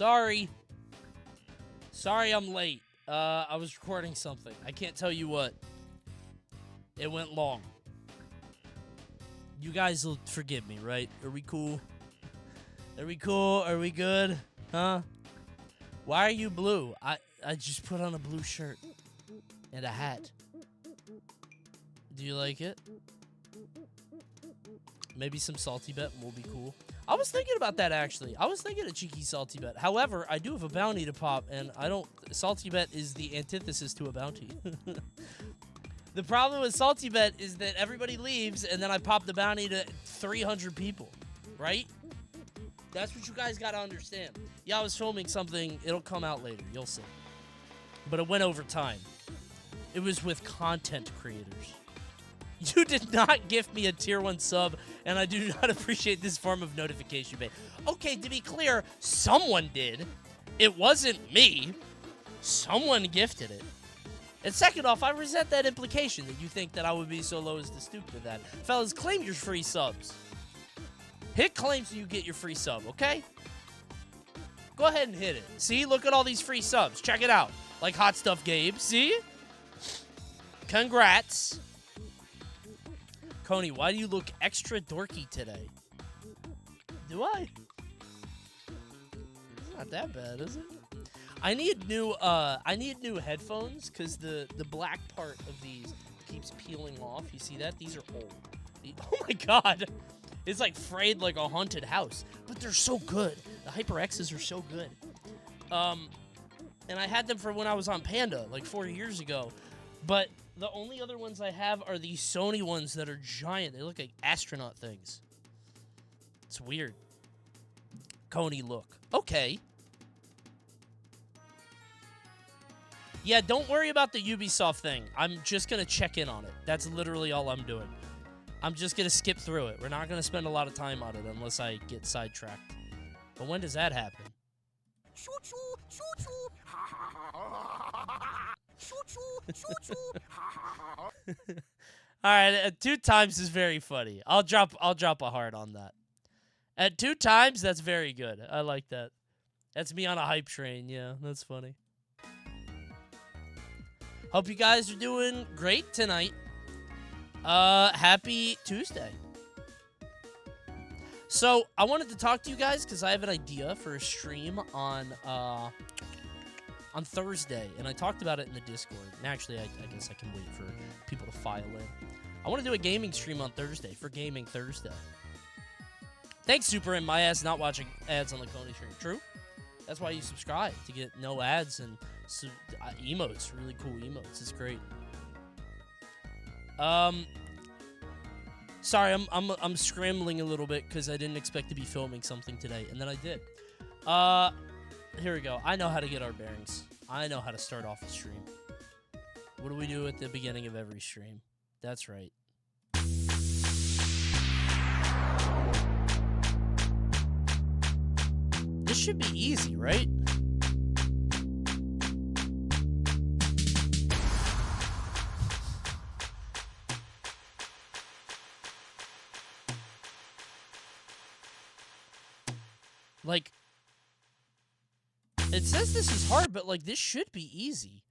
Sorry. Sorry I'm late. I was recording something. I can't tell you what. It went long. You guys will forgive me, right? Are we cool? Are we cool? Are we good? Huh? Why are you blue? I just put on a blue shirt and a hat. Do you like it? Maybe some salty bet will be cool. I was thinking about that, actually. I was thinking a cheeky salty bet. However, I do have a bounty to pop, and I don't... Salty bet is the antithesis to a bounty. The problem with salty bet is that everybody leaves, and then I pop the bounty to 300 people. Right? That's what you guys gotta understand. Yeah, I was filming something. It'll come out later. You'll see. But it went over time. It was with content creators. You did not gift me a tier 1 sub, and I do not appreciate this form of notification bait. Okay, to be clear, someone did. It wasn't me. Someone gifted it. And second off, I resent that implication that you think that I would be so low as to stoop to that. Fellas, claim your free subs. Hit claim so you get your free sub, okay? Go ahead and hit it. See? Look at all these free subs. Check it out. Like Hot Stuff Gabe. See? Congrats. Coney, why do you look extra dorky today? Do I? It's not that bad, is it? I need new headphones because the black part of these keeps peeling off. You see that? These are old. Oh my god. It's like frayed like a haunted house. But they're so good. The HyperXs are so good. And I had them for when I was on Panda, like 4 years ago. But the only other ones I have are these Sony ones that are giant. They look like astronaut things. It's weird. Coney, look. Okay. Yeah, don't worry about the Ubisoft thing. I'm just going to check in on it. That's literally all I'm doing. I'm just going to skip through it. We're not going to spend a lot of time on it unless I get sidetracked. But when does that happen? Choo-choo, choo-choo. Choo-choo, choo-choo. All right, at 2 times is very funny. I'll drop a heart on that. At 2 times, that's very good. I like that. That's me on a hype train. Yeah, that's funny. Hope you guys are doing great tonight. Happy Tuesday. So, I wanted to talk to you guys because I have an idea for a stream on Thursday, and I talked about it in the Discord. And actually, I guess I can wait for people to file in. I want to do a gaming stream on Thursday for Gaming Thursday. Thanks, Super, and my ass not watching ads on the Coney stream. True. That's why you subscribe, to get no ads and emotes, really cool emotes. It's great. Sorry, I'm scrambling a little bit because I didn't expect to be filming something today, and then I did. Here we go. I know how to get our bearings. I know how to start off a stream. What do we do at the beginning of every stream? That's right. This should be easy, right? Like, it says this is hard, but, like, this should be easy.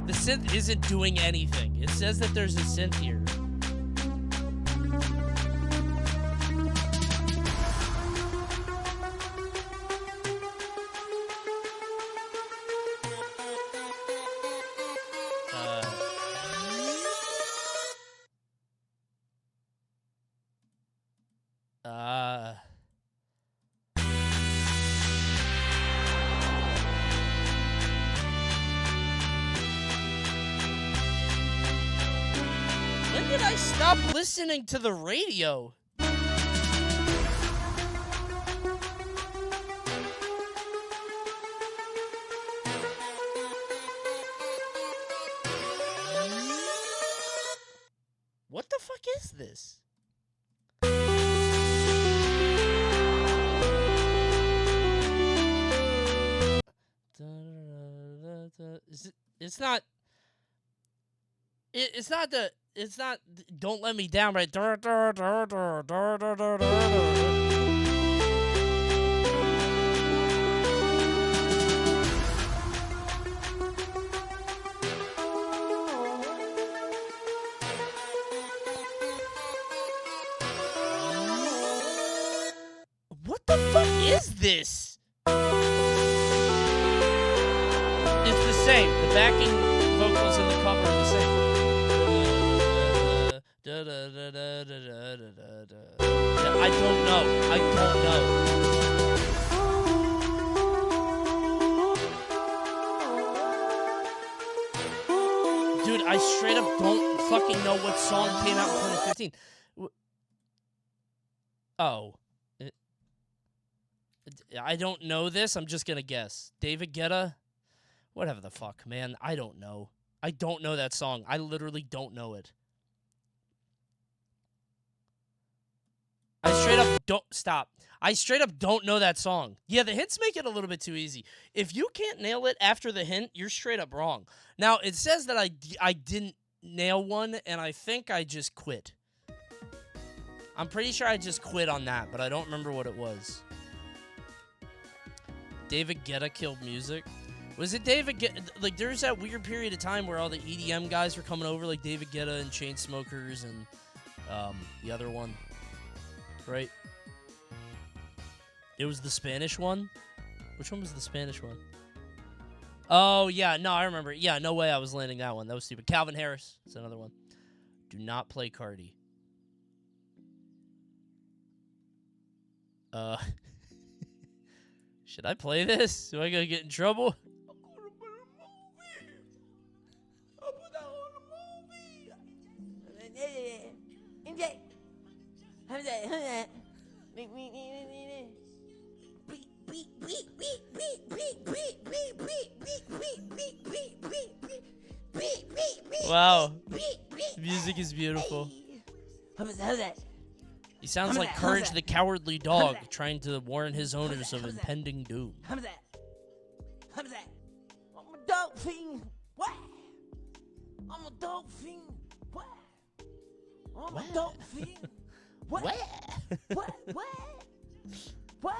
The synth isn't doing anything. It says that there's a synth here. When did I stop listening to the radio? What the fuck is this? It's not. It's not the. It's not. Don't let me down, right? What the fuck is this? It's the same. The backing vocals and the cover are the same. I don't know. I don't know. Dude, I straight up don't fucking know what song came out in 2015. Oh. I don't know this. I'm just going to guess. David Guetta? Whatever the fuck, man. I don't know. I don't know that song. I literally don't know it. I straight up don't... Stop. I straight up don't know that song. Yeah, the hints make it a little bit too easy. If you can't nail it after the hint, you're straight up wrong. Now, it says that I didn't nail one, and I think I just quit. I'm pretty sure I just quit on that, but I don't remember what it was. David Guetta killed music. Was it David Guetta? Like, there's that weird period of time where all the EDM guys were coming over, like David Guetta and Chainsmokers and the other one, right? It was the Spanish one? Which one was the Spanish one? Oh, yeah. No, I remember. Yeah, no way I was landing that one. That was stupid. Calvin Harris is another one. Do not play Cardi. Should I play this? Do I gotta get in trouble? I'm gonna put a movie. I'll put that on a movie. Wow. The music is beautiful. He sounds like Courage the Cowardly Dog trying to warn his owners of impending doom. I'm a dog fiend. What? I'm a dog fiend. What? I'm a dog fiend. What? What? What?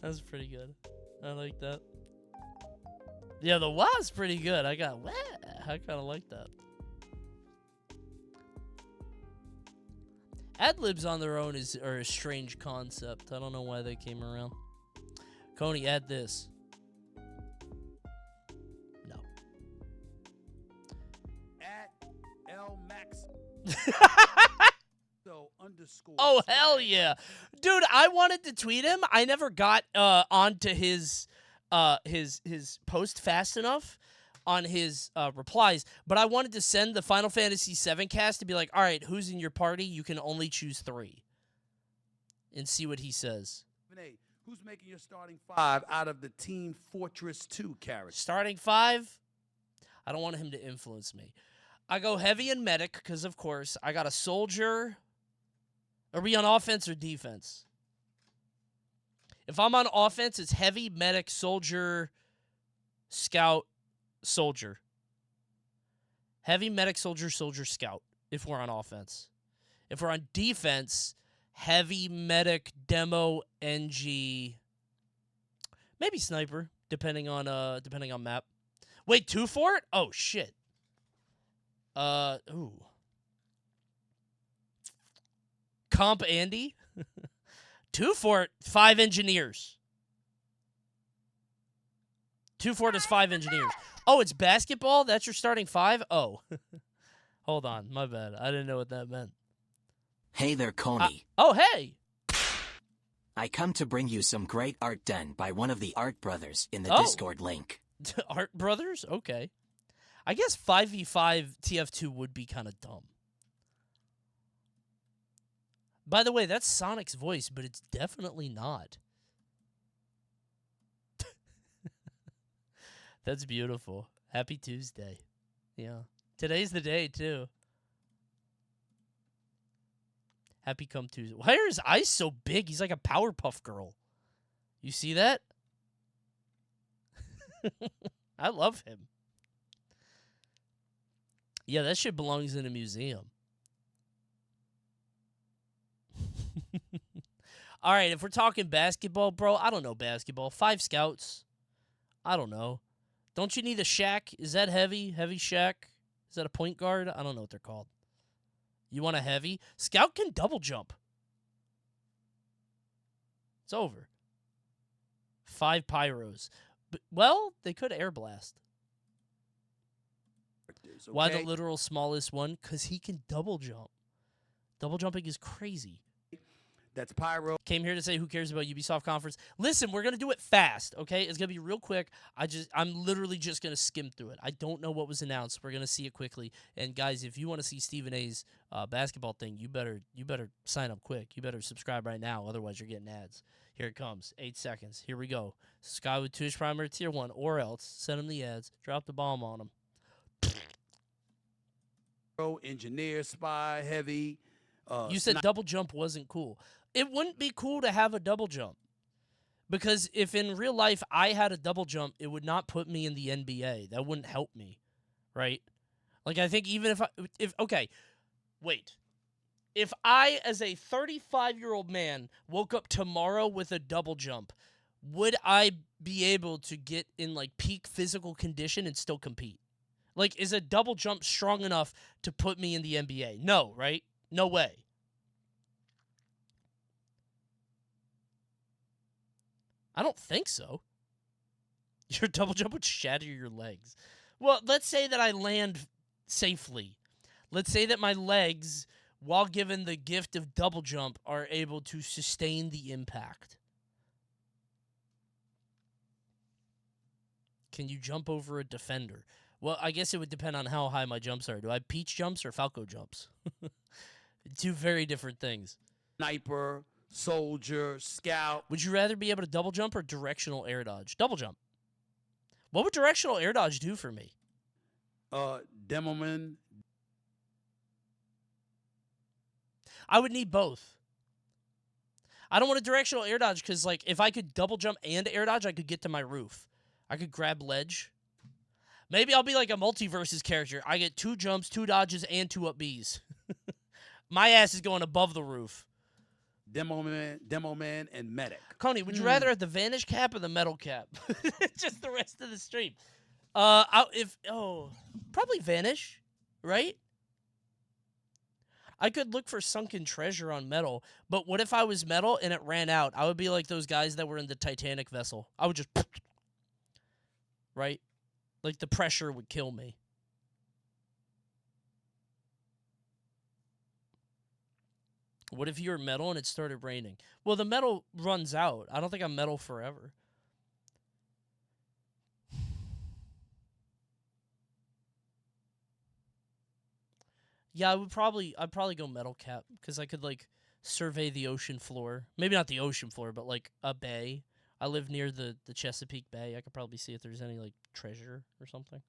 That's pretty good. I like that. Yeah, the wah's pretty good. I got what? I kind of like that. Ad-libs on their own are a strange concept. I don't know why they came around. Coney, add this. No. At LMax. Oh, hell yeah. Dude, I wanted to tweet him. I never got onto his post fast enough on his replies, but I wanted to send the Final Fantasy VII cast to be like, all right, who's in your party? You can only choose 3. And see what he says. Hey, who's making your starting 5 out of the Team Fortress 2 characters? Starting 5? I don't want him to influence me. I go heavy and medic because, of course, I got a soldier. Are we on offense or defense? If I'm on offense, it's heavy, medic, soldier, scout, soldier. Heavy, medic, soldier, soldier, scout, if we're on offense. If we're on defense, heavy, medic, demo, NG, maybe sniper, depending on map. Wait, 2 for it? Oh, shit. Ooh. Comp Andy? 2 for it, 5 engineers. 2 for it is 5 engineers. Oh, it's basketball? That's your starting 5? Oh. Hold on, my bad. I didn't know what that meant. Hey there, Coney. Oh, hey! I come to bring you some great art done by one of the art brothers in the Discord link. Art brothers? Okay. I guess 5v5 TF2 would be kind of dumb. By the way, that's Sonic's voice, but it's definitely not. That's beautiful. Happy Tuesday. Yeah. Today's the day, too. Happy come Tuesday. Why are his eyes so big? He's like a Powerpuff Girl. You see that? I love him. Yeah, that shit belongs in a museum. All right, if we're talking basketball, bro, I don't know basketball. 5 scouts. I don't know. Don't you need a Shaq? Is that heavy? Heavy Shaq? Is that a point guard? I don't know what they're called. You want a heavy? Scout can double jump. It's over. 5 pyros. But, well, they could air blast. Okay. Why the literal smallest one? Because he can double jump. Double jumping is crazy. That's pyro. Came here to say who cares about Ubisoft conference. Listen, we're gonna do it fast, okay? It's gonna be real quick. I'm literally just gonna skim through it. I don't know what was announced. We're gonna see it quickly. And guys, if you want to see Stephen A's basketball thing, you better sign up quick. You better subscribe right now, otherwise you're getting ads. Here it comes. 8 seconds. Here we go. Sky with Twitch Primary Tier 1, or else send him the ads. Drop the bomb on him. Engineer, spy, heavy. You said double jump wasn't cool. It wouldn't be cool to have a double jump. Because if in real life I had a double jump, it would not put me in the NBA. That wouldn't help me, right? Like, I think even if I, as a 35-year-old man, woke up tomorrow with a double jump, would I be able to get in, like, peak physical condition and still compete? Like, is a double jump strong enough to put me in the NBA? No, right? No way. I don't think so. Your double jump would shatter your legs. Well, let's say that I land safely. Let's say that my legs, while given the gift of double jump, are able to sustain the impact. Can you jump over a defender? Well, I guess it would depend on how high my jumps are. Do I have peach jumps or falco jumps? 2 very different things. Sniper, soldier, scout. Would you rather be able to double jump or directional air dodge? Double jump. What would directional air dodge do for me? Demoman. I would need both. I don't want a directional air dodge because, like, if I could double jump and air dodge, I could get to my roof. I could grab ledge. Maybe I'll be like a multiverses character. I get 2 jumps, 2 dodges, and 2 up Bs. My ass is going above the roof. Demo man, and medic. Coney, would you rather have the vanish cap or the metal cap? Just the rest of the stream. Probably vanish, right? I could look for sunken treasure on metal, but what if I was metal and it ran out? I would be like those guys that were in the Titanic vessel. I would just, right? Like the pressure would kill me. What if you were metal and it started raining? Well, the metal runs out. I don't think I'm metal forever. Yeah, I'd probably go metal cap because I could, like, survey the ocean floor. Maybe not the ocean floor, but like a bay. I live near the Chesapeake Bay. I could probably see if there's any, like, treasure or something.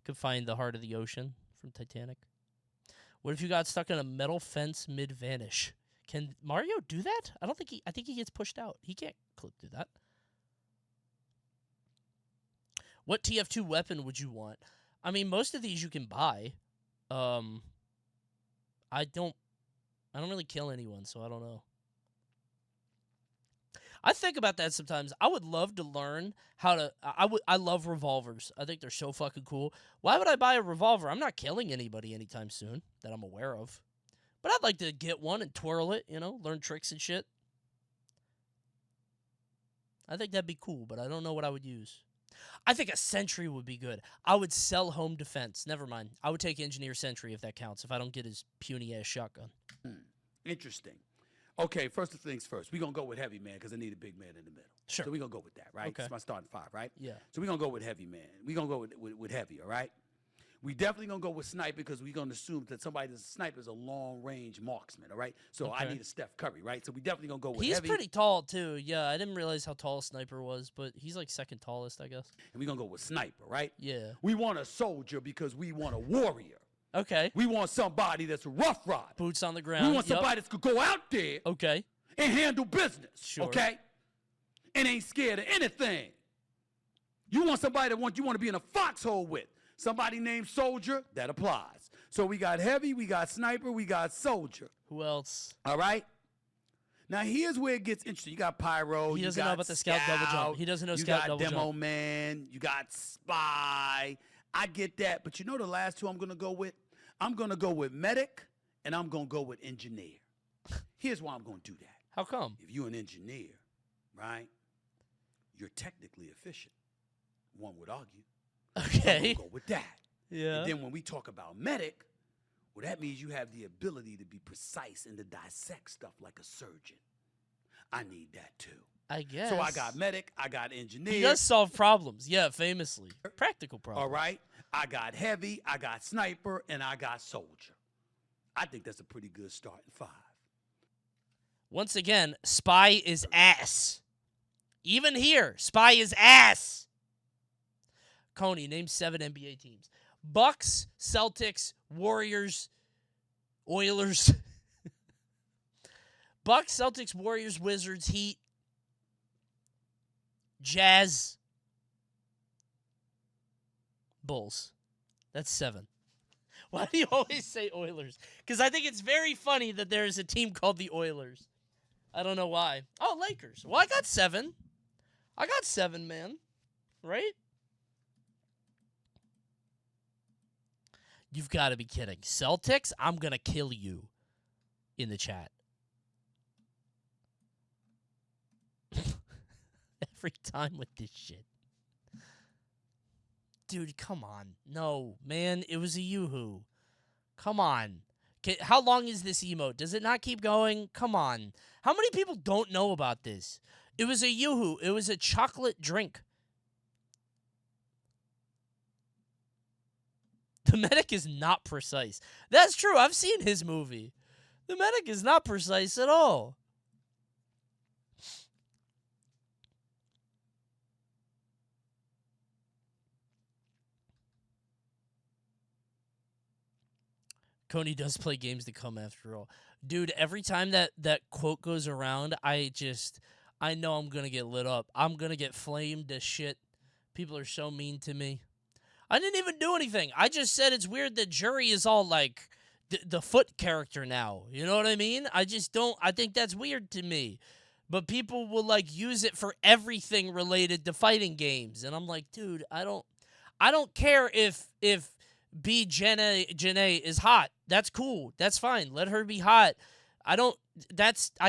Could find the heart of the ocean from Titanic. What if you got stuck in a metal fence mid-vanish? Can Mario do that? I think he gets pushed out. He can't clip through that. What TF2 weapon would you want? I mean, most of these you can buy. I don't really kill anyone, so I don't know. I think about that sometimes. I would love to learn how to... I love revolvers. I think they're so fucking cool. Why would I buy a revolver? I'm not killing anybody anytime soon that I'm aware of. But I'd like to get one and twirl it, learn tricks and shit. I think that'd be cool, but I don't know what I would use. I think a sentry would be good. I would sell home defense. Never mind. I would take engineer sentry if that counts, if I don't get his puny-ass shotgun. Interesting. Okay, first things first. We're going to go with heavy man because I need a big man in the middle. Sure. So we're going to go with that, right? Okay. It's my starting 5, right? Yeah. So we're going to go with heavy man. We're going to go with heavy, all right? We definitely going to go with sniper because we're going to assume that somebody that's a sniper is a long-range marksman, all right? So I need a Steph Curry, right? So we definitely going to go with heavy. He's pretty tall, too. Yeah, I didn't realize how tall a sniper was, but he's like second tallest, I guess. And we're going to go with sniper, right? Yeah. We want a soldier because we want a warrior. Okay. We want somebody that's a rough rod. Boots on the ground. We want somebody that's going to go out there. Okay. And handle business, sure. Okay? And ain't scared of anything. You want somebody that you want to be in a foxhole with. Somebody named Soldier, that applies. So we got heavy, we got sniper, we got soldier. Who else? All right? Now here's where it gets interesting. You got Pyro. He you doesn't got know about the scout double jump. He doesn't know you scout got double Demo jump. Man. You got Spy. I get that, but you know the last two I'm gonna go with. I'm gonna go with Medic, and I'm gonna go with Engineer. Here's why I'm gonna do that. How come? If you're an engineer, right, you're technically efficient. One would argue. Okay. I'm gonna go with that. Yeah. And then when we talk about Medic, well, that means you have the ability to be precise and to dissect stuff like a surgeon. I need that too. I guess. So I got Medic, I got Engineer. He does solve problems. Yeah, famously. Practical problems. All right. I got Heavy, I got Sniper, and I got Soldier. I think that's a pretty good starting 5. Once again, Spy is ass. Even here, Spy is ass. Coney, name 7 NBA teams. Bucks, Celtics, Warriors, Oilers. Bucks, Celtics, Warriors, Wizards, Heat, Jazz, Bulls. That's 7. Why do you always say Oilers? Because I think it's very funny that there's a team called the Oilers. I don't know why. Oh, Lakers. Well, I got 7. I got 7, man. Right? You've got to be kidding. Celtics, I'm going to kill you in the chat. Every time with this shit. Dude, come on. No, man, it was a yoo-hoo. Come on. How long is this emote? Does it not keep going? Come on. How many people don't know about this? It was a yoo-hoo. It was a chocolate drink. The medic is not precise. That's true. I've seen his movie. The medic is not precise at all. Coney does play games to come after all. Dude, every time that quote goes around, I know I'm going to get lit up. I'm going to get flamed to shit. People are so mean to me. I didn't even do anything. I just said it's weird that Jury is all like the foot character now. You know what I mean? I think that's weird to me. But people will like use it for everything related to fighting games. And I'm like, dude, I don't care if B Janae is hot. That's cool. That's fine. Let her be hot. I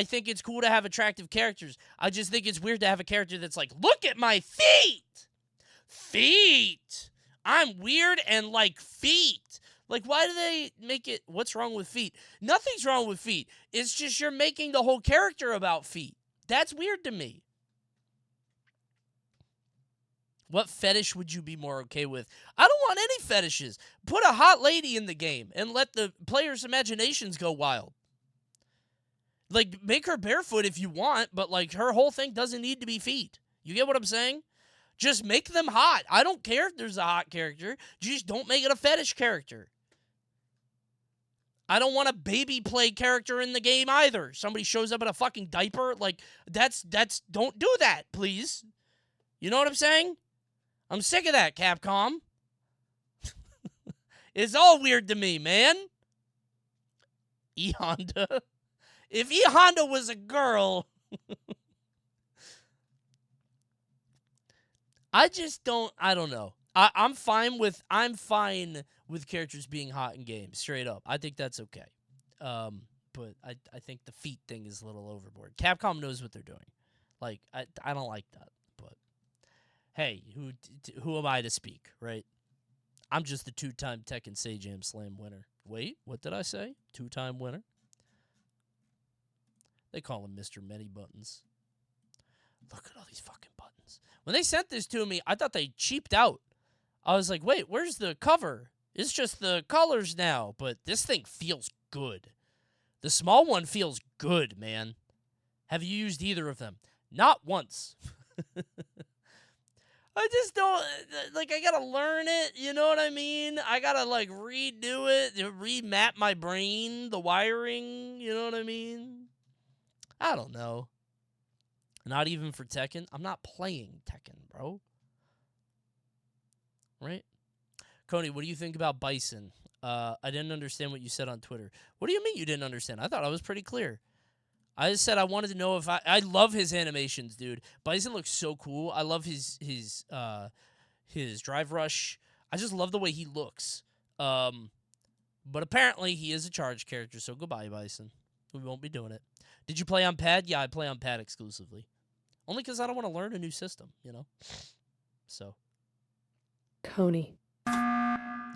think it's cool to have attractive characters. I just think it's weird to have a character that's like, look at my feet. Feet. I'm weird and like feet. Like, why do they make it? What's wrong with feet? Nothing's wrong with feet. It's just you're making the whole character about feet. That's weird to me. What fetish would you be more okay with? I don't want any fetishes. Put a hot lady in the game and let the players' imaginations go wild. Like, make her barefoot if you want, but, like, her whole thing doesn't need to be feet. You get what I'm saying? Just make them hot. I don't care if there's a hot character. Just don't make it a fetish character. I don't want a baby play character in the game either. Somebody shows up in a fucking diaper. Like, don't do that, please. You know what I'm saying? I'm sick of that, Capcom. It's all weird to me, man. E-Honda. If E-Honda was a girl... I don't know. I'm fine with characters being hot in games, straight up. I think that's okay. But I think the feet thing is a little overboard. Capcom knows what they're doing. Like, I don't like that. But hey, who am I to speak, right? I'm just a 2-time Tekken Sejam Slam winner. Wait, what did I say? 2-time winner? They call him Mr. Many Buttons. Look at all these fucking buttons. When they sent this to me, I thought they cheaped out. I was like, wait, where's the cover? It's just the colors now, but this thing feels good. The small one feels good, man. Have you used either of them? Not once. I just don't, like, I gotta learn it, you know what I mean? I gotta, like, redo it, remap my brain, the wiring, you know what I mean? I don't know. Not even for Tekken. I'm not playing Tekken, bro. Right? Coney, what do you think about Bison? I didn't understand what you said on Twitter. What do you mean you didn't understand? I thought I was pretty clear. I just said I wanted to know if I love his animations, dude. Bison looks so cool. I love his drive rush. I just love the way he looks. But apparently he is a charge character, so goodbye, Bison. We won't be doing it. Did you play on pad? Yeah, I play on pad exclusively. Only because I don't want to learn a new system, you know? So. Coney.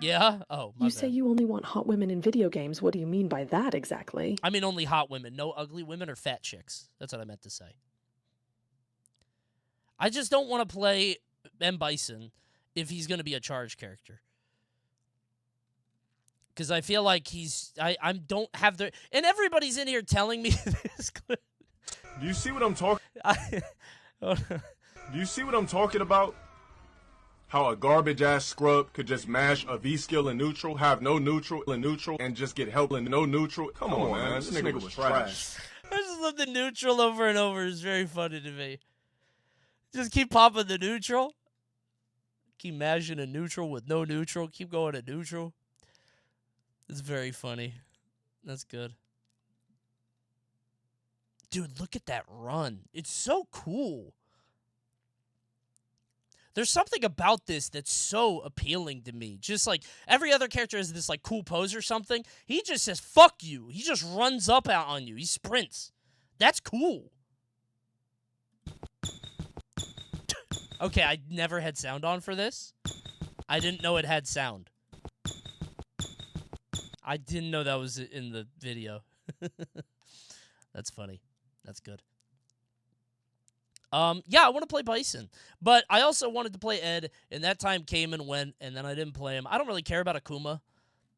Yeah? Oh, my You bad. say you only want hot women in video games. What do you mean by that exactly? I mean only hot women. No ugly women or fat chicks. That's what I meant to say. I just don't want to play M. Bison if he's going to be a charge character. Because I feel like I don't have the... And everybody's in here telling me this clip. Do you see what I'm talking? Do you see what I'm talking about? How a garbage ass scrub could just mash a V skill in neutral, have no neutral in neutral, and just get help in no neutral. Come on, man. This nigga was trash. I just love the neutral over and over. It's very funny to me. Just keep popping the neutral. Keep mashing a neutral with no neutral. Keep going to neutral. It's very funny. That's good. Dude, look at that run. It's so cool. There's something about this that's so appealing to me. Just like every other character has this like cool pose or something. He just says, fuck you. He just runs up out on you. He sprints. That's cool. Okay, I never had sound on for this. I didn't know it had sound. I didn't know that was in the video. That's funny. That's good. Yeah, I want to play Bison. But I also wanted to play Ed, and that time came and went, and then I didn't play him. I don't really care about Akuma.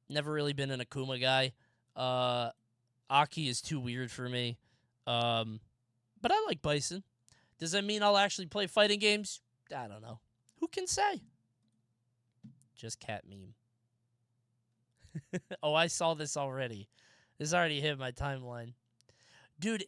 Never really been an Akuma guy. Aki is too weird for me. But I like Bison. Does that mean I'll actually play fighting games? I don't know. Who can say? Just cat meme. Oh, I saw this already. This already hit my timeline. Dude,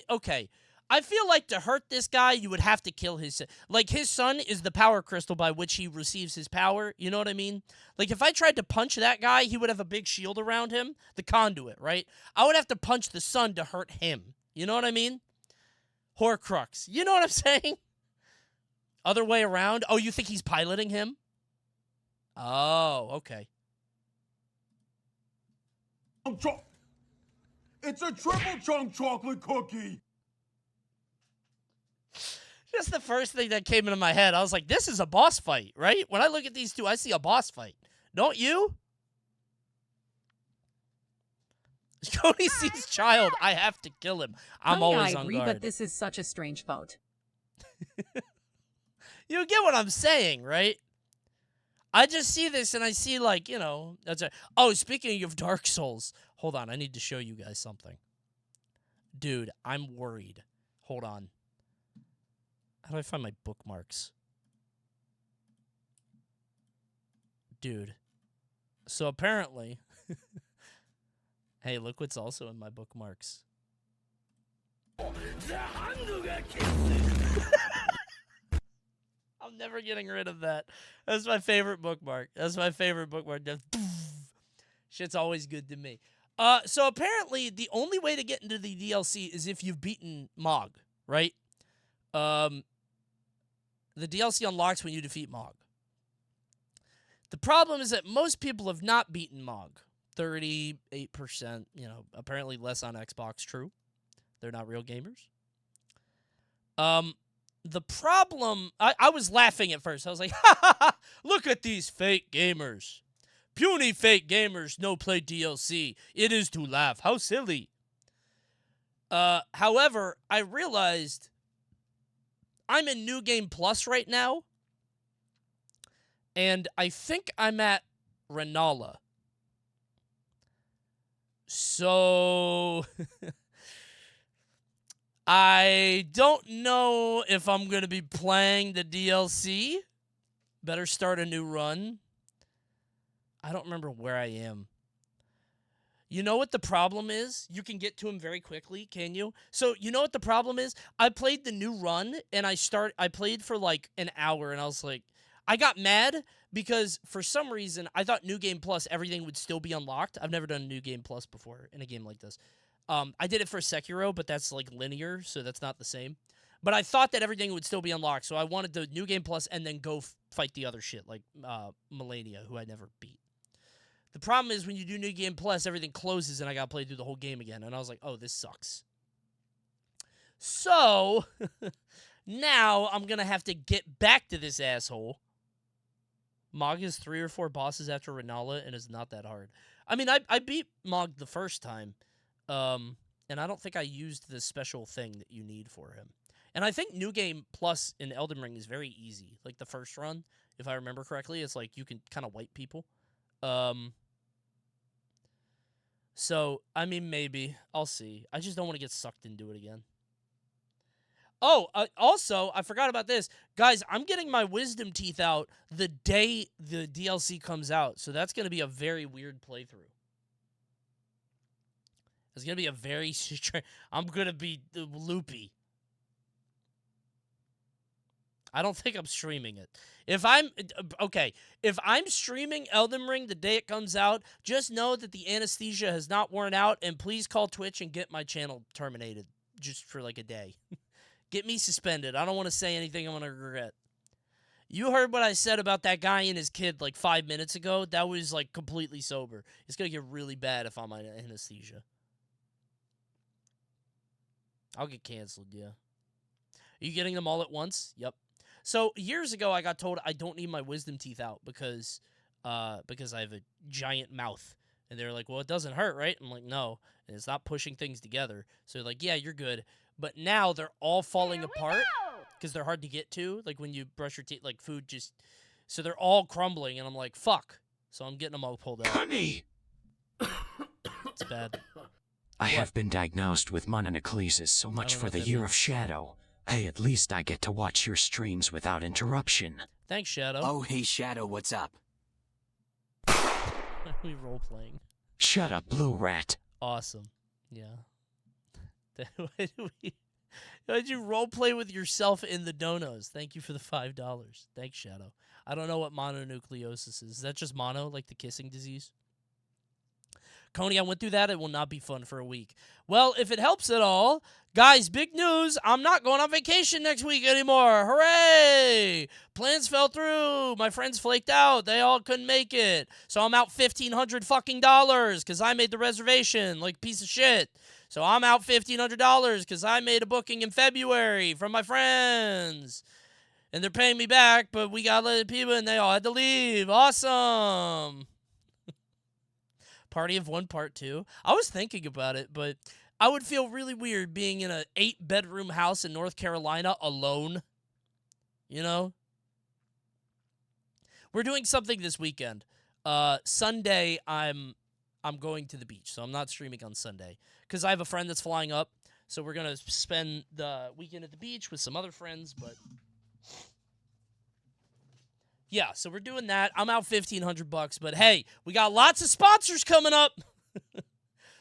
okay. I feel like to hurt this guy, you would have to kill his son. Like, his son is the power crystal by which he receives his power. You know what I mean? Like, if I tried to punch that guy, he would have a big shield around him. The conduit, right? I would have to punch the son to hurt him. You know what I mean? Horcrux. You know what I'm saying? Other way around? Oh, you think he's piloting him? Oh, okay. It's a triple chunk chocolate cookie. That's the first thing that came into my head. I was like, this is a boss fight, right? When I look at these two, I see a boss fight. Don't you? Coney sees child. I have to kill him. I'm always on guard. But this is such a strange vote. You get what I'm saying, right? I just see this and I see, like, you know, that's a... Oh, speaking of Dark Souls. Hold on, I need to show you guys something. Dude, I'm worried. Hold on. How do I find my bookmarks? Dude. So apparently... Hey, look what's also in my bookmarks. I'm never getting rid of that. That's my favorite bookmark. That's my favorite bookmark. Shit's always good to me. So apparently, the only way to get into the DLC is if you've beaten Mog, right? The DLC unlocks when you defeat Mog. The problem is that most people have not beaten Mog. 38%, you know, apparently less on Xbox, true. They're not real gamers. The problem, I was laughing at first. I was like, ha ha ha, look at these fake gamers. Puny fake gamers no play DLC. It is to laugh. How silly. However, I realized I'm in New Game Plus right now. And I think I'm at Renala. So... I don't know if I'm going to be playing the DLC. Better start a new run. I don't remember where I am. You know what the problem is? You can get to him very quickly, can you? So, you know what the problem is? I played the new run, and I played for like an hour, and I was like... I got mad because for some reason, I thought New Game Plus, everything would still be unlocked. I've never done New Game Plus before in a game like this. I did it for Sekiro, but that's like linear, so that's not the same. But I thought that everything would still be unlocked, so I wanted the New Game Plus and then go fight the other shit, like Melania, who I never beat. The problem is when you do New Game Plus, everything closes and I gotta play through the whole game again. And I was like, oh, this sucks. So, now I'm gonna have to get back to this asshole. Mog is 3 or 4 bosses after Renala, and it's not that hard. I mean, I beat Mog the first time, and I don't think I used the special thing that you need for him. And I think New Game Plus in Elden Ring is very easy. Like, the first run, if I remember correctly, it's like you can kind of wipe people. So, I mean, maybe. I'll see. I just don't want to get sucked into it again. Oh, also, I forgot about this. Guys, I'm getting my wisdom teeth out the day the DLC comes out. So that's going to be a very weird playthrough. It's going to be a very... I'm going to be loopy. I don't think I'm streaming it. If I'm streaming Elden Ring the day it comes out, just know that the anesthesia has not worn out, and please call Twitch and get my channel terminated just for like a day. Get me suspended. I don't want to say anything I'm going to regret. You heard what I said about that guy and his kid like 5 minutes ago? That was like completely sober. It's going to get really bad if I'm on anesthesia. I'll get canceled, yeah. Are you getting them all at once? Yep. So, years ago, I got told I don't need my wisdom teeth out because I have a giant mouth. And they're like, well, it doesn't hurt, right? I'm like, no. And it's not pushing things together. So, they're like, yeah, you're good. But now they're all falling apart because they're hard to get to. Like, when you brush your teeth, like, food just... So, they're all crumbling, and I'm like, fuck. So, I'm getting them all pulled out. Coney! It's bad. I have been diagnosed with mononucleosis, so much for the Year of Shadow. Hey, at least I get to watch your streams without interruption. Thanks, Shadow. Oh, hey, Shadow, what's up? We role-playing. Shut up, Blue Rat. Awesome. Yeah. Why'd you role-play with yourself in the donos? Thank you for the $5. Thanks, Shadow. I don't know what mononucleosis is. Is that just mono, like the kissing disease? Coney, I went through that. It will not be fun for a week. Well, if it helps at all, guys, big news. I'm not going on vacation next week anymore. Hooray! Plans fell through. My friends flaked out. They all couldn't make it. So I'm out $1,500 fucking dollars because I made the reservation like piece of shit. So I'm out $1,500 because I made a booking in February from my friends. And they're paying me back, but we got people and they all had to leave. Awesome. Party of One Part 2. I was thinking about it, but I would feel really weird being in an 8-bedroom house in North Carolina alone. You know? We're doing something this weekend. Sunday, I'm going to the beach, so I'm not streaming on Sunday. Because I have a friend that's flying up, so we're going to spend the weekend at the beach with some other friends, but... Yeah, so we're doing that. I'm out $1,500, but hey, we got lots of sponsors coming up.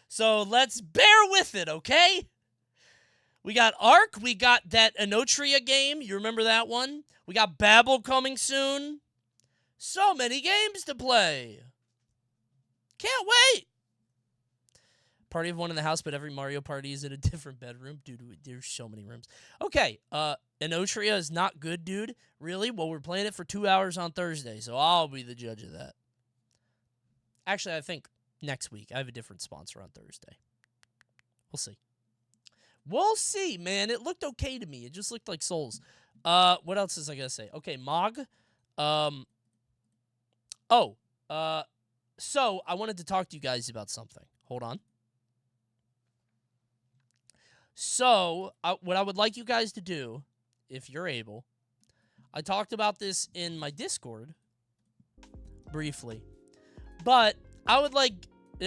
So let's bear with it, okay? We got Ark. We got that Anotria game. You remember that one? We got Babel coming soon. So many games to play. Can't wait. Party of One in the house, but every Mario Party is in a different bedroom. Dude, there's so many rooms. Okay, Anotria is not good, dude. Really? Well, we're playing it for 2 hours on Thursday, so I'll be the judge of that. Actually, I think next week. I have a different sponsor on Thursday. We'll see. We'll see, man. It looked okay to me. It just looked like Souls. What else is I gonna say? Okay, Mog. So I wanted to talk to you guys about something. Hold on. So, what I would like you guys to do, if you're able, I talked about this in my Discord briefly, but I would like,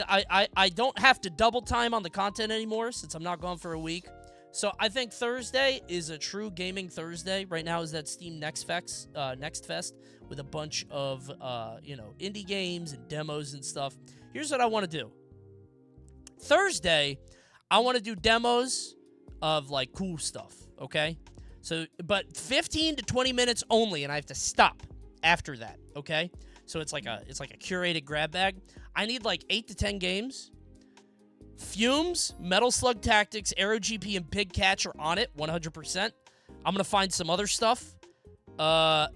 I don't have to double time on the content anymore since I'm not gone for a week. So I think Thursday is a true gaming Thursday. Right now is that Steam Next Fest with a bunch of, indie games and demos and stuff. Here's what I want to do. Thursday, I want to do demos of, like, cool stuff, okay? So, but 15 to 20 minutes only, and I have to stop after that, okay? So it's like a curated grab bag. I need, like, 8 to 10 games. Fumes, Metal Slug Tactics, Aero GP, and Pig Catch are on it 100%. I'm going to find some other stuff. I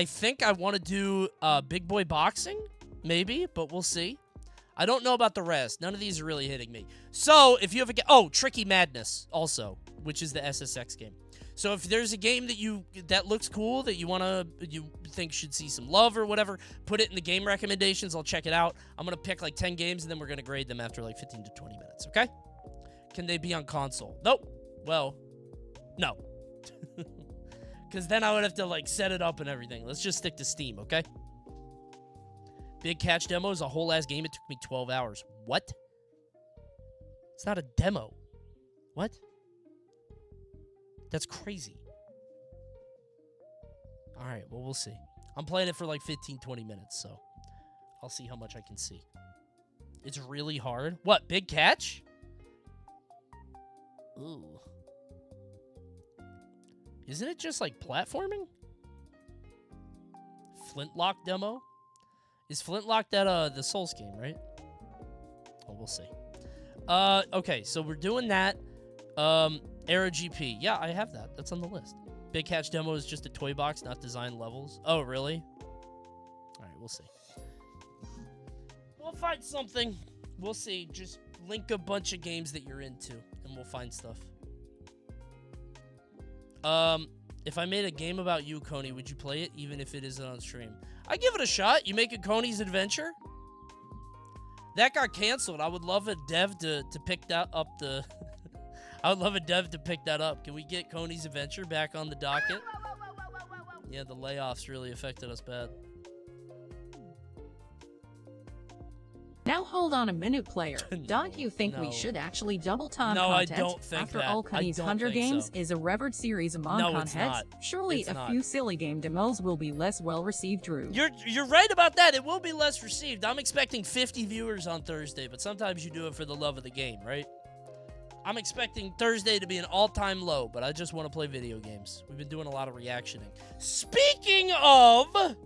think I want to do Big Boy Boxing, maybe, but we'll see. I don't know about the rest. None of these are really hitting me. So, if you have a game... Oh, Tricky Madness, also, which is the SSX game. So, if there's a game that looks cool, that you think should see some love or whatever, put it in the game recommendations. I'll check it out. I'm going to pick like 10 games, and then we're going to grade them after like 15 to 20 minutes, okay? Can they be on console? Nope. Well, no. Because then I would have to like set it up and everything. Let's just stick to Steam, okay? Big Catch demo is a whole ass game. It took me 12 hours. What? It's not a demo. What? That's crazy. All right, well, we'll see. I'm playing it for like 15, 20 minutes, so I'll see how much I can see. It's really hard. What, Big Catch? Ooh. Isn't it just like platforming? Flintlock demo? Is Flintlock that the Souls game, right? Oh, we'll see. Okay, so we're doing that. Aero GP. Yeah, I have that. That's on the list. Big Catch demo is just a toy box, not design levels. Oh, really? All right, we'll see. We'll find something. We'll see. Just link a bunch of games that you're into, and we'll find stuff. If I made a game about you, Coney, would you play it, even if it isn't on stream? I give it a shot. You make a Coney's Adventure? That got canceled. I would love a dev to pick that up. I would love a dev to pick that up. Can we get Coney's Adventure back on the docket? Yeah, the layoffs really affected us bad. Now hold on a minute, player. Don't you think we should actually double time content? I don't think After that. all, Coney's 100 Games is a revered series among contests. Surely a few silly game demos will be less well received, Drew. You're right about that. It will be less received. I'm expecting 50 viewers on Thursday, but sometimes you do it for the love of the game, right? I'm expecting Thursday to be an all-time low, but I just want to play video games. We've been doing a lot of reactioning. Speaking of...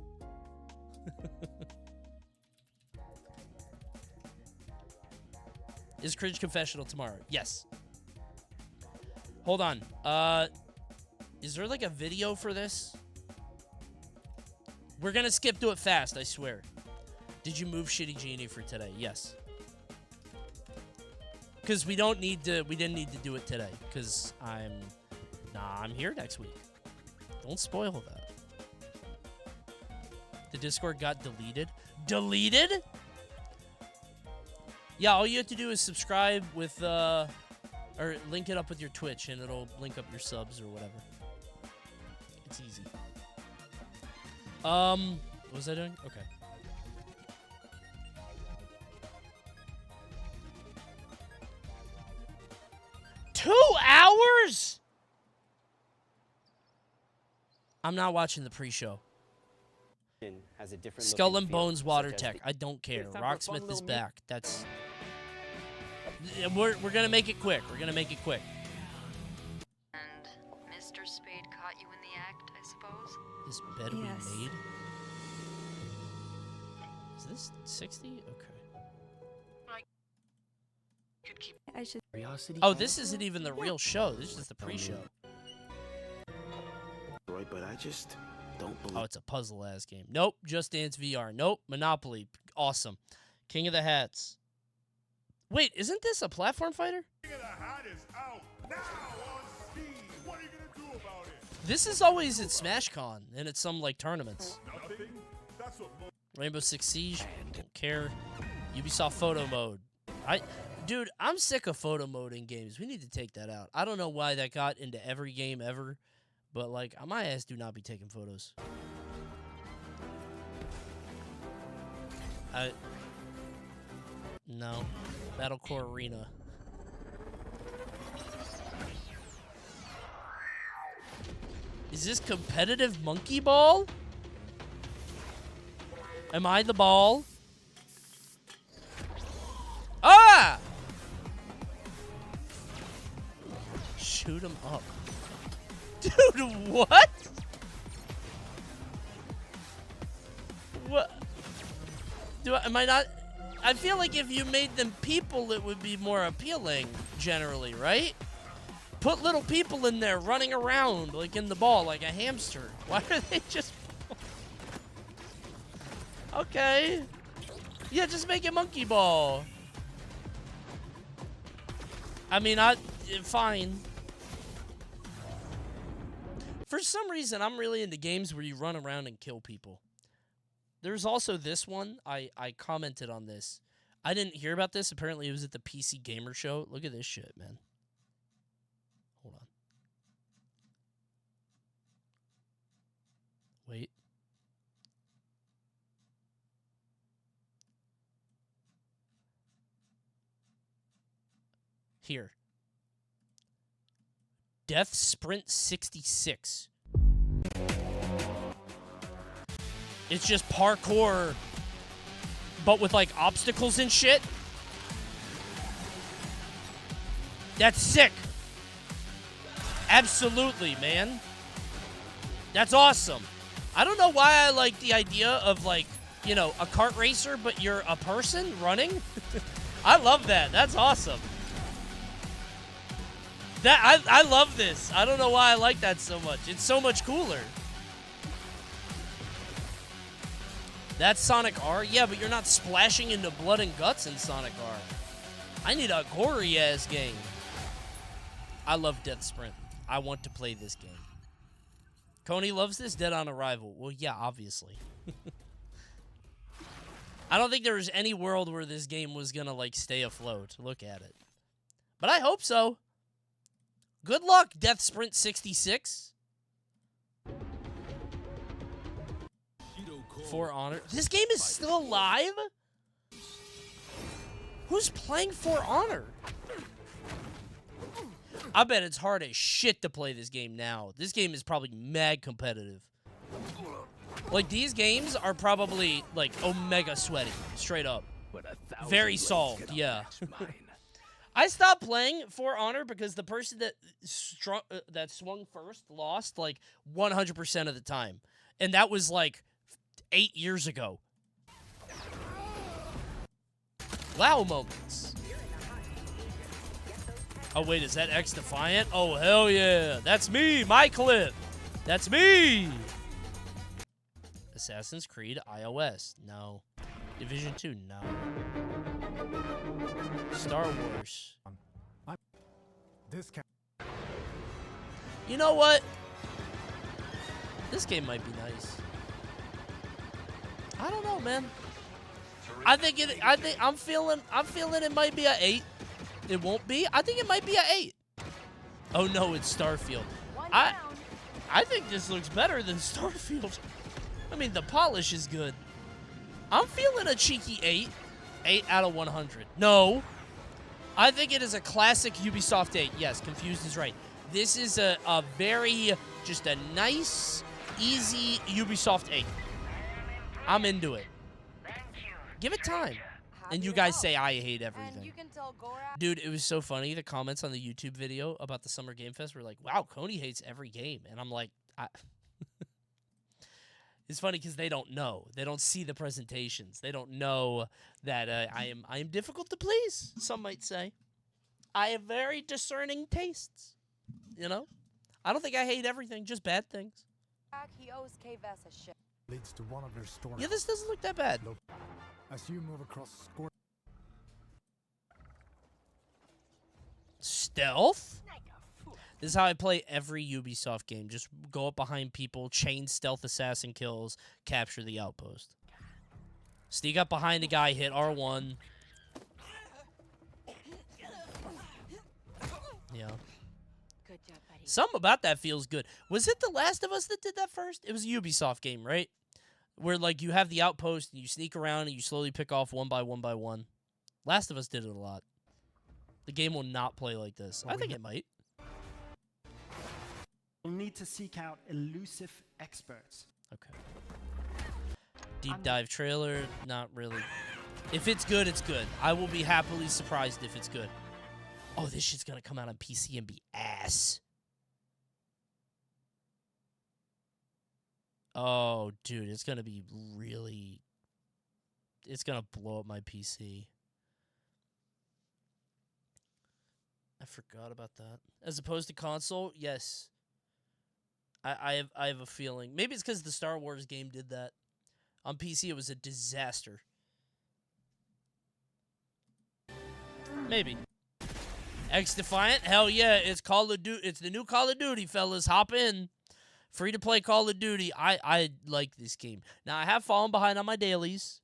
Is Cringe Confessional tomorrow? Yes. Hold on. Is there like a video for this? We're gonna skip to it fast, I swear. Did you move Shitty Genie for today? Yes. Because we didn't need to do it today. Because I'm here next week. Don't spoil that. The Discord got deleted. Deleted? Yeah, all you have to do is subscribe with, or link it up with your Twitch, and it'll link up your subs or whatever. It's easy. What was I doing? Okay. $2 hours? I'm not watching the pre-show. Has a different Skull and Bones Water Tech. I don't care. Rocksmith is back. That's... We're gonna make it quick. We're gonna make it quick. And Mr. Spade caught you in the act, I suppose? This bed we made? Is this 60? Okay. I should... Oh, this isn't even the real show. This is just the pre-show. But I just don't believe... Oh, it's a puzzle-ass game. Nope. Just Dance VR. Nope. Monopoly. Awesome. King of the Hats. Wait, isn't this a platform fighter? King of the Hat is out now on Steam. What are you gonna do about it? This is always at SmashCon, and it's some, like, tournaments. Nothing? That's what... Rainbow Six Siege. Don't care. Ubisoft Photo Mode. Dude, I'm sick of photo mode in games. We need to take that out. I don't know why that got into every game ever, but, like, my ass do not be taking photos. No. Battlecore Arena. Is this competitive monkey ball? Am I the ball? Ah! Shoot him up. Dude, what? What? Am I not... I feel like if you made them people, it would be more appealing, generally, right? Put little people in there running around, like in the ball, like a hamster. Why are they just... Okay. Yeah, just make a monkey ball. I mean, fine. For some reason, I'm really into games where you run around and kill people. There's also this one. I commented on this. I didn't hear about this. Apparently, it was at the PC Gamer Show. Look at this shit, man. Hold on. Wait. Here. Death Sprint 66. It's just parkour, but with like obstacles and shit. That's sick. Absolutely, man. That's awesome. I don't know why I like the idea of like, you know, a kart racer, but you're a person running. I love that. That's awesome. I love this. I don't know why I like that so much. It's so much cooler. That's Sonic R? Yeah, but you're not splashing into blood and guts in Sonic R. I need a gory-ass game. I love Death Sprint. I want to play this game. Coney loves this? Dead on Arrival. Well, yeah, obviously. I don't think there was any world where this game was gonna, like, stay afloat. Look at it. But I hope so. Good luck, Death Sprint 66. For Honor. This game is still alive? Who's playing For Honor? I bet it's hard as shit to play this game now. This game is probably mad competitive. Like, these games are probably, like, omega sweaty. Straight up. Very solved, yeah. I stopped playing For Honor because the person that swung first lost, like, 100% of the time. And that was, like, 8 years ago. Wow moments. Oh, wait, is that X Defiant? Oh, hell yeah. That's me, my clip. That's me. Assassin's Creed iOS. No. Division 2. No. Star Wars. You know what? This game might be nice. I don't know, man. I'm feeling it might be a 8. It won't be. I think it might be a 8. Oh no, it's Starfield. I think this looks better than Starfield. I mean, the polish is good. I'm feeling a cheeky 8. 8 out of 100. No. I think it is a classic Ubisoft 8. Yes, confused is right. This is a very, just a nice, easy Ubisoft 8. I'm into it. Give it time. And you guys say I hate everything. Dude, it was so funny. The comments on the YouTube video about the Summer Game Fest were like, wow, Coney hates every game. And I'm like, it's funny because they don't know. They don't see the presentations. They don't know that I am difficult to please, some might say. I have very discerning tastes. You know? I don't think I hate everything, just bad things. He owes K-Vess a shit. Leads to one of their stores. Yeah, this doesn't look that bad. As you move across score. Stealth? This is how I play every Ubisoft game. Just go up behind people, chain stealth assassin kills, capture the outpost. Sneak up behind a guy, hit R1. Yeah. Good job, buddy. Something about that feels good. Was it The Last of Us that did that first? It was a Ubisoft game, right? Where, like, you have the outpost, and you sneak around, and you slowly pick off one by one by one. Last of Us did it a lot. The game will not play like this. I think it might. We'll need to seek out elusive experts. Okay. Deep dive trailer, not really. If it's good, it's good. I will be happily surprised if it's good. Oh, this shit's gonna come out on PC and be ass. Oh, dude, it's gonna be really... it's gonna blow up my PC. I forgot about that. As opposed to console, yes. I have a feeling. Maybe it's because the Star Wars game did that. On PC, it was a disaster. Maybe. X Defiant? Hell yeah, it's Call of Duty. It's the new Call of Duty, fellas. Hop in. Free to play Call of Duty. I like this game. Now, I have fallen behind on my dailies.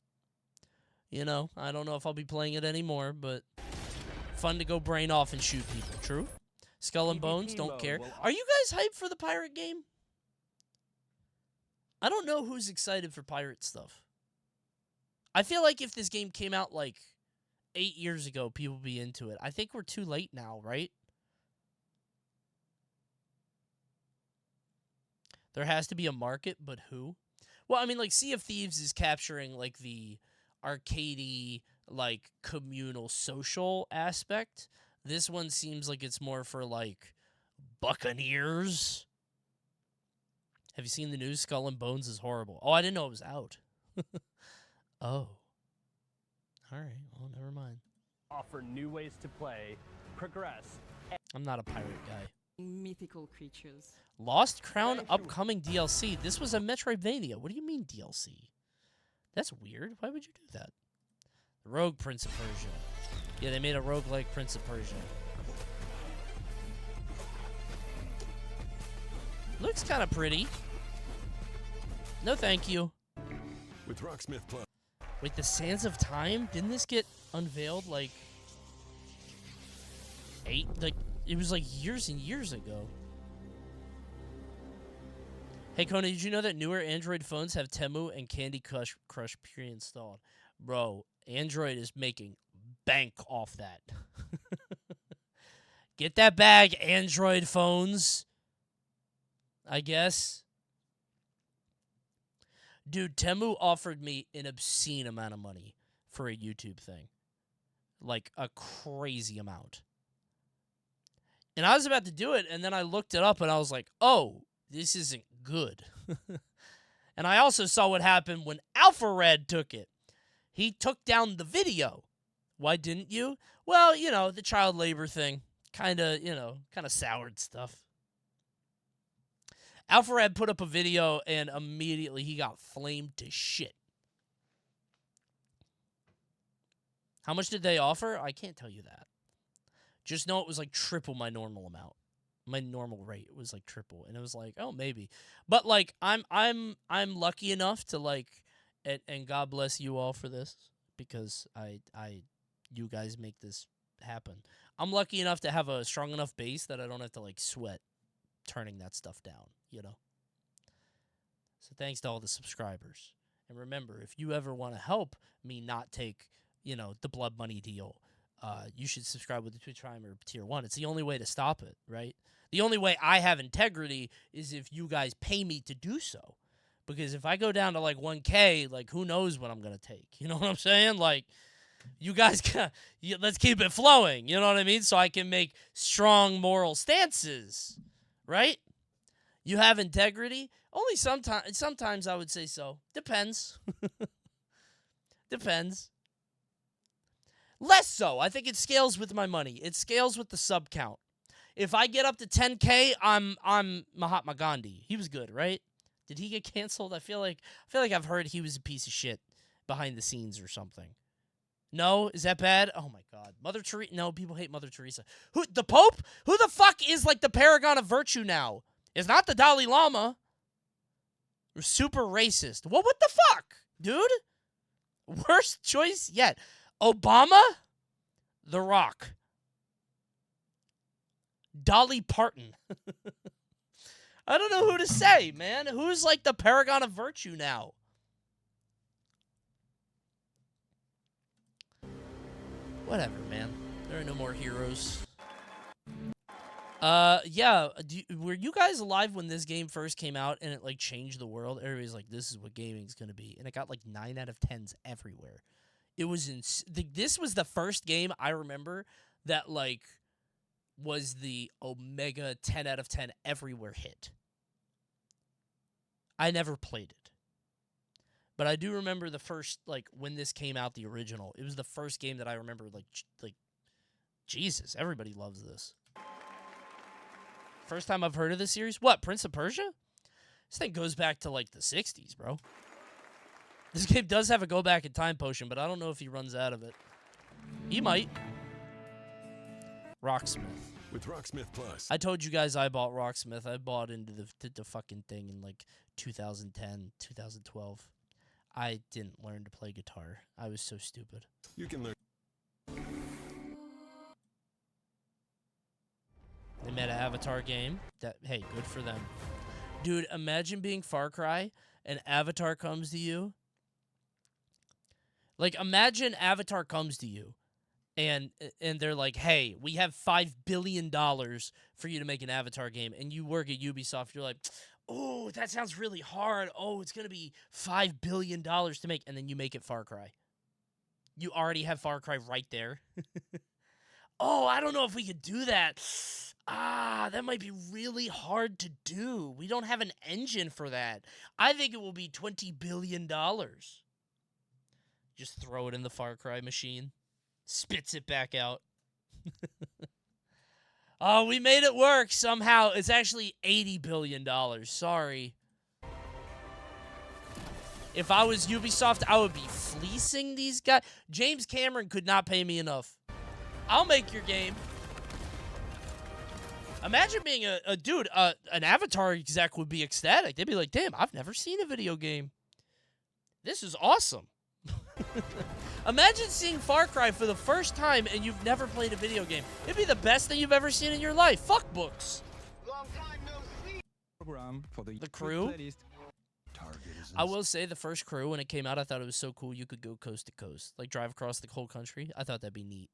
You know, I don't know if I'll be playing it anymore, but fun to go brain off and shoot people. True. Skull and Bones, don't care. Are you guys hyped for the pirate game? I don't know who's excited for pirate stuff. I feel like if this game came out like 8 years ago, people would be into it. I think we're too late now, right? There has to be a market, but who? Well, I mean, like, Sea of Thieves is capturing, like, the arcadey, like, communal social aspect. This one seems like it's more for, like, buccaneers. Have you seen the news? Skull and Bones is horrible. Oh, I didn't know it was out. Oh. All right. Well, never mind. Offer new ways to play, progress. I'm not a pirate guy. Mythical creatures. Lost Crown upcoming DLC. This was a Metroidvania. What do you mean DLC? That's weird. Why would you do that? Rogue Prince of Persia. Yeah, they made a roguelike Prince of Persia. Looks kind of pretty. No, thank you. With Rocksmith Plus. Wait, the Sands of Time? Didn't this get unveiled like it was like years and years ago? Hey, Coney, did you know that newer Android phones have Temu and Candy Crush pre-installed? Bro, Android is making bank off that. Get that bag, Android phones. I guess. Dude, Temu offered me an obscene amount of money for a YouTube thing. Like, a crazy amount. And I was about to do it, and then I looked it up, and I was like, oh, this isn't good. And I also saw what happened when Alphared took it. He took down the video. Why didn't you? Well, you know, the child labor thing. Kind of soured stuff. Alphared put up a video, and immediately he got flamed to shit. How much did they offer? I can't tell you that. Just know it was like triple my normal amount. My normal rate was like triple, and it was like, oh, maybe. But like, I'm lucky enough to like, and God bless you all for this, because you guys make this happen. I'm lucky enough to have a strong enough base that I don't have to like sweat turning that stuff down, you know? So thanks to all the subscribers. And remember, if you ever want to help me not take, you know, the blood money deal, you should subscribe with the Twitch Prime or Tier 1. It's the only way to stop it, right? The only way I have integrity is if you guys pay me to do so. Because if I go down to like 1K, like, who knows what I'm going to take? You know what I'm saying? Like, you guys, let's keep it flowing. You know what I mean? So I can make strong moral stances. Right? You have integrity? Only sometimes. Sometimes I would say so. Depends. Depends. Less so. I think it scales with my money. It scales with the sub count. If I get up to 10K, I'm Mahatma Gandhi. He was good, right? Did he get canceled? I feel like I've heard he was a piece of shit behind the scenes or something. No? Is that bad? Oh, my God. Mother Teresa? No, people hate Mother Teresa. Who? The Pope? Who the fuck is, like, the paragon of virtue now? It's not the Dalai Lama. We're super racist. What the fuck, dude? Worst choice yet. Obama? The Rock. Dolly Parton. I don't know who to say, man. Who's, like, the paragon of virtue now? Whatever, man. There are no more heroes. Yeah. Were you guys alive when this game first came out and it, like, changed the world? Everybody's like, this is what gaming's gonna be. And it got, like, 9 out of 10s everywhere. It was this was the first game I remember that, like, was the Omega 10 out of 10 everywhere hit. I never played it. But I do remember the first, like, when this came out, the original. It was the first game that I remember, like, Jesus, everybody loves this. First time I've heard of this series? What, Prince of Persia? This thing goes back to, like, the 60s, bro. This game does have a go-back in time potion, but I don't know if he runs out of it. He might. Rocksmith. With Rocksmith Plus. I told you guys I bought Rocksmith. I bought into the fucking thing in, like, 2010, 2012. I didn't learn to play guitar. I was so stupid. You can learn. They made an Avatar game. That, hey, good for them. Dude, imagine being Far Cry and Avatar comes to you. Like, imagine Avatar comes to you and they're like, hey, we have $5 billion for you to make an Avatar game. And you work at Ubisoft. You're like, oh, that sounds really hard. Oh, it's going to be $5 billion to make. And then you make it Far Cry. You already have Far Cry right there. Oh, I don't know if we could do that. That might be really hard to do. We don't have an engine for that. I think it will be $20 billion. Just throw it in the Far Cry machine. Spits it back out. Oh, we made it work somehow. It's actually $80 billion. Sorry. If I was Ubisoft, I would be fleecing these guys. James Cameron could not pay me enough. I'll make your game. Imagine being an Avatar exec would be ecstatic. They'd be like, damn, I've never seen a video game. This is awesome. Imagine seeing Far Cry for the first time and you've never played a video game. It'd be the best thing you've ever seen in your life. Fuck books. Long time no see. Program for The Crew. I will say the first Crew, when it came out, I thought it was so cool you could go coast to coast. Like, drive across the whole country. I thought that'd be neat.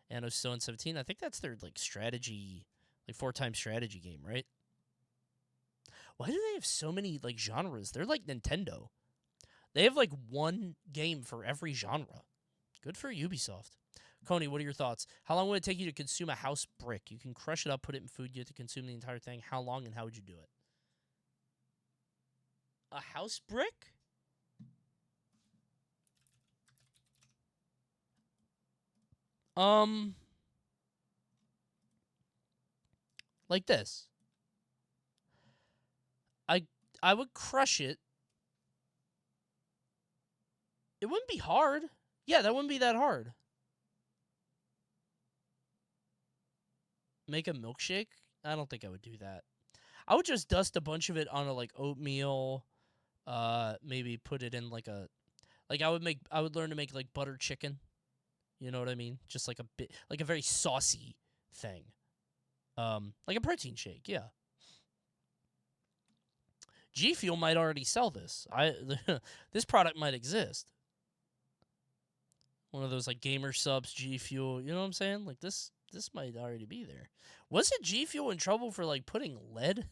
And it was still in 17. I think that's their, like, strategy, like, 4-time strategy game, right? Why do they have so many, like, genres? They're like Nintendo. They have, like, one game for every genre. Good for Ubisoft. Coney, what are your thoughts? How long would it take you to consume a house brick? You can crush it up, put it in food, you have to consume the entire thing. How long and how would you do it? A house brick? Like this. I would crush it. It wouldn't be hard. Yeah, that wouldn't be that hard. Make a milkshake? I don't think I would do that. I would just dust a bunch of it on a, like, oatmeal. Maybe put it in like a, like I would learn to make, like, butter chicken. You know what I mean? Just like a bit, like a very saucy thing. Like a protein shake, yeah. G Fuel might already sell this. This product might exist. One of those, like, Gamer Subs, G Fuel, you know what I'm saying? Like, this might already be there. Wasn't G Fuel in trouble for, like, putting lead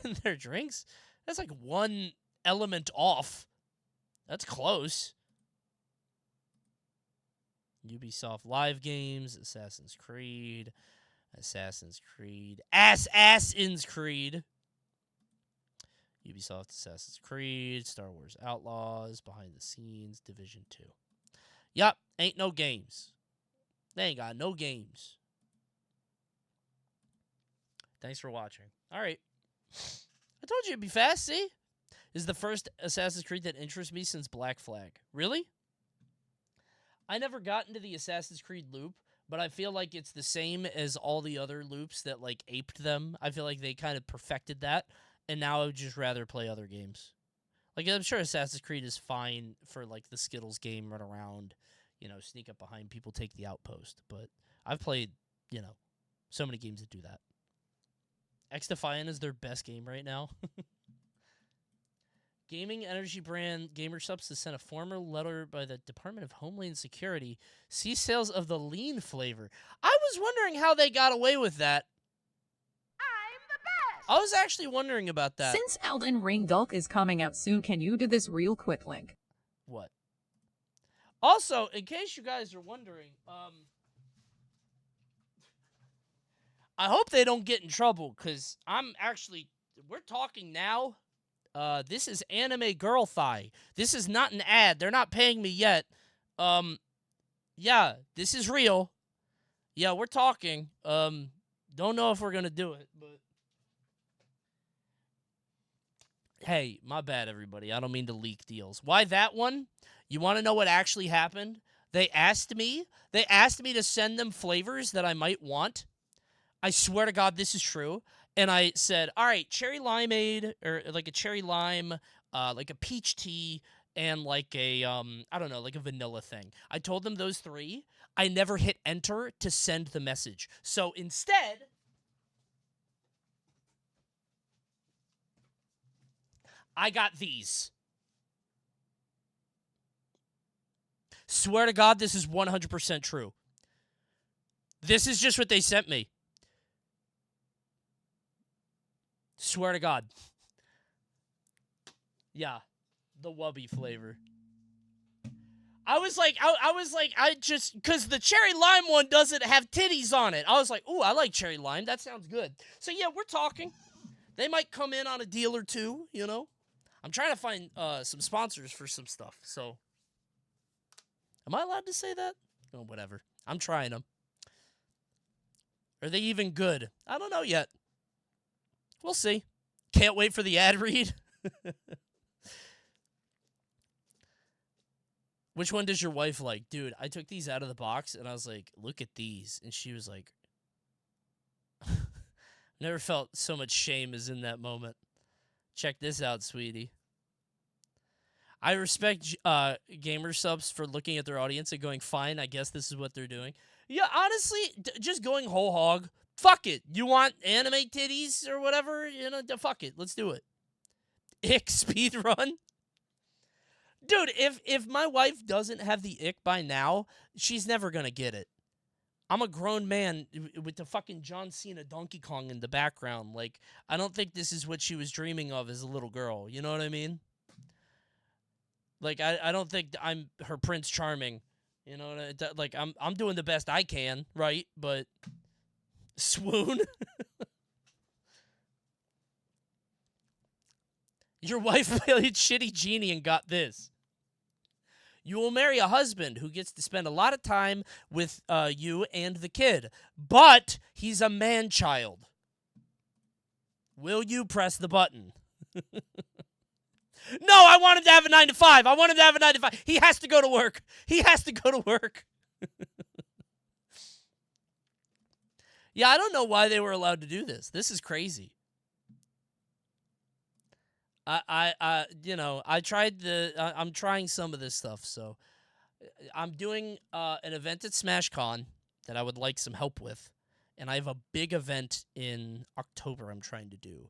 in their drinks? That's like one element off. That's close. Ubisoft Live Games, Assassin's Creed. Ubisoft Assassin's Creed, Star Wars Outlaws, Behind the Scenes, Division 2. Yup, ain't no games. They ain't got no games. Thanks for watching. All right. I told you it'd be fast, see? This is the first Assassin's Creed that interests me since Black Flag. Really? I never got into the Assassin's Creed loop, but I feel like it's the same as all the other loops that, like, aped them. I feel like they kind of perfected that, and now I would just rather play other games. Like, I'm sure Assassin's Creed is fine for, like, the Skittles game, run around, you know, sneak up behind people, take the outpost. But I've played, you know, so many games that do that. X-Defiant is their best game right now. Gaming energy brand GamerSubs has sent a formal letter by the Department of Homeland Security. See sales of the lean flavor. I was wondering how they got away with that. I'm the best! I was actually wondering about that. Since Elden Ring Dulk is coming out soon, can you do this real quick link? What? Also, in case you guys are wondering, I hope they don't get in trouble, because we're talking now. This is Anime Girl Thigh. This is not an ad. They're not paying me yet. Yeah, this is real. Yeah, we're talking. Don't know if we're gonna do it, but hey, my bad, everybody. I don't mean to leak deals. Why that one? You want to know what actually happened? They asked me to send them flavors that I might want. I swear to God, this is true. And I said, all right, cherry limeade, or like a cherry lime, like a peach tea, and like a, I don't know, like a vanilla thing. I told them those three. I never hit enter to send the message. So instead, I got these. Swear to God, this is 100% true. This is just what they sent me. Swear to God. Yeah, the Wubby flavor. I just, because the cherry lime one doesn't have titties on it. I was like, ooh, I like cherry lime. That sounds good. So yeah, we're talking. They might come in on a deal or two, you know. I'm trying to find some sponsors for some stuff, so. Am I allowed to say that? Oh, whatever. I'm trying them. Are they even good? I don't know yet. We'll see. Can't wait for the ad read. Which one does your wife like? Dude, I took these out of the box, and I was like, look at these. And she was like, never felt so much shame as in that moment. Check this out, sweetie. I respect gamer subs for looking at their audience and going, fine, I guess this is what they're doing. Yeah, honestly, just going whole hog. Fuck it. You want anime titties or whatever? You know, fuck it. Let's do it. Ick speedrun? Dude, if my wife doesn't have the ick by now, she's never going to get it. I'm a grown man with the fucking John Cena Donkey Kong in the background. Like, I don't think this is what she was dreaming of as a little girl. You know what I mean? Like, I don't think I'm her Prince Charming. You know, like, I'm doing the best I can, right? But, swoon? Your wife played Shitty Genie and got this. You will marry a husband who gets to spend a lot of time with you and the kid, but he's a man-child. Will you press the button? No, I want him to have a 9 to 5. I want him to have a 9 to 5. He has to go to work. He has to go to work. Yeah, I don't know why they were allowed to do this. This is crazy. You know, I'm trying some of this stuff. So I'm doing an event at SmashCon that I would like some help with. And I have a big event in October I'm trying to do.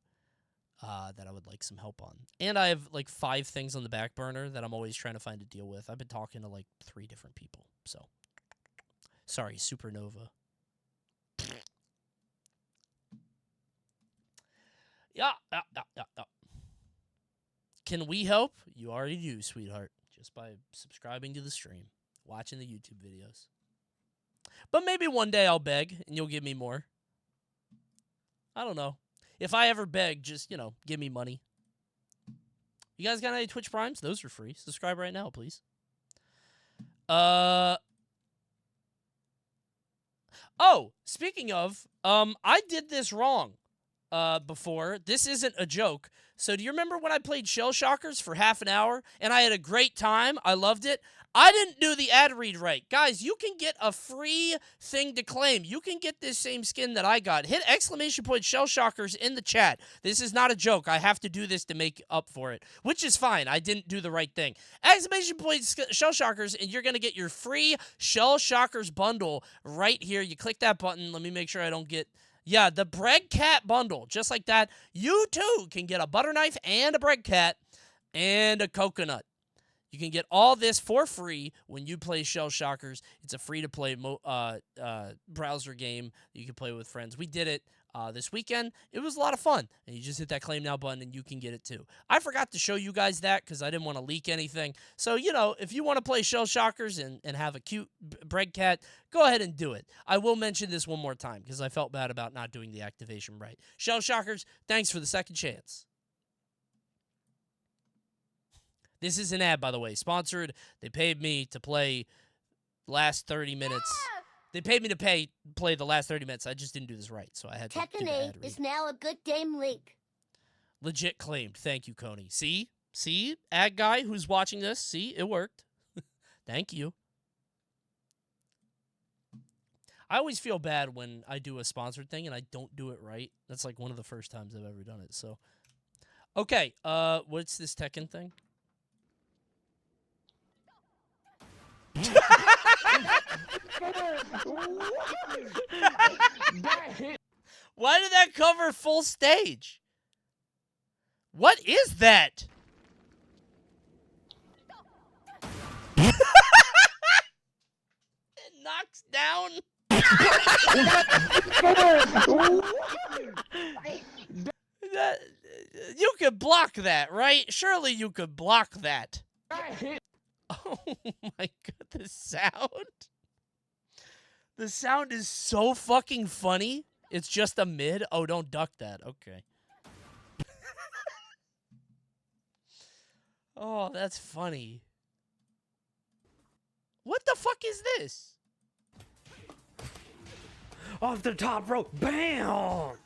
That I would like some help on. And I have, like, 5 things on the back burner that I'm always trying to find a deal with. I've been talking to, like, 3 different people. So, sorry, Supernova. Yeah. Can we help? You already do, sweetheart. Just by subscribing to the stream. Watching the YouTube videos. But maybe one day I'll beg, and you'll give me more. I don't know. If I ever beg, just, you know, give me money. You guys got any Twitch Primes? Those are free. Subscribe right now, please. Oh, speaking of, I did this wrong before. This isn't a joke. So do you remember when I played Shell Shockers for half an hour and I had a great time? I loved it. I didn't do the ad read right. Guys, you can get a free thing to claim. You can get this same skin that I got. Hit ! Shell Shockers in the chat. This is not a joke. I have to do this to make up for it, which is fine. I didn't do the right thing. ! Shell Shockers, and you're going to get your free Shell Shockers bundle right here. You click that button. Let me make sure I don't get... Yeah, the Bread Cat bundle. Just like that. You, too, can get a butter knife and a Bread Cat and a coconut. You can get all this for free when you play Shell Shockers. It's a free-to-play browser game that you can play with friends. We did it this weekend. It was a lot of fun. And you just hit that Claim Now button and you can get it too. I forgot to show you guys that because I didn't want to leak anything. So, you know, if you want to play Shell Shockers and have a cute Bread Cat, go ahead and do it. I will mention this one more time because I felt bad about not doing the activation right. Shell Shockers, thanks for the second chance. This is an ad, by the way. Sponsored. They paid me to play last 30 minutes. They paid me to play the last 30 minutes. I just didn't do this right, so I had to do Tekken the 8 ad read. is now a good game link. Legit claimed. Thank you, Coney. See? See? Ad guy who's watching this? See? It worked. Thank you. I always feel bad when I do a sponsored thing and I don't do it right. That's like one of the first times I've ever done it. So, okay. What's this Tekken thing? Why did that cover full stage? What is that? It knocks down. You could block that, right? Surely you could block that. Oh my god, the sound. The sound is so fucking funny. It's just a mid. Oh, don't duck that. Okay. Oh, that's funny. What the fuck is this? Off the top rope. Bam!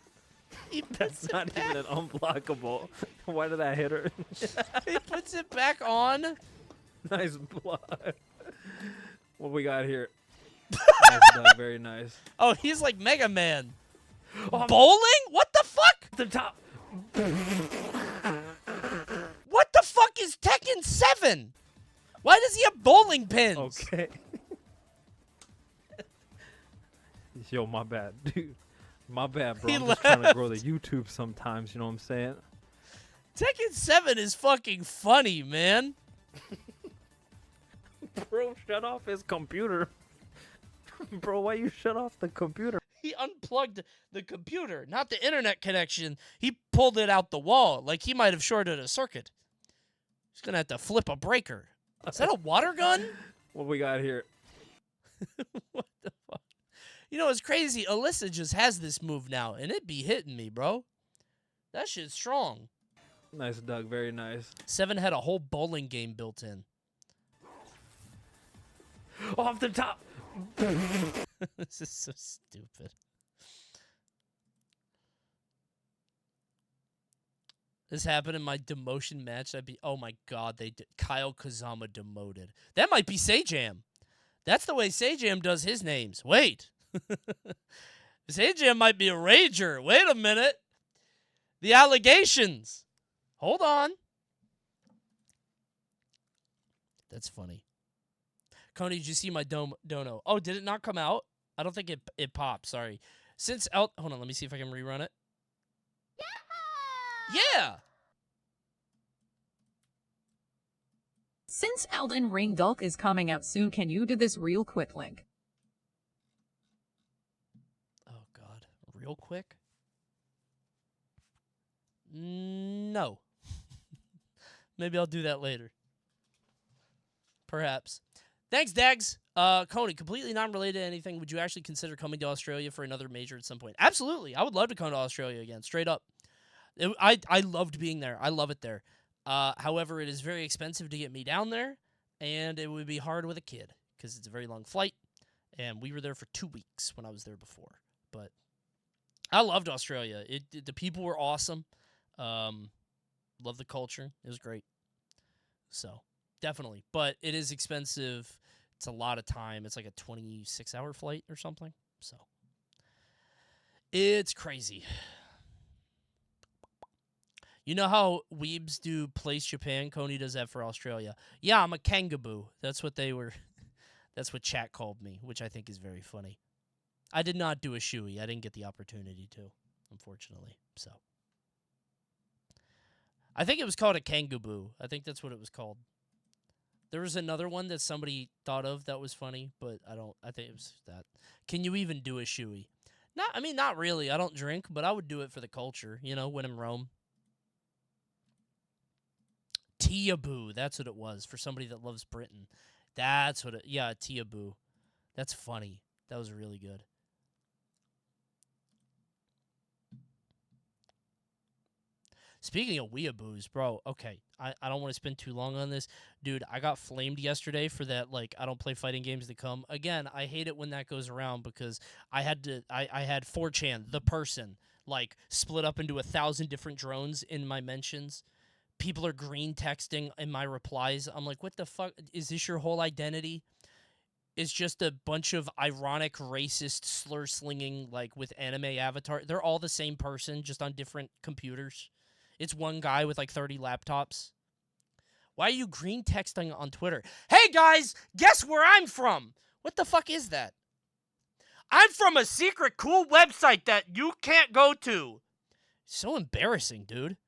That's not even an unblockable. Why did I hit her? He puts it back on. Nice block. What we got here? Nice, Doug. Very nice. Oh, he's like Mega Man. Bowling? What the fuck? The top. What the fuck is Tekken 7? Why does he have bowling pins? Okay. Yo, my bad, dude. My bad, bro. I'm just trying to grow the YouTube sometimes, you know what I'm saying? Tekken 7 is fucking funny, man. Bro, shut off his computer. Bro, why you shut off the computer? He unplugged the computer, not the internet connection. He pulled it out the wall, like he might have shorted a circuit. He's gonna have to flip a breaker. Is that a water gun? What we got here? What the fuck? You know, it's crazy. Alyssa just has this move now, and it be hitting me, bro. That shit's strong. Nice, Doug. Very nice. 7 had a whole bowling game built in. Off the top. This is so stupid. This happened in my demotion match. Oh my god, Kyle Kazama demoted. That might be Sajam. That's the way Sajam does his names. Wait. Sajam might be a rager. Wait a minute. The allegations. Hold on. That's funny. Coney, did you see my dono? Oh, did it not come out? I don't think it popped. Sorry. Hold on, let me see if I can rerun it. Yeah! Since Elden Ring Dulk is coming out soon, can you do this real quick link? Oh, God. Real quick? No. Maybe I'll do that later. Perhaps. Thanks, Dags. Coney, completely non-related to anything. Would you actually consider coming to Australia for another major at some point? Absolutely. I would love to come to Australia again, straight up. I loved being there. I love it there. However, it is very expensive to get me down there, and it would be hard with a kid because it's a very long flight, and we were there for 2 weeks when I was there before. But I loved Australia. The people were awesome. Love the culture. It was great. So, definitely. But it is expensive. It's a lot of time. It's like a 26-hour flight or something. So, it's crazy. You know how weebs do Place Japan? Coney does that for Australia. Yeah, I'm a kangaboo. That's what that's what chat called me, which I think is very funny. I did not do a shoey. I didn't get the opportunity to, unfortunately. So, I think it was called a kangaboo. I think that's what it was called. There was another one that somebody thought of that was funny, but I think it was that. Can you even do a shoey? Not really. I don't drink, but I would do it for the culture, when in Rome. Tiaboo, that's what it was, for somebody that loves Britain. That's what Tiaboo. That's funny. That was really good. Speaking of weeaboos, bro, okay, I don't want to spend too long on this. Dude, I got flamed yesterday for that, like, I don't play fighting games to come. Again, I hate it when that goes around because I had 4chan, the person, like, split up into 1,000 different drones in my mentions. People are green texting in my replies. I'm like, what the fuck? Is this your whole identity? It's just a bunch of ironic, racist, slur-slinging, like, with anime avatar. They're all the same person, just on different computers. It's one guy with like 30 laptops. Why are you green texting on Twitter? Hey guys, guess where I'm from? What the fuck is that? I'm from a secret cool website that you can't go to. So embarrassing, dude.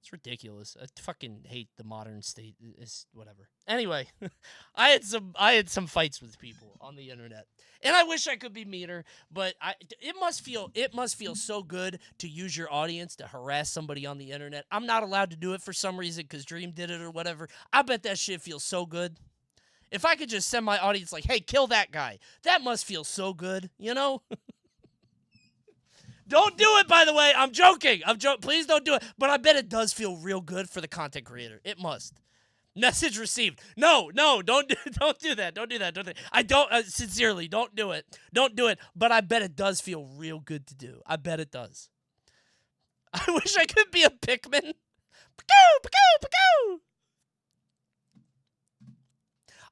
It's ridiculous. I fucking hate the modern state. It's whatever. Anyway, I had some fights with people on the internet, and I wish I could be meaner. But it must feel so good to use your audience to harass somebody on the internet. I'm not allowed to do it for some reason because Dream did it or whatever. I bet that shit feels so good. If I could just send my audience like, "Hey, kill that guy," that must feel so good, you know. Don't do it, by the way. I'm joking. Please don't do it. But I bet it does feel real good for the content creator. It must. Message received. No, don't do that. Don't do that. I don't, sincerely, don't do it. Don't do it. But I bet it does feel real good to do. I bet it does. I wish I could be a Pikmin. Picoo, picoo, picoo.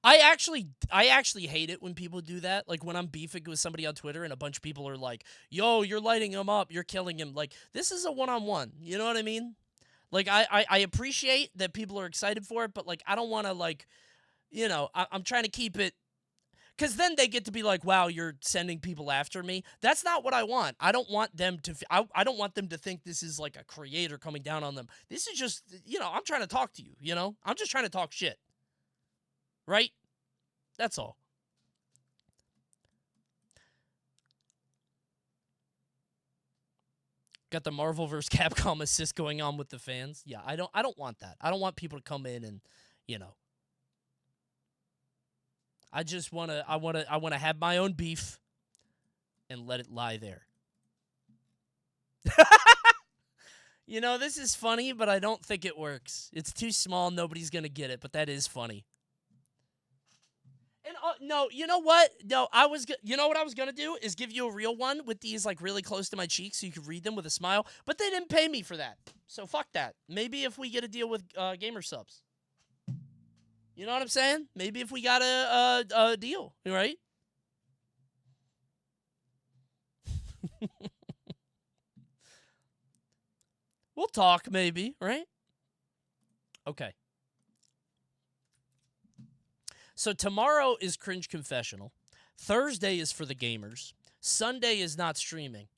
I actually hate it when people do that. Like when I'm beefing with somebody on Twitter and a bunch of people are like, yo, you're lighting him up, you're killing him. Like, this is a one-on-one. You know what I mean? Like, I appreciate that people are excited for it, but like, I don't want to like, you know, I'm trying to keep it. Because then they get to be like, wow, you're sending people after me. That's not what I want. I don't want them to, I don't want them to think this is like a creator coming down on them. This is just, you know, I'm trying to talk to you, you know? I'm just trying to talk shit. Right? That's all. Got the Marvel vs. Capcom assist going on with the fans. Yeah, I don't want that. I don't want people to come in and, you know. I just want to have my own beef and let it lie there. You know, this is funny, but I don't think it works. It's too small, nobody's going to get it, but that is funny. And no, you know what? No, you know what I was going to do is give you a real one with these like really close to my cheeks so you could read them with a smile, but they didn't pay me for that. So fuck that. Maybe if we get a deal with Gamer Subs. You know what I'm saying? Maybe if we got a deal, right? We'll talk maybe, right? Okay. So tomorrow is Cringe Confessional. Thursday is for the gamers. Sunday is not streaming.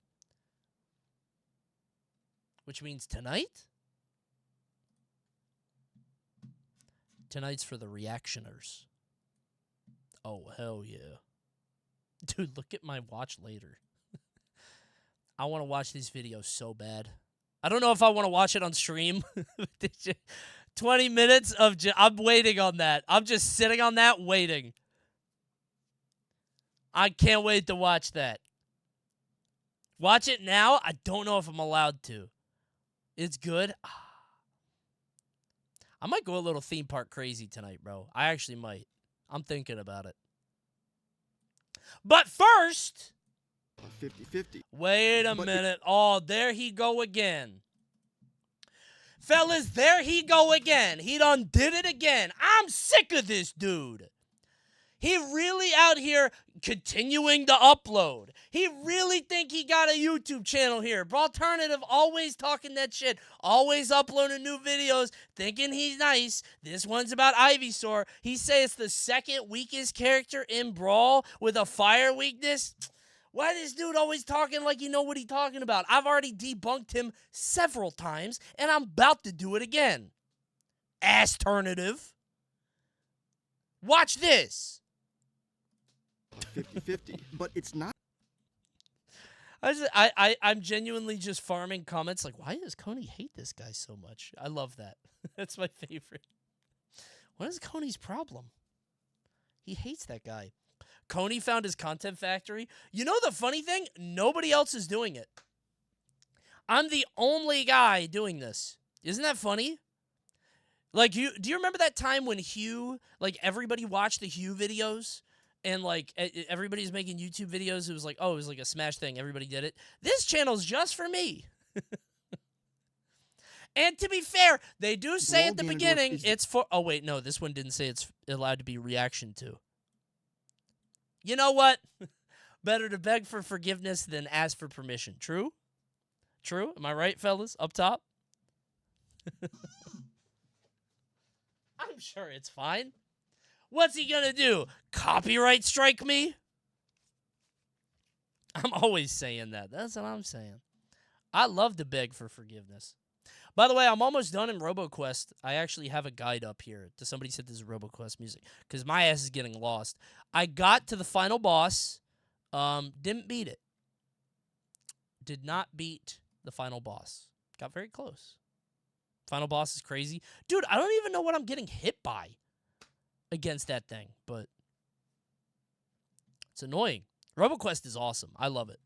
Which means tonight? Tonight's for the reactioners. Oh, hell yeah. Dude, look at my watch later. I want to watch these videos so bad. I don't know if I want to watch it on stream. 20 minutes of I'm waiting on that. I'm just sitting on that waiting. I can't wait to watch that. Watch it now? I don't know if I'm allowed to. It's good. I might go a little theme park crazy tonight, bro. I actually might. I'm thinking about it. But first... 50-50. Wait a minute. Oh, there he go again. Fellas, there he go again. He done did it again. I'm sick of this dude. He really out here continuing to upload. He really think he got a YouTube channel here. Brawlternative always talking that shit. Always uploading new videos, thinking he's nice. This one's about Ivysaur. He say it's the second weakest character in Brawl with a fire weakness. Why this dude always talking like you know what he talking about? I've already debunked him several times, and I'm about to do it again. Ass-ternative. Watch this. 50-50, but it's not. I'm genuinely just farming comments like, why does Coney hate this guy so much? I love that. That's my favorite. What is Coney's problem? He hates that guy. Coney found his content factory. You know the funny thing? Nobody else is doing it. I'm the only guy doing this. Isn't that funny? Like, do you remember that time when Hugh, like, everybody watched the Hugh videos? And, like, everybody's making YouTube videos. It was like, oh, it was like a Smash thing. Everybody did it. This channel's just for me. And to be fair, they do say at the beginning it's for... Oh, wait, no. This one didn't say it's allowed to be reaction to. You know what? Better to beg for forgiveness than ask for permission. True? True? Am I right, fellas? Up top? I'm sure it's fine. What's he gonna do? Copyright strike me? I'm always saying that. That's what I'm saying. I love to beg for forgiveness. By the way, I'm almost done in RoboQuest. I actually have a guide up here. Somebody said this is RoboQuest music. Because my ass is getting lost. I got to the final boss. Didn't beat it. Did not beat the final boss. Got very close. Final boss is crazy. Dude, I don't even know what I'm getting hit by against that thing, but it's annoying. RoboQuest is awesome. I love it.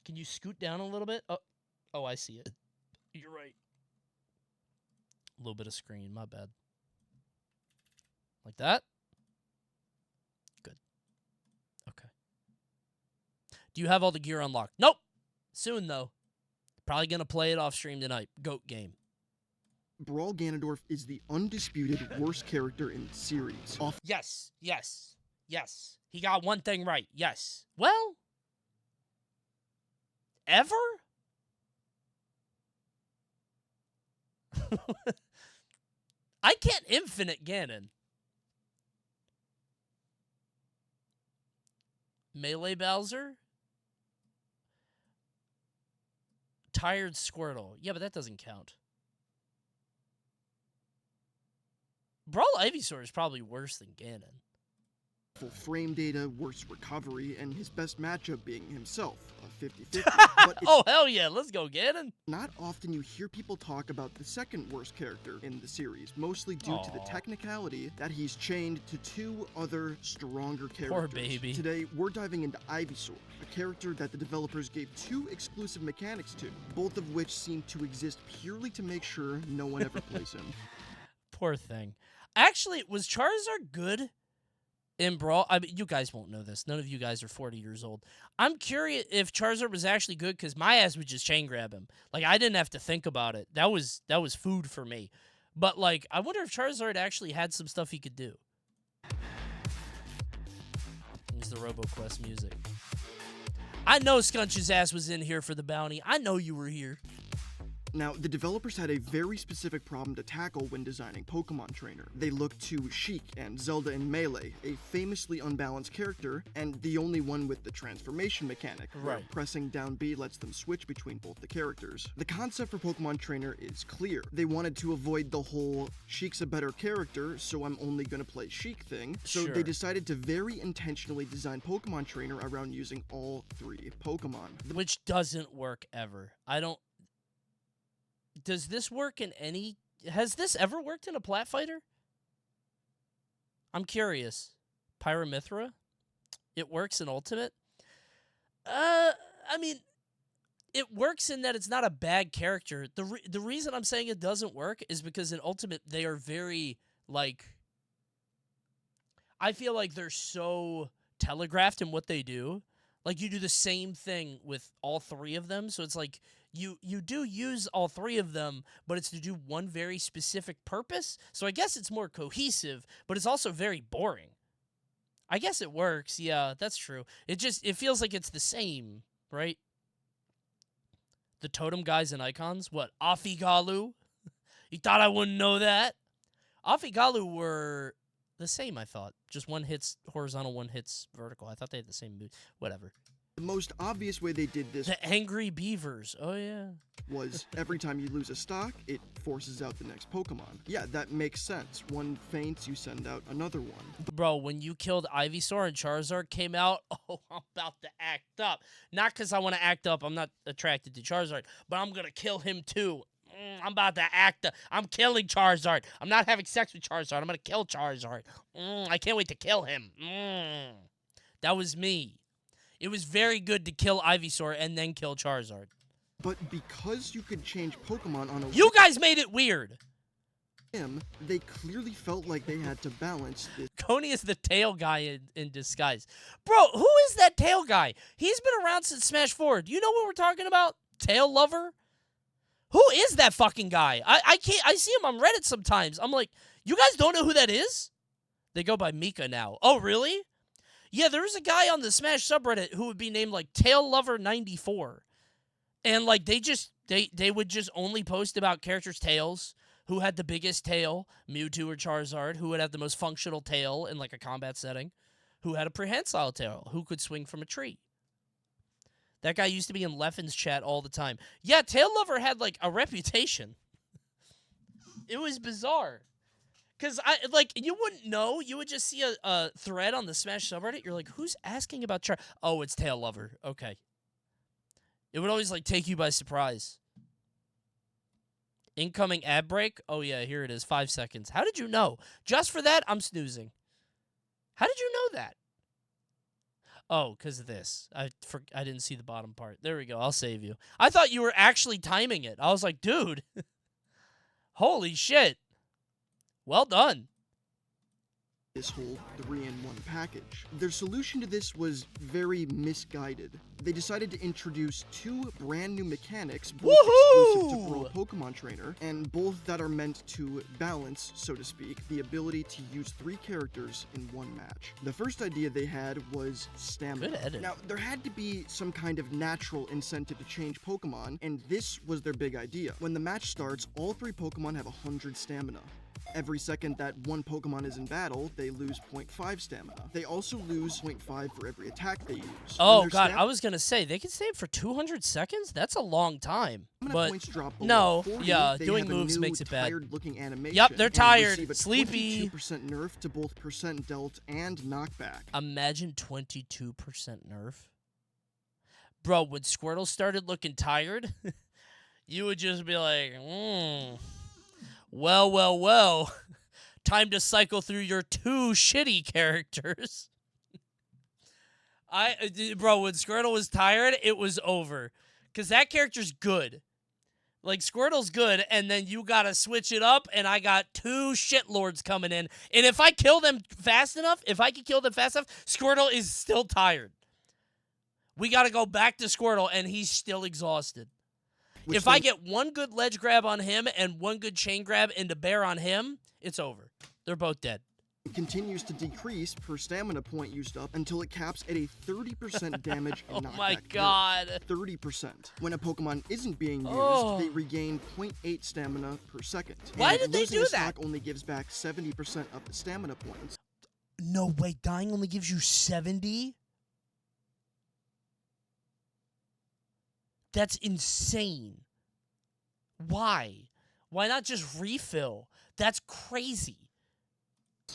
Can you scoot down a little bit? Oh, I see it. You're right. A little bit of screen. My bad. Like that? Good. Okay. Do you have all the gear unlocked? Nope. Soon, though. Probably going to play it off stream tonight. GOAT game. Brawl Ganondorf is the undisputed worst character in the series. Yes. Yes. Yes. He got one thing right. Yes. Well. Ever? I can't infinite Ganon. Melee Bowser? Tired Squirtle. Yeah, but that doesn't count. Brawl Ivysaur is probably worse than Ganon. Full frame data, worse recovery, and his best matchup being himself, a 50-50. But oh, hell yeah, let's go Ganon. Not often you hear people talk about the second worst character in the series, mostly due to the technicality that he's chained to two other stronger characters. Poor baby. Today, we're diving into Ivysaur, a character that the developers gave two exclusive mechanics to, both of which seem to exist purely to make sure no one ever plays him. Poor thing. Actually, was Charizard good in Brawl? I mean, you guys won't know this. None of you guys are 40 years old. I'm curious if Charizard was actually good because my ass would just chain grab him. Like, I didn't have to think about it. That was food for me. But, like, I wonder if Charizard actually had some stuff he could do. Here's the RoboQuest music. I know Scunch's ass was in here for the bounty. I know you were here. Now, the developers had a very specific problem to tackle when designing Pokemon Trainer. They looked to Sheik and Zelda in Melee, a famously unbalanced character, and the only one with the transformation mechanic, where pressing down B lets them switch between both the characters. The concept for Pokemon Trainer is clear. They wanted to avoid the whole Sheik's a better character, so I'm only gonna play Sheik thing, so they decided to very intentionally design Pokemon Trainer around using all three Pokemon. Which doesn't work ever. Does this work in any... Has this ever worked in a Plat Fighter? I'm curious. Pyramithra? It works in Ultimate? I mean, it works in that it's not a bad character. The reason I'm saying it doesn't work is because in Ultimate, they are very, like... I feel like they're so telegraphed in what they do. Like, you do the same thing with all three of them, so it's like... You do use all three of them, but it's to do one very specific purpose. So I guess it's more cohesive, but it's also very boring. I guess it works. Yeah, that's true. It feels like it's the same, right? The totem guys and icons. What? Afigalu? You thought I wouldn't know that? Afigalu were the same, I thought. Just one hits horizontal, one hits vertical. I thought they had the same move. Whatever. The most obvious way they did this... The Angry Beavers. Oh, yeah. ...was every time you lose a stock, it forces out the next Pokemon. Yeah, that makes sense. One faints, you send out another one. Bro, when you killed Ivysaur and Charizard came out, oh, I'm about to act up. Not because I want to act up. I'm not attracted to Charizard, but I'm going to kill him, too. I'm about to act up. I'm killing Charizard. I'm not having sex with Charizard. I'm going to kill Charizard. I can't wait to kill him. That was me. It was very good to kill Ivysaur and then kill Charizard. But because you could change Pokemon on a You guys made it weird. whim, they clearly felt like they had to balance this. Coney is the tail guy in disguise. Bro, who is that tail guy? He's been around since Smash Forward. Do you know what we're talking about? Tail lover? Who is that fucking guy? I can't. I see him on Reddit sometimes. I'm like, you guys don't know who that is? They go by Mika now. Oh, really? Yeah, there was a guy on the Smash subreddit who would be named like Tail Lover 94. And like they would just only post about characters' tails, who had the biggest tail, Mewtwo or Charizard, who would have the most functional tail in like a combat setting, who had a prehensile tail, who could swing from a tree. That guy used to be in Leffen's chat all the time. Yeah, Tail Lover had like a reputation. It was bizarre. Because you wouldn't know. You would just see a thread on the Smash subreddit. You're like, who's asking about Char? Oh, it's Tail Lover. Okay. It would always like take you by surprise. Incoming ad break? Oh yeah, here it is. 5 seconds. How did you know? Just for that, I'm snoozing. How did you know that? Oh, because of this. I didn't see the bottom part. There we go. I'll save you. I thought you were actually timing it. I was like, dude. Holy shit. Well done. This whole 3-in-1 package. Their solution to this was very misguided. They decided to introduce 2 brand new mechanics, both exclusive to Brawl Pokemon Trainer, and both that are meant to balance, so to speak, the ability to use 3 characters in one match. The first idea they had was stamina. Good edit. Now, there had to be some kind of natural incentive to change Pokemon, and this was their big idea. When the match starts, all 3 Pokemon have 100 stamina. Every second that one Pokemon is in battle, they lose 0.5 stamina. They also lose 0.5 for every attack they use. Oh god, I was gonna say, they can stay for 200 seconds? That's a long time. But points drop no, 40, yeah, they doing have a moves new, makes it bad. Tired-looking animation, Yep, they're and tired, receive a sleepy. 22% nerf to both percent delt and knockback. Imagine 22% nerf. Bro, when Squirtle started looking tired, you would just be like, well, time to cycle through your 2 shitty characters. Bro, when Squirtle was tired, it was over. Because that character's good. Like, Squirtle's good, and then you gotta switch it up, and I got 2 shitlords coming in. And if I kill them fast enough, Squirtle is still tired. We gotta go back to Squirtle, and he's still exhausted. If I get 1 good ledge grab on him and 1 good chain grab into bear on him, it's over. They're both dead. It continues to decrease per stamina point used up until it caps at a 30% damage and knockback. Oh my god. 30%. When a Pokemon isn't being used, they regain 0.8 stamina per second. Why did they do that? Stock only gives back 70% of the stamina points. No way, dying only gives you 70? That's insane. Why? Why not just refill? That's crazy.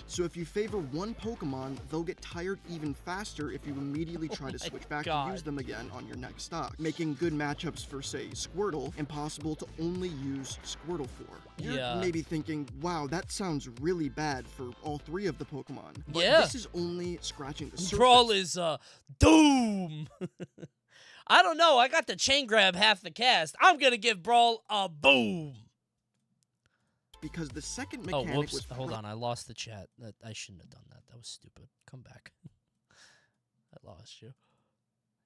So if you favor one Pokemon, they'll get tired even faster if you immediately try to switch back to use them again on your next stock, making good matchups for, say, Squirtle impossible to only use Squirtle for. You're maybe thinking, wow, that sounds really bad for all 3 of the Pokemon. But this is only scratching the surface. Brawl is, doom! I don't know. I got the chain grab half the cast. I'm going to give Brawl a boom. Because the second mechanic was... Hold on. I lost the chat. I shouldn't have done that. That was stupid. Come back. I lost you.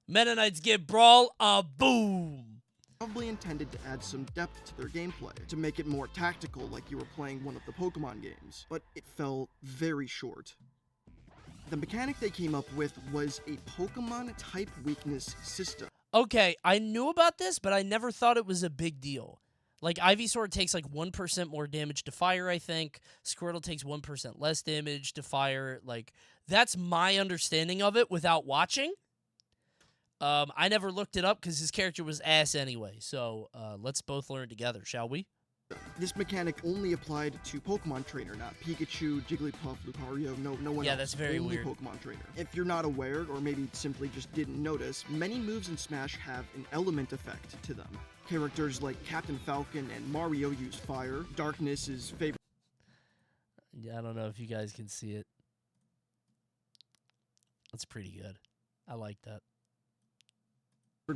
Mennonites give Brawl a boom. Probably intended to add some depth to their gameplay, to make it more tactical like you were playing one of the Pokemon games. But it fell very short. The mechanic they came up with was a Pokemon type weakness system. Okay, I knew about this, but I never thought it was a big deal. Like, Ivysaur takes like 1% more damage to fire, I think. Squirtle takes 1% less damage to fire. Like, that's my understanding of it without watching. I never looked it up because his character was ass anyway. So, let's both learn together, shall we? This mechanic only applied to Pokemon Trainer, not Pikachu, Jigglypuff, Lucario, no one else. Yeah, that's very only weird. Pokemon Trainer. If you're not aware, or maybe simply just didn't notice, many moves in Smash have an element effect to them. Characters like Captain Falcon and Mario use fire. Darkness is favorite. Yeah, I don't know if you guys can see it. That's pretty good. I like that.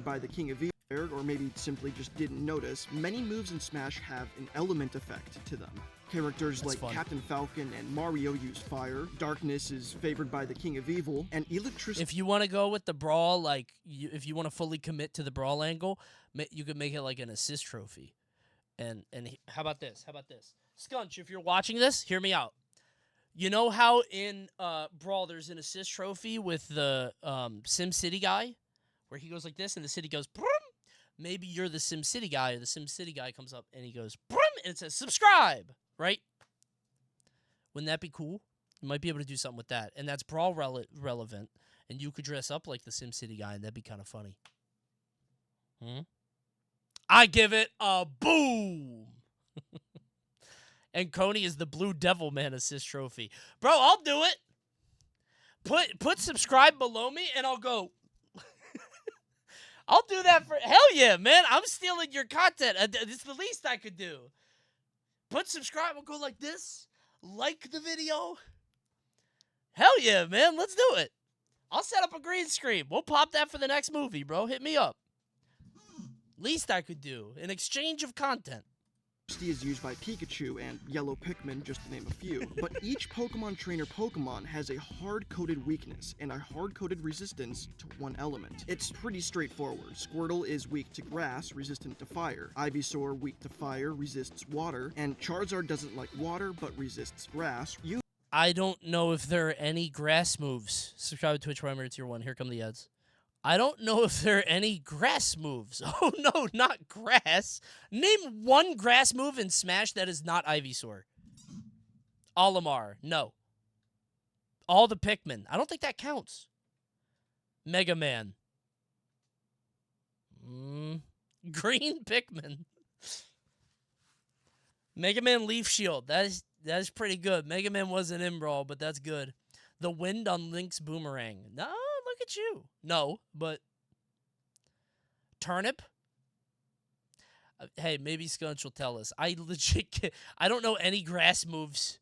By the King of Evil. or maybe simply just didn't notice, many moves in Smash have an element effect to them. Characters like Captain Falcon and Mario use fire, darkness is favored by the King of Evil, and electricity... If you want to go with the Brawl, like, if you want to fully commit to the Brawl angle, you could make it like an assist trophy. And how about this? How about this? Skunch, if you're watching this, hear me out. You know how in Brawl there's an assist trophy with the SimCity guy? Where he goes like this and the city goes, Brum! Maybe you're the SimCity guy, or the SimCity guy comes up and he goes, Brum! And it says, subscribe! Right? Wouldn't that be cool? You might be able to do something with that. And that's Brawl relevant. And you could dress up like the SimCity guy, and that'd be kind of funny. I give it a boom! And Coney is the Blue Devil Man assist trophy. Bro, I'll do it! Put subscribe below me, and I'll go... I'll do that for... Hell yeah, man. I'm stealing your content. It's the least I could do. Put subscribe. We'll go like this. Like the video. Hell yeah, man. Let's do it. I'll set up a green screen. We'll pop that for the next movie, bro. Hit me up. Least I could do. An exchange of content. Is used by Pikachu and Yellow Pikmin, just to name a few, but each Pokemon Trainer Pokemon has a hard-coded weakness and a hard-coded resistance to one element. It's pretty straightforward. Squirtle is weak to grass, resistant to fire. Ivysaur, weak to fire, resists water, and Charizard doesn't like water, but resists grass. I don't know if there are any grass moves. Subscribe to Twitch Primary Tier 1. Here come the ads. I don't know if there are any grass moves. Oh, no, not grass. Name one grass move in Smash that is not Ivysaur. Olimar, no. All the Pikmin. I don't think that counts. Mega Man. Green Pikmin. Mega Man Leaf Shield. That is pretty good. Mega Man wasn't in Brawl, but that's good. The wind on Link's boomerang. No, look at you. No, but turnip? Hey, maybe Skunch will tell us. I don't know any grass moves.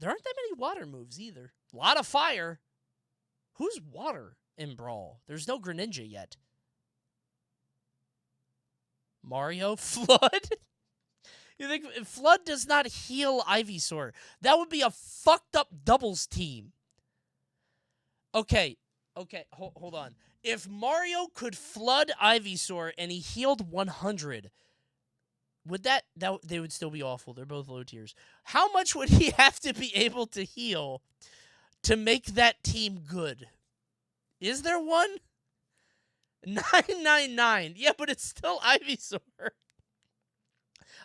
There aren't that many water moves either. A lot of fire. Who's water in Brawl? There's no Greninja yet. Mario? Flood? You think Flood does not heal Ivysaur? That would be a fucked up doubles team. Okay, hold on. If Mario could flood Ivysaur and he healed 100, would that they would still be awful. They're both low tiers. How much would he have to be able to heal to make that team good? Is there one? 999. Yeah, but it's still Ivysaur.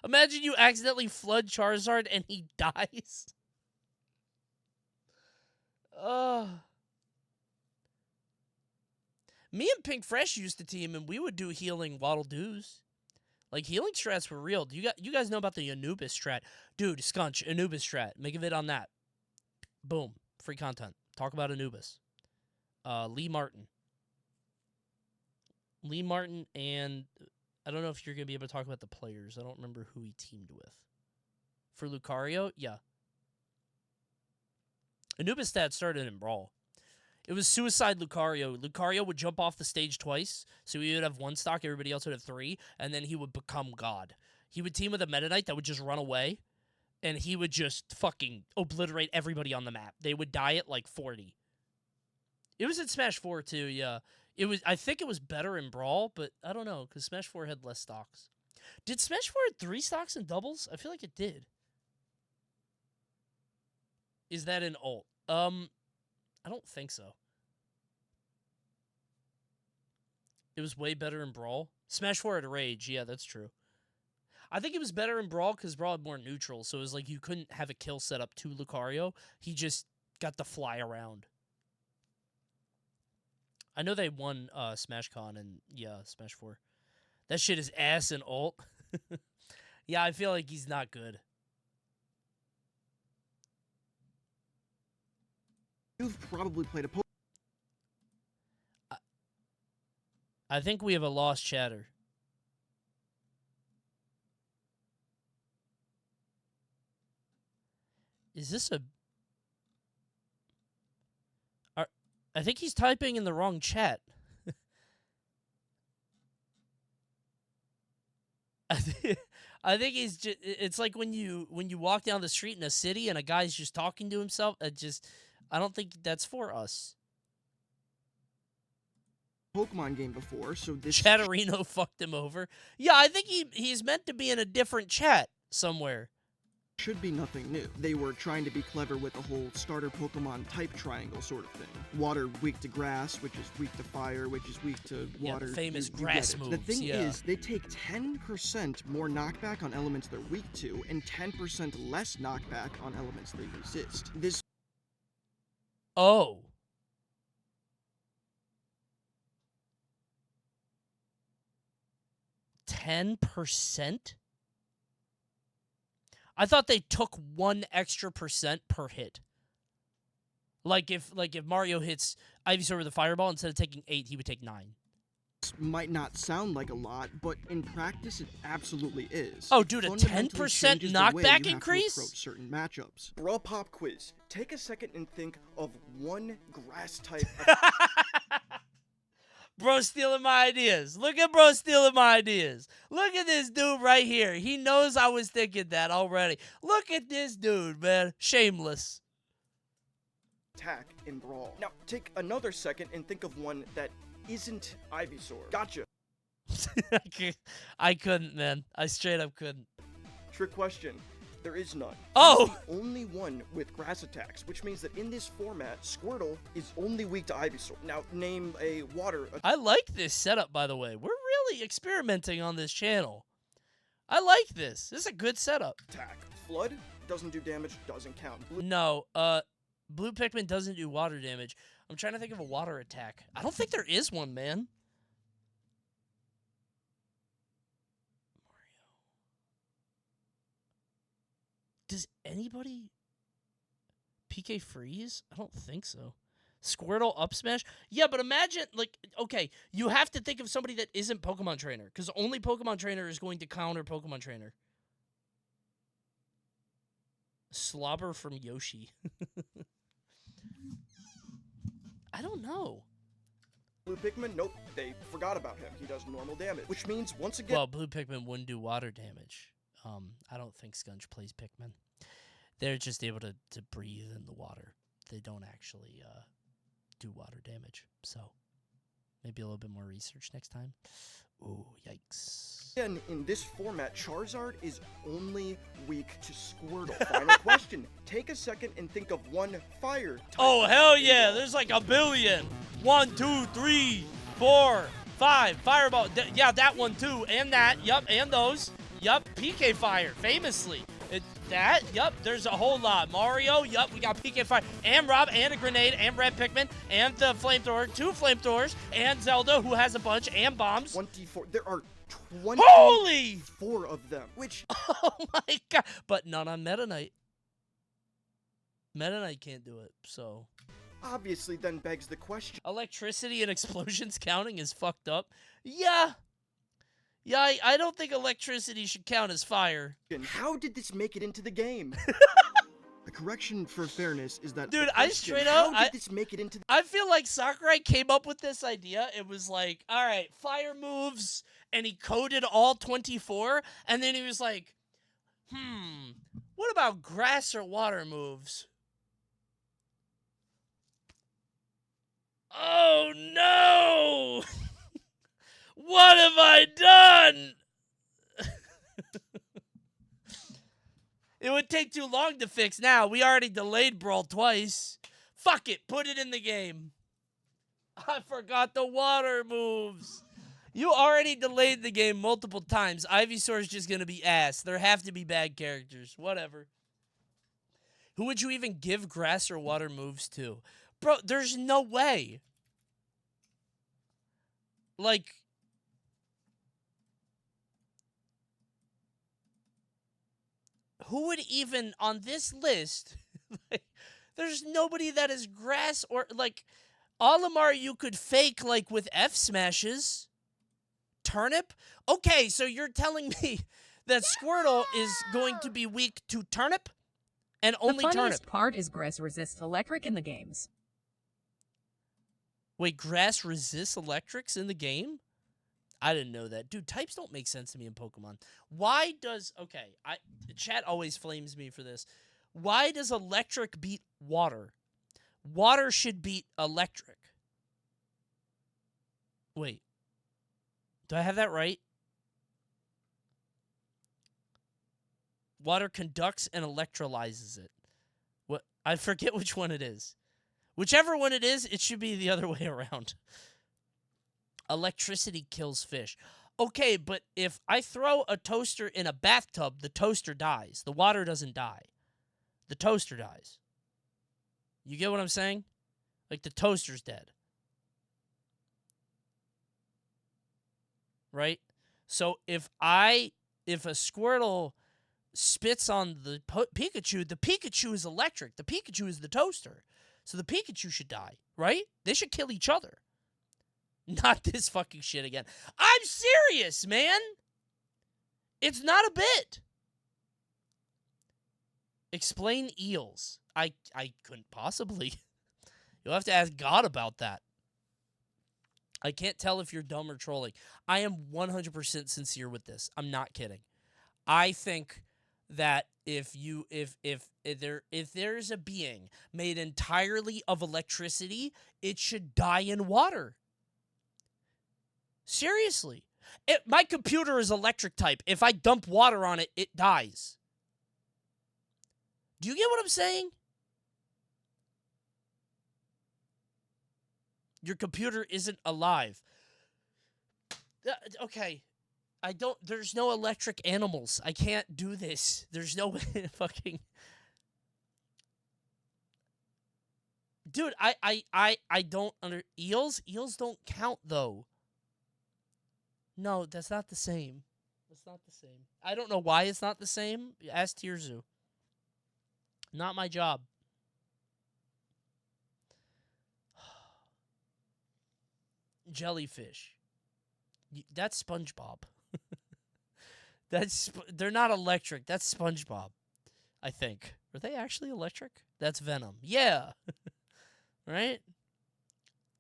Imagine you accidentally flood Charizard and he dies. Me and Pink Fresh used to team, and we would do healing Waddle Doos. Like, healing strats were real. You guys know about the Anubis strat. Dude, Skunch, Anubis strat. Make a vid on that. Boom. Free content. Talk about Anubis. Lee Martin. Lee Martin and... I don't know if you're going to be able to talk about the players. I don't remember who he teamed with. For Lucario? Yeah. Anubis stat started in Brawl. It was Suicide Lucario. Lucario would jump off the stage twice, so he would have one stock, everybody else would have three, and then he would become God. He would team with a Meta Knight that would just run away, and he would just fucking obliterate everybody on the map. They would die at like 40. It was in Smash 4 too, yeah. I think it was better in Brawl, but I don't know, because Smash 4 had less stocks. Did Smash 4 have 3 stocks in doubles? I feel like it did. Is that in ult? I don't think so. It was way better in Brawl. Smash 4 had Rage, yeah, that's true. I think it was better in Brawl because Brawl had more neutral, so it was like you couldn't have a kill set up to Lucario. He just got to fly around. I know they won SmashCon and, yeah, Smash 4. That shit is ass in ult. Yeah, I feel like he's not good. You've probably played a I think we have a lost chatter. Is this a... I think he's typing in the wrong chat. I think he's just. It's like when you walk down the street in a city and a guy's just talking to himself. I don't think that's for us. Pokemon game before, so this Chatterino fucked him over. Yeah, I think he's meant to be in a different chat somewhere. Should be nothing new. They were trying to be clever with the whole starter Pokemon type triangle sort of thing. Water weak to grass, which is weak to fire, which is weak to water. Yeah, the famous you grass moves. The thing is, they take 10% more knockback on elements they're weak to, and 10% less knockback on elements they resist. This. Oh. %? I thought they took 1 extra percent per hit. Like if Mario hits Ivysaur with a fireball, instead of taking 8, he would take 9. Might not sound like a lot, but in practice, it absolutely is. Oh, dude, a 10% knockback increase? Certain matchups. Brawl pop quiz. Take a second and think of one grass type. Bro stealing my ideas. Look at bro stealing my ideas. Look at this dude right here. He knows I was thinking that already. Look at this dude, man. Shameless. Attack in Brawl. Now, take another second and think of one that isn't Ivysaur. Gotcha. I couldn't, man. I straight up couldn't. Trick question. There is none. Oh! He's the only one with grass attacks, which means that in this format, Squirtle is only weak to Ivysaur. Now, name a water... I like this setup, by the way. We're really experimenting on this channel. I like this. This is a good setup. Attack. Flood doesn't do damage, doesn't count. No, Blue Pikmin doesn't do water damage. I'm trying to think of a water attack. I don't think there is one, man. Does anybody PK freeze? I don't think so. Squirtle up smash? Yeah, but imagine, like, okay, you have to think of somebody that isn't Pokemon Trainer, because only Pokemon Trainer is going to counter Pokemon Trainer. Slobber from Yoshi. I don't know. Blue Pikmin? Nope, they forgot about him. He does normal damage, which means, once again... Well, Blue Pikmin wouldn't do water damage. I don't think Skunch plays Pikmin. They're just able to breathe in the water. They don't actually do water damage. So maybe a little bit more research next time. Ooh, yikes. Again, in this format, Charizard is only weak to Squirtle. Final question. Take a second and think of one fire type. Oh, hell yeah. There's like a billion. 1, 2, 3, 4, 5. Fireball. Yeah, that one too. And that. Yup, and those. Yup, PK Fire, famously. Yup, there's a whole lot. Mario, yup, we got PK Fire, and Rob, and a grenade, and Red Pikmin, and the flamethrower, 2 flamethrowers, and Zelda, who has a bunch, and bombs. 24. There are 24 Holy! of them, which... Oh my god. But none on Meta Knight. Meta Knight can't do it, so... Obviously, then begs the question. Electricity and explosions counting is fucked up. Yeah. Yeah, I don't think electricity should count as fire. How did this make it into the game? A correction for fairness is that... Dude, I straight up... How did this make it into the... I feel like Sakurai came up with this idea. It was like, all right, fire moves, and he coded all 24, and then he was like, what about grass or water moves? Oh, no! What have I done? It would take too long to fix now. We already delayed Brawl twice. Fuck it. Put it in the game. I forgot the water moves. You already delayed the game multiple times. Ivysaur is just going to be ass. There have to be bad characters. Whatever. Who would you even give grass or water moves to? Bro, there's no way. Like... Who would even, on this list, like, there's nobody that is grass or, like, Olimar you could fake, like, with F smashes. Turnip? Okay, so you're telling me that Squirtle is going to be weak to Turnip? And only Turnip? The funniest part is grass resists electric in the games. Wait, grass resists electrics in the game? I didn't know that. Dude, types don't make sense to me in Pokemon. Why does... Okay, the chat always flames me for this. Why does electric beat water? Water should beat electric. Wait. Do I have that right? Water conducts and electrolyzes it. What? I forget which one it is. Whichever one it is, it should be the other way around. Electricity kills fish. Okay, but if I throw a toaster in a bathtub, the toaster dies. The water doesn't die. The toaster dies. You get what I'm saying? Like, the toaster's dead. Right? So if a Squirtle spits on the Pikachu is electric. The Pikachu is the toaster. So the Pikachu should die, right? They should kill each other. Not this fucking shit again. I'm serious, man. It's not a bit. Explain eels. I couldn't possibly. You'll have to ask God about that. I can't tell if you're dumb or trolling. I am 100% sincere with this. I'm not kidding. I think that if there's a being made entirely of electricity, it should die in water. Seriously. My computer is electric type. If I dump water on it, it dies. Do you get what I'm saying? Your computer isn't alive. Okay. There's no electric animals. I can't do this. There's no fucking... Dude, I don't Eels? Eels don't count, though. No, that's not the same. That's not the same. I don't know why it's not the same. Ask Tirzu. Not my job. Jellyfish. That's SpongeBob. They're not electric. That's SpongeBob, I think. Are they actually electric? That's Venom. Yeah. Right?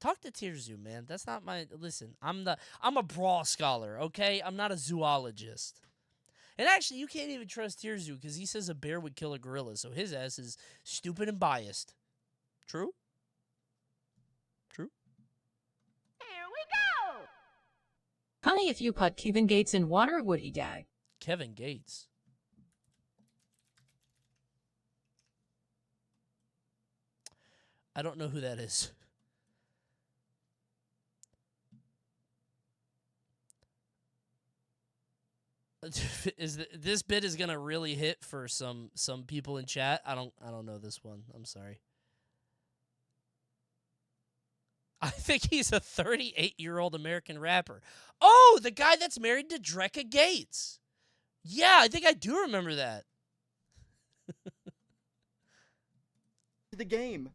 Talk to Tirzu, man. That's not my... Listen, I'm a Brawl scholar, okay? I'm not a zoologist. And actually, you can't even trust Tirzu because he says a bear would kill a gorilla, so his ass is stupid and biased. True? True? Here we go! Coney, if you put Kevin Gates in water, would he die? Kevin Gates. I don't know who that is. This bit is gonna really hit for some people in chat. I don't know this one. I'm sorry. I think he's a 38-year-old American rapper. Oh, the guy that's married to Drekka Gates. Yeah, I think I do remember that. The game.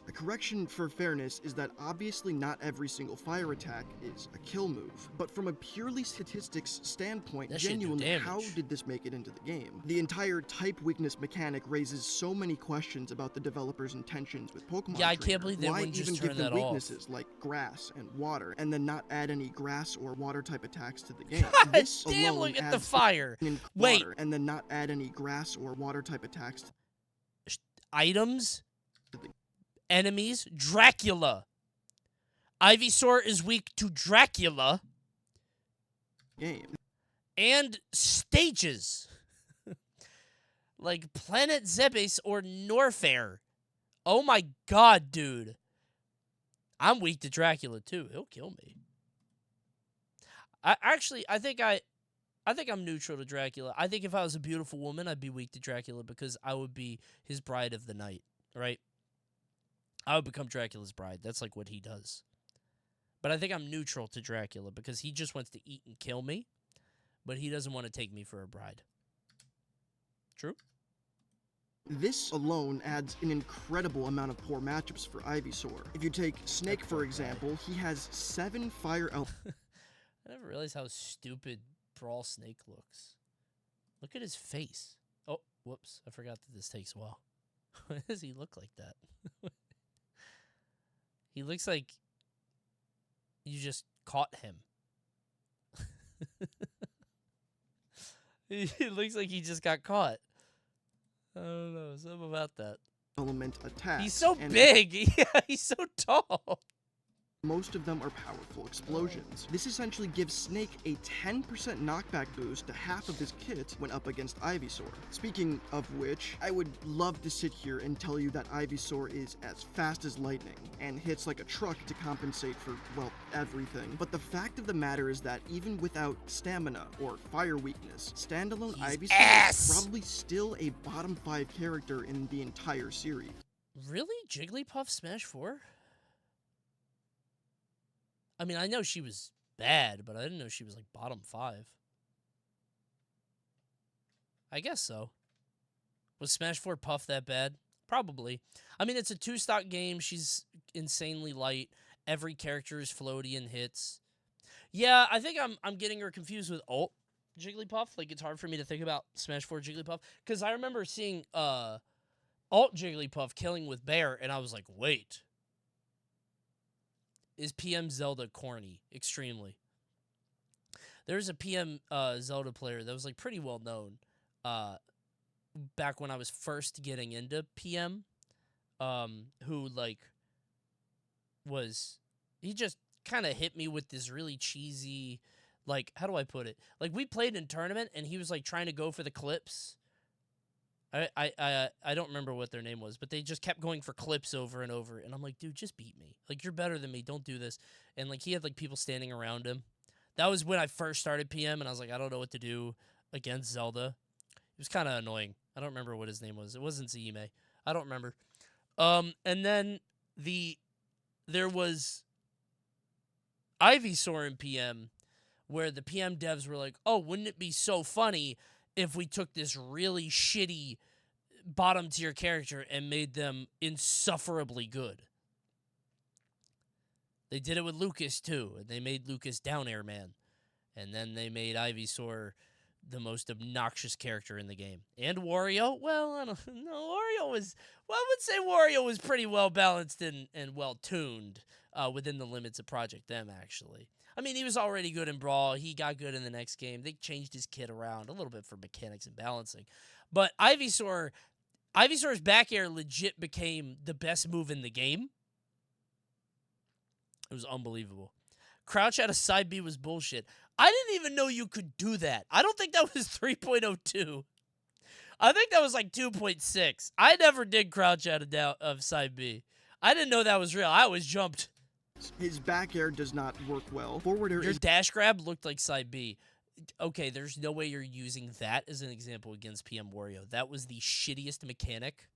A correction for fairness is that obviously not every single fire attack is a kill move, but from a purely statistics standpoint, genuinely, how did this make it into the game? The entire type weakness mechanic raises so many questions about the developer's intentions with Pokemon. Yeah, I can't believe they wouldn't just turn that off. Why even give them weaknesses like grass and water, and then not add any grass or water type attacks to the game? This damn, look at the fire. Wait. And then not add any grass or water type attacks to items? Enemies, Dracula. Ivysaur is weak to Dracula. Game. And stages. Like Planet Zebes or Norfair. Oh my god, dude. I'm weak to Dracula too. He'll kill me. I think I'm neutral to Dracula. I think if I was a beautiful woman, I'd be weak to Dracula because I would be his bride of the night, right? I would become Dracula's bride. That's like what he does. But I think I'm neutral to Dracula because he just wants to eat and kill me, but he doesn't want to take me for a bride. True? This alone adds an incredible amount of poor matchups for Ivysaur. If you take Snake, for example, he has 7 fire I never realized how stupid Brawl Snake looks. Look at his face. Oh, whoops. I forgot that this takes a while. Why does he look like that? He looks like you just caught him. It looks like he just got caught. I don't know. Something about that. Element attacks. He's so big. Yeah, he's so tall. Most of them are powerful explosions. This essentially gives Snake a 10% knockback boost to half of his kit when up against Ivysaur. Speaking of which, I would love to sit here and tell you that Ivysaur is as fast as lightning and hits like a truck to compensate for, well, everything. But the fact of the matter is that even without stamina or fire weakness, standalone Ivysaur is probably still a bottom 5 character in the entire series. Really? Jigglypuff Smash 4? I mean, I know she was bad, but I didn't know she was, like, bottom 5. I guess so. Was Smash 4 Puff that bad? Probably. I mean, it's a 2-stock game. She's insanely light. Every character is floaty and hits. Yeah, I think I'm getting her confused with Alt Jigglypuff. Like, it's hard for me to think about Smash 4 Jigglypuff. Because I remember seeing Alt Jigglypuff killing with Bear, and I was like, wait. Is PM Zelda corny? Extremely. There's a PM Zelda player that was like pretty well known back when I was first getting into PM, who like he just kind of hit me with this really cheesy, like, how do I put it? Like, we played in tournament and he was like trying to go for the clips. I don't remember what their name was, but they just kept going for clips over and over. And I'm like, dude, just beat me. Like, you're better than me. Don't do this. And, like, he had, like, people standing around him. That was when I first started PM, and I was like, I don't know what to do against Zelda. It was kind of annoying. I don't remember what his name was. It wasn't Zime. I don't remember. And then there was Ivysaur in PM, where the PM devs were like, oh, wouldn't it be so funny if we took this really shitty bottom tier character and made them insufferably good. They did it with Lucas too, and they made Lucas Down Air Man. And then they made Ivysaur the most obnoxious character in the game. And Wario, well, I don't know. Wario was, well, I would say Wario was pretty well balanced and well tuned within the limits of Project M, actually. I mean, he was already good in Brawl. He got good in the next game. They changed his kit around a little bit for mechanics and balancing. But Ivysaur's back air legit became the best move in the game. It was unbelievable. Crouch out of side B was bullshit. I didn't even know you could do that. I don't think that was 3.02. I think that was like 2.6. I never did crouch out of side B. I didn't know that was real. I always jumped. His back air does not work well. Forward air Your dash grab looked like side B. Okay, there's no way you're using that as an example against PM Wario. That was the shittiest mechanic.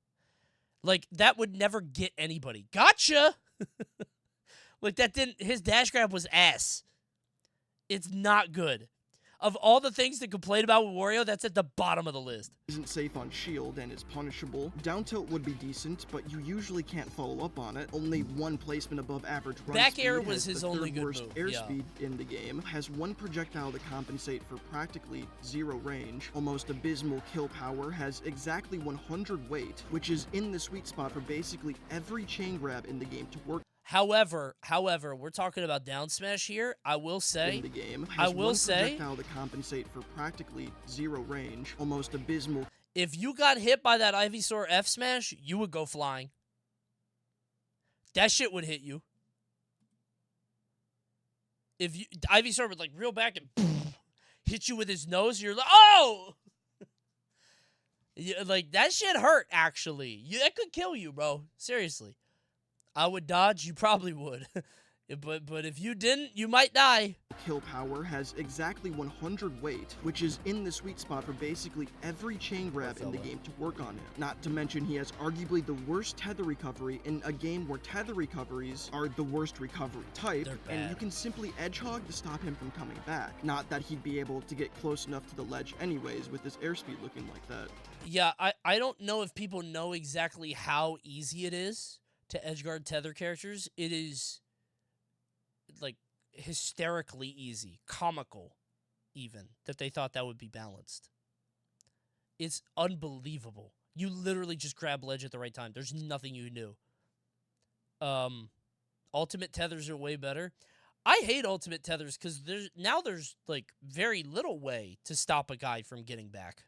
Like, that would never get anybody. Gotcha! Like, that didn't... His dash grab was ass. It's not good. Of all the things to complain about with Wario, that's at the bottom of the list. Isn't safe on shield and is punishable. Down tilt would be decent, but you usually can't follow up on it. Only one placement above average run back speed. air was his only good worst move. Airspeed in the game. Has one projectile to compensate for practically zero range. Almost abysmal kill power. Has exactly 100 weight, which is in the sweet spot for basically every chain grab in the game to work. However, we're talking about down smash here. I will say, in the game, has one projectile to compensate for practically zero range, almost abysmal. If you got hit by that Ivysaur F smash, you would go flying. That shit would hit you. If Ivysaur would like reel back and hit you with his nose, you're like, oh! Like, that shit hurt, actually. That could kill you, bro. Seriously. I would dodge, you probably would. But if you didn't, you might die. Kill power has exactly 100 weight, which is in the sweet spot for basically every chain grab in the game to work on him. Not to mention he has arguably the worst tether recovery in a game where tether recoveries are the worst recovery type, and you can simply edge hog to stop him from coming back. Not that he'd be able to get close enough to the ledge anyways with his airspeed looking like that. Yeah, I don't know if people know exactly how easy it is to edgeguard tether characters. It is like hysterically easy, comical even, that they thought that would be balanced. It's unbelievable. You literally just grab ledge at the right time. There's nothing you can do. Ultimate tethers are way better. I hate ultimate tethers because there's like very little way to stop a guy from getting back.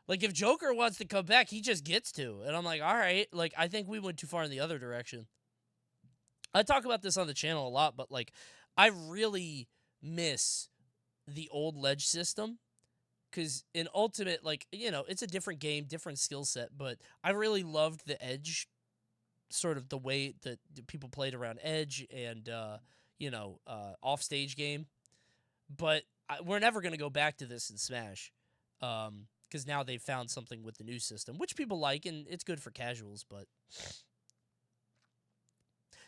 Like if Joker wants to come back, he just gets to. And I'm like, all right, like I think we went too far in the other direction. I talk about this on the channel a lot, but like I really miss the old ledge system. Because in Ultimate, like, you know, it's a different game, different skill set, but I really loved the Edge, sort of the way that people played around Edge and, off-stage game. But we're never going to go back to this in Smash, because now they've found something with the new system, which people like, and it's good for casuals, but...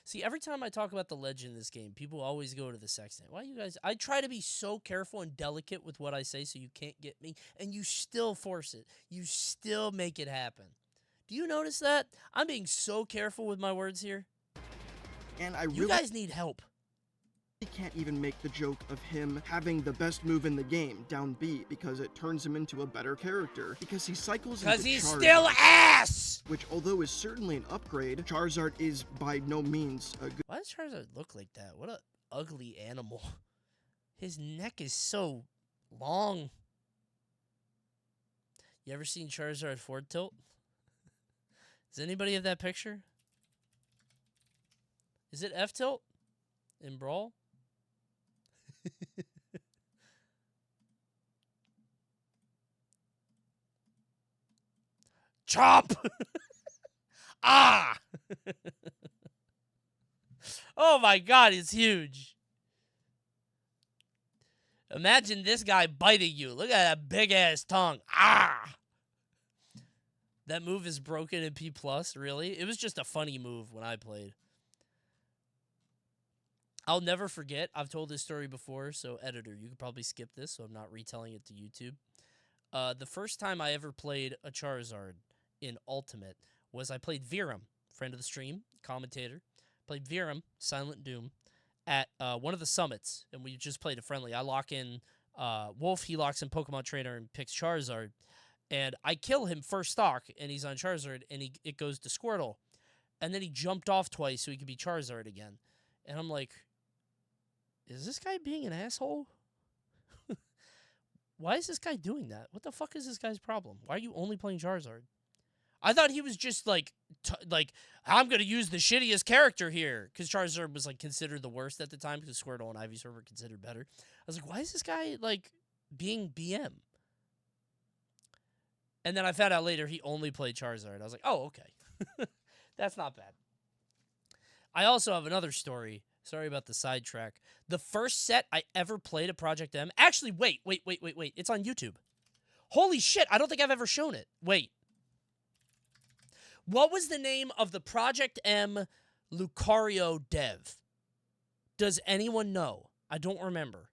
See, every time I talk about the ledge in this game, people always go to the sextant. Why you guys... I try to be so careful and delicate with what I say so you can't get me, and you still force it. You still make it happen. Do you notice that? I'm being so careful with my words here. And you guys need help. I can't even make the joke of him having the best move in the game, down B, because it turns him into a better character. Because he cycles into he's Charizard, still ass! Which, although is certainly an upgrade, Charizard is by no means a good... Why does Charizard look like that? What a ugly animal. His neck is so long. You ever seen Charizard forward tilt? Does anybody have that picture? Is it F tilt in Brawl? Chop! Ah! Oh my god, it's huge. Imagine this guy biting you. Look at that big-ass tongue. Ah! That move is broken in P+, really? It was just a funny move when I played. I'll never forget. I've told this story before, so editor, you could probably skip this, so I'm not retelling it to YouTube. The first time I ever played a Charizard in Ultimate was I played Viram, friend of the stream, commentator. Played Viram, Silent Doom, at one of the summits, and we just played a friendly. I lock in Wolf, he locks in Pokemon Trainer and picks Charizard, and I kill him first stock, and he's on Charizard, and it goes to Squirtle. And then he jumped off twice so he could be Charizard again. And I'm like... Is this guy being an asshole? Why is this guy doing that? What the fuck is this guy's problem? Why are you only playing Charizard? I thought he was just like, I'm going to use the shittiest character here. Because Charizard was like considered the worst at the time because Squirtle and Ivysaur were considered better. I was like, why is this guy like being BM? And then I found out later he only played Charizard. I was like, oh, okay. That's not bad. I also have another story. Sorry about the sidetrack. The first set I ever played at Project M... Actually, wait. It's on YouTube. Holy shit, I don't think I've ever shown it. Wait. What was the name of the Project M Lucario dev? Does anyone know? I don't remember.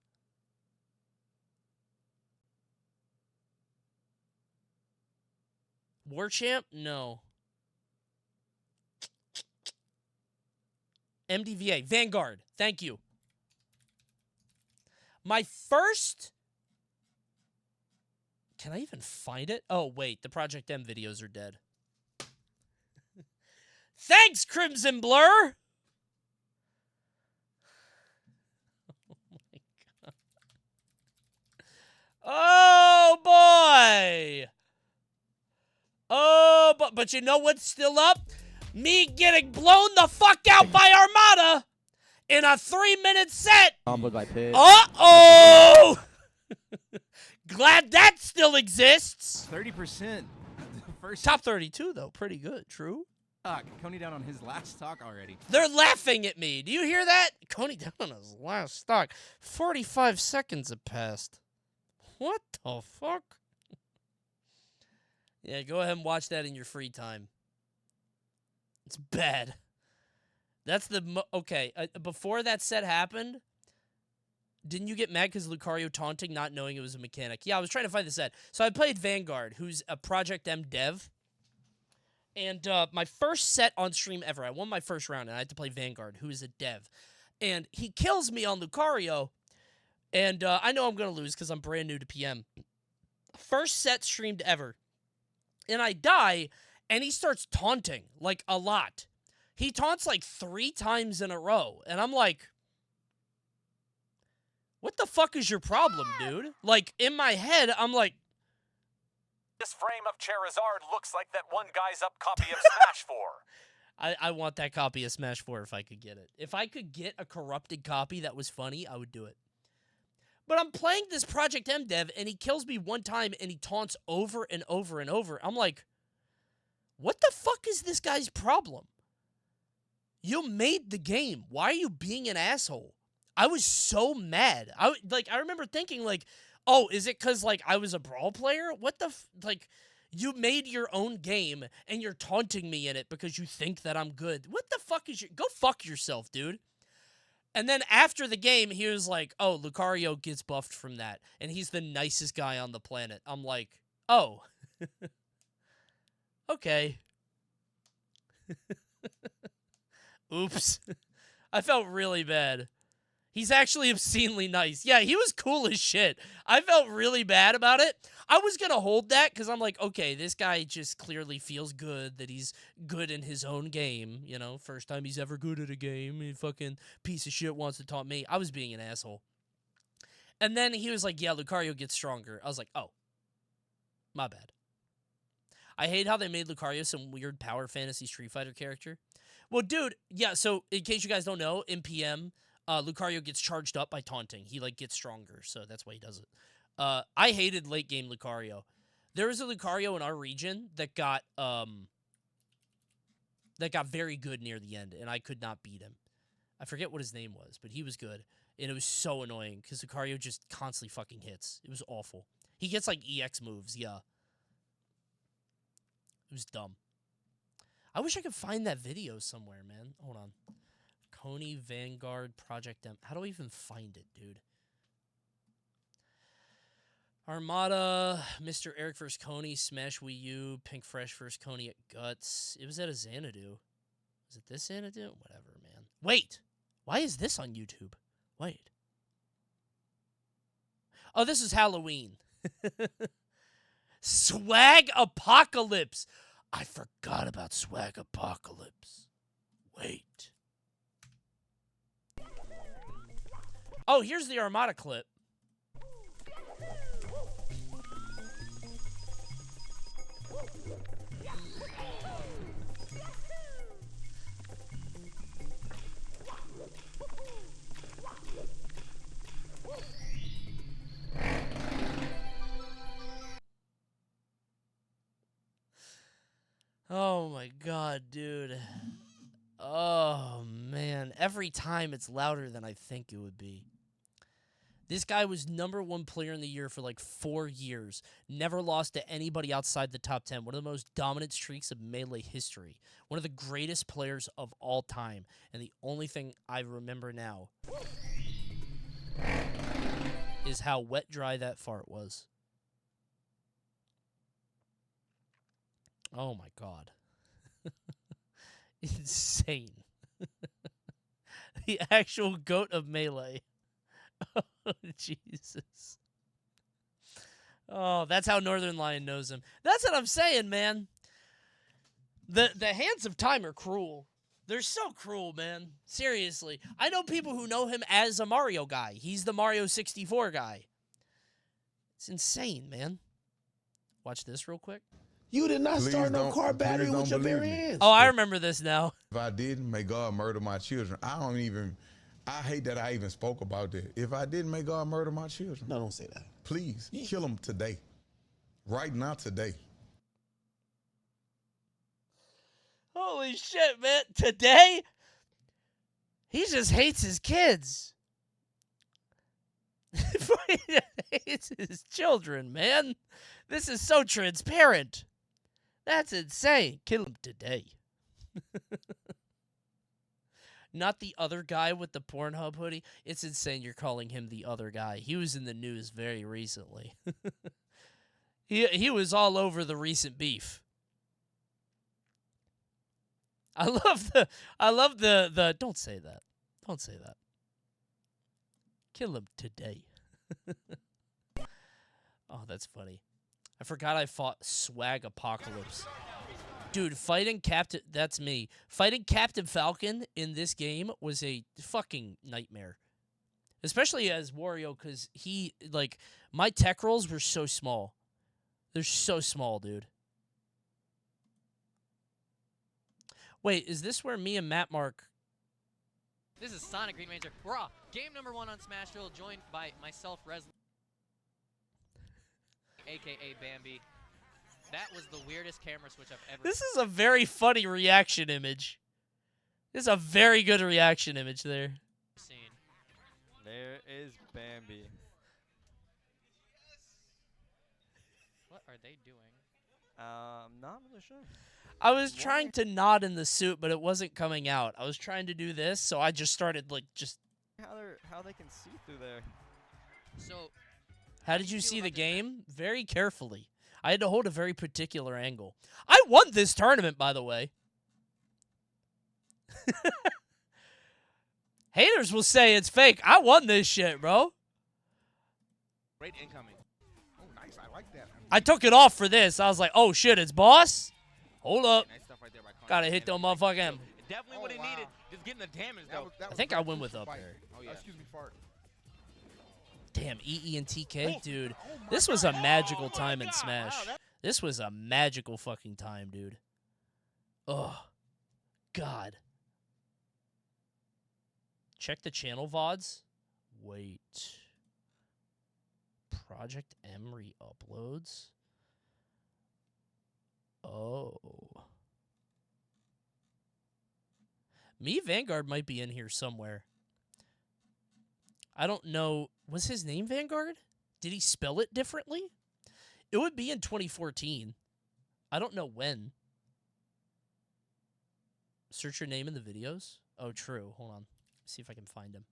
Warchamp? No. MDVA. Vanguard. Thank you. My first... Can I even find it? Oh, wait. The Project M videos are dead. Thanks, Crimson Blur! Oh, my God. Oh, boy! Oh, but you know what's still up? Me getting blown the fuck out by Armada in a 3-minute set. Uh-oh! Glad that still exists. 30%. First Top 32, though. Pretty good. True. Coney down on his last stock already. They're laughing at me. Do you hear that? Coney down on his last stock. 45 seconds have passed. What the fuck? Yeah, go ahead and watch that in your free time. It's bad. That's the... Okay, before that set happened, didn't you get mad because Lucario taunting not knowing it was a mechanic? Yeah, I was trying to find the set. So I played Vanguard, who's a Project M dev. And my first set on stream ever, I won my first round, and I had to play Vanguard, who is a dev. And he kills me on Lucario, and I know I'm going to lose because I'm brand new to PM. First set streamed ever. And I die... And he starts taunting, like, a lot. He taunts, like, 3 times in a row. And I'm like, the fuck is your problem, dude? Like, in my head, I'm like... This frame of Charizard looks like that one guy's up copy of Smash 4. I want that copy of Smash 4 if I could get it. If I could get a corrupted copy that was funny, I would do it. But I'm playing this Project M dev, and he kills me one time, and he taunts over and over and over. I'm like, what the fuck is this guy's problem? You made the game. Why are you being an asshole? I was so mad. I remember thinking, like, oh, is it because, like, I was a Brawl player? What the like... You made your own game, and you're taunting me in it because you think that I'm good. What the fuck is your... Go fuck yourself, dude. And then after the game, he was like, oh, Lucario gets buffed from that, and he's the nicest guy on the planet. I'm like, oh. Okay. Oops. I felt really bad. He's actually obscenely nice. Yeah, he was cool as shit. I felt really bad about it. I was going to hold that because I'm like, okay, this guy just clearly feels good that he's good in his own game. You know, first time he's ever good at a game. He fucking piece of shit wants to taunt me. I was being an asshole. And then he was like, yeah, Lucario gets stronger. I was like, oh, my bad. I hate how they made Lucario some weird Power Fantasy Street Fighter character. Well, dude, yeah, so in case you guys don't know, in PM... Lucario gets charged up by taunting. He, like, gets stronger, so that's why he does it. I hated late-game Lucario. There was a Lucario in our region that got very good near the end, and I could not beat him. I forget what his name was, but he was good. And it was so annoying, because Lucario just constantly fucking hits. It was awful. He gets, like, EX moves, yeah. It was dumb. I wish I could find that video somewhere, man. Hold on. Coney, Vanguard, Project M. How do I even find it, dude? Armada, Mr. Eric vs. Coney, Smash Wii U, Pink Fresh vs. Coney at Guts. It was at a Xanadu. Is it this Xanadu? Whatever, man. Wait! Why is this on YouTube? Wait. Oh, this is Halloween. Swag Apocalypse! I forgot about Swag Apocalypse. Wait. Oh, here's the Armada clip. Oh my god, dude. Oh man, every time it's louder than I think it would be. This guy was #1 player in the year for like 4 years. Never lost to anybody outside the top 10. One of the most dominant streaks of Melee history. One of the greatest players of all time. And the only thing I remember now is how wet dry that fart was. Oh my god. Insane. The actual GOAT of Melee. Oh, Jesus. Oh, that's how Northern Lion knows him. That's what I'm saying, man. The hands of time are cruel. They're so cruel, man. Seriously. I know people who know him as a Mario guy. He's the Mario 64 guy. It's insane, man. Watch this real quick. You did not start no car battery with your bare hands. Oh, I remember this now. If I didn't, may God murder my children. I hate that I even spoke about that. If I didn't, may God murder my children. No, don't say that. Please, kill them today. Right now, today. Holy shit, man. Today? He just hates his kids. He hates his children, man. This is so transparent. That's insane. Kill him today. Not the other guy with the Pornhub hoodie. It's insane you're calling him the other guy. He was in the news very recently. He was all over the recent beef. I love the don't say that. Don't say that. Kill him today. Oh, that's funny. I forgot I fought Swag Apocalypse. Dude, fighting Captain... That's me. Fighting Captain Falcon in this game was a fucking nightmare. Especially as Wario, because he, like, my tech rolls were so small. They're so small, dude. Wait, is this where me and Matt Mark... This is Sonic Green Ranger. Raw, game number 1 on Smashville, joined by myself, Res, a.k.a. Bambi. That was the weirdest camera switch I've ever This is a very funny reaction image. This is a very good reaction image there. seen. There is Bambi. What are they doing? Not really sure. I was trying to nod in the suit, but it wasn't coming out. I was trying to do this, so I just started, like, just... How they can see through there. So... How did you see the game? Very carefully. I had to hold a very particular angle. I won this tournament, by the way. Haters will say it's fake. I won this shit, bro. Great incoming. Oh, nice. I like that. I took it off for this. I was like, oh, shit, it's boss? Hold up. Nice stuff right there by Coney. Gotta hit them motherfucking... Definitely what it needed. Just getting the damage, though. I think I win with up air. Oh, yeah. Excuse me, fart. Damn, EE and TK, dude. This was a magical time in Smash. This was a magical fucking time, dude. Oh, God. Check the channel VODs. Wait. Project M re-uploads. Oh. Me Vanguard might be in here somewhere. I don't know. Was his name Vanguard? Did he spell it differently? It would be in 2014. I don't know when. Search your name in the videos. Oh, true. Hold on. See if I can find him.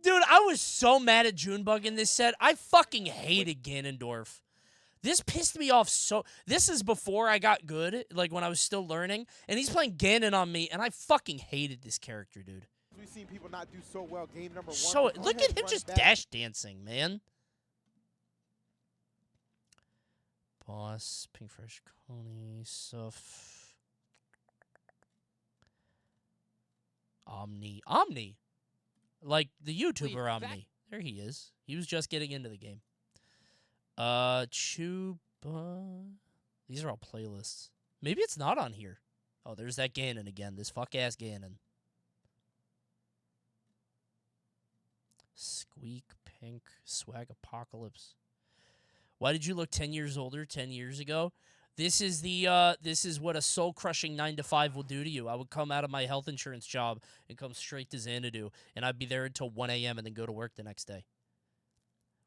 Dude, I was so mad at Junebug in this set. I fucking hated Ganondorf. This pissed me off so... This is before I got good, like when I was still learning. And he's playing Ganon on me, and I fucking hated this character, dude. We've seen people not do so well. Game number 1. So, look at him just dash dancing, man. Boss, Pink Fresh, Coney, Suff. Omni. Omni! Like the YouTuber Omni. There he is. He was just getting into the game. Chuba. These are all playlists. Maybe it's not on here. Oh, there's that Ganon again. This fuck-ass Ganon. Squeak, Pink, Swag Apocalypse. Why did you look 10 years older 10 years ago? This is what a soul-crushing 9-to-5 will do to you. I would come out of my health insurance job and come straight to Xanadu, and I'd be there until 1 a.m. and then go to work the next day.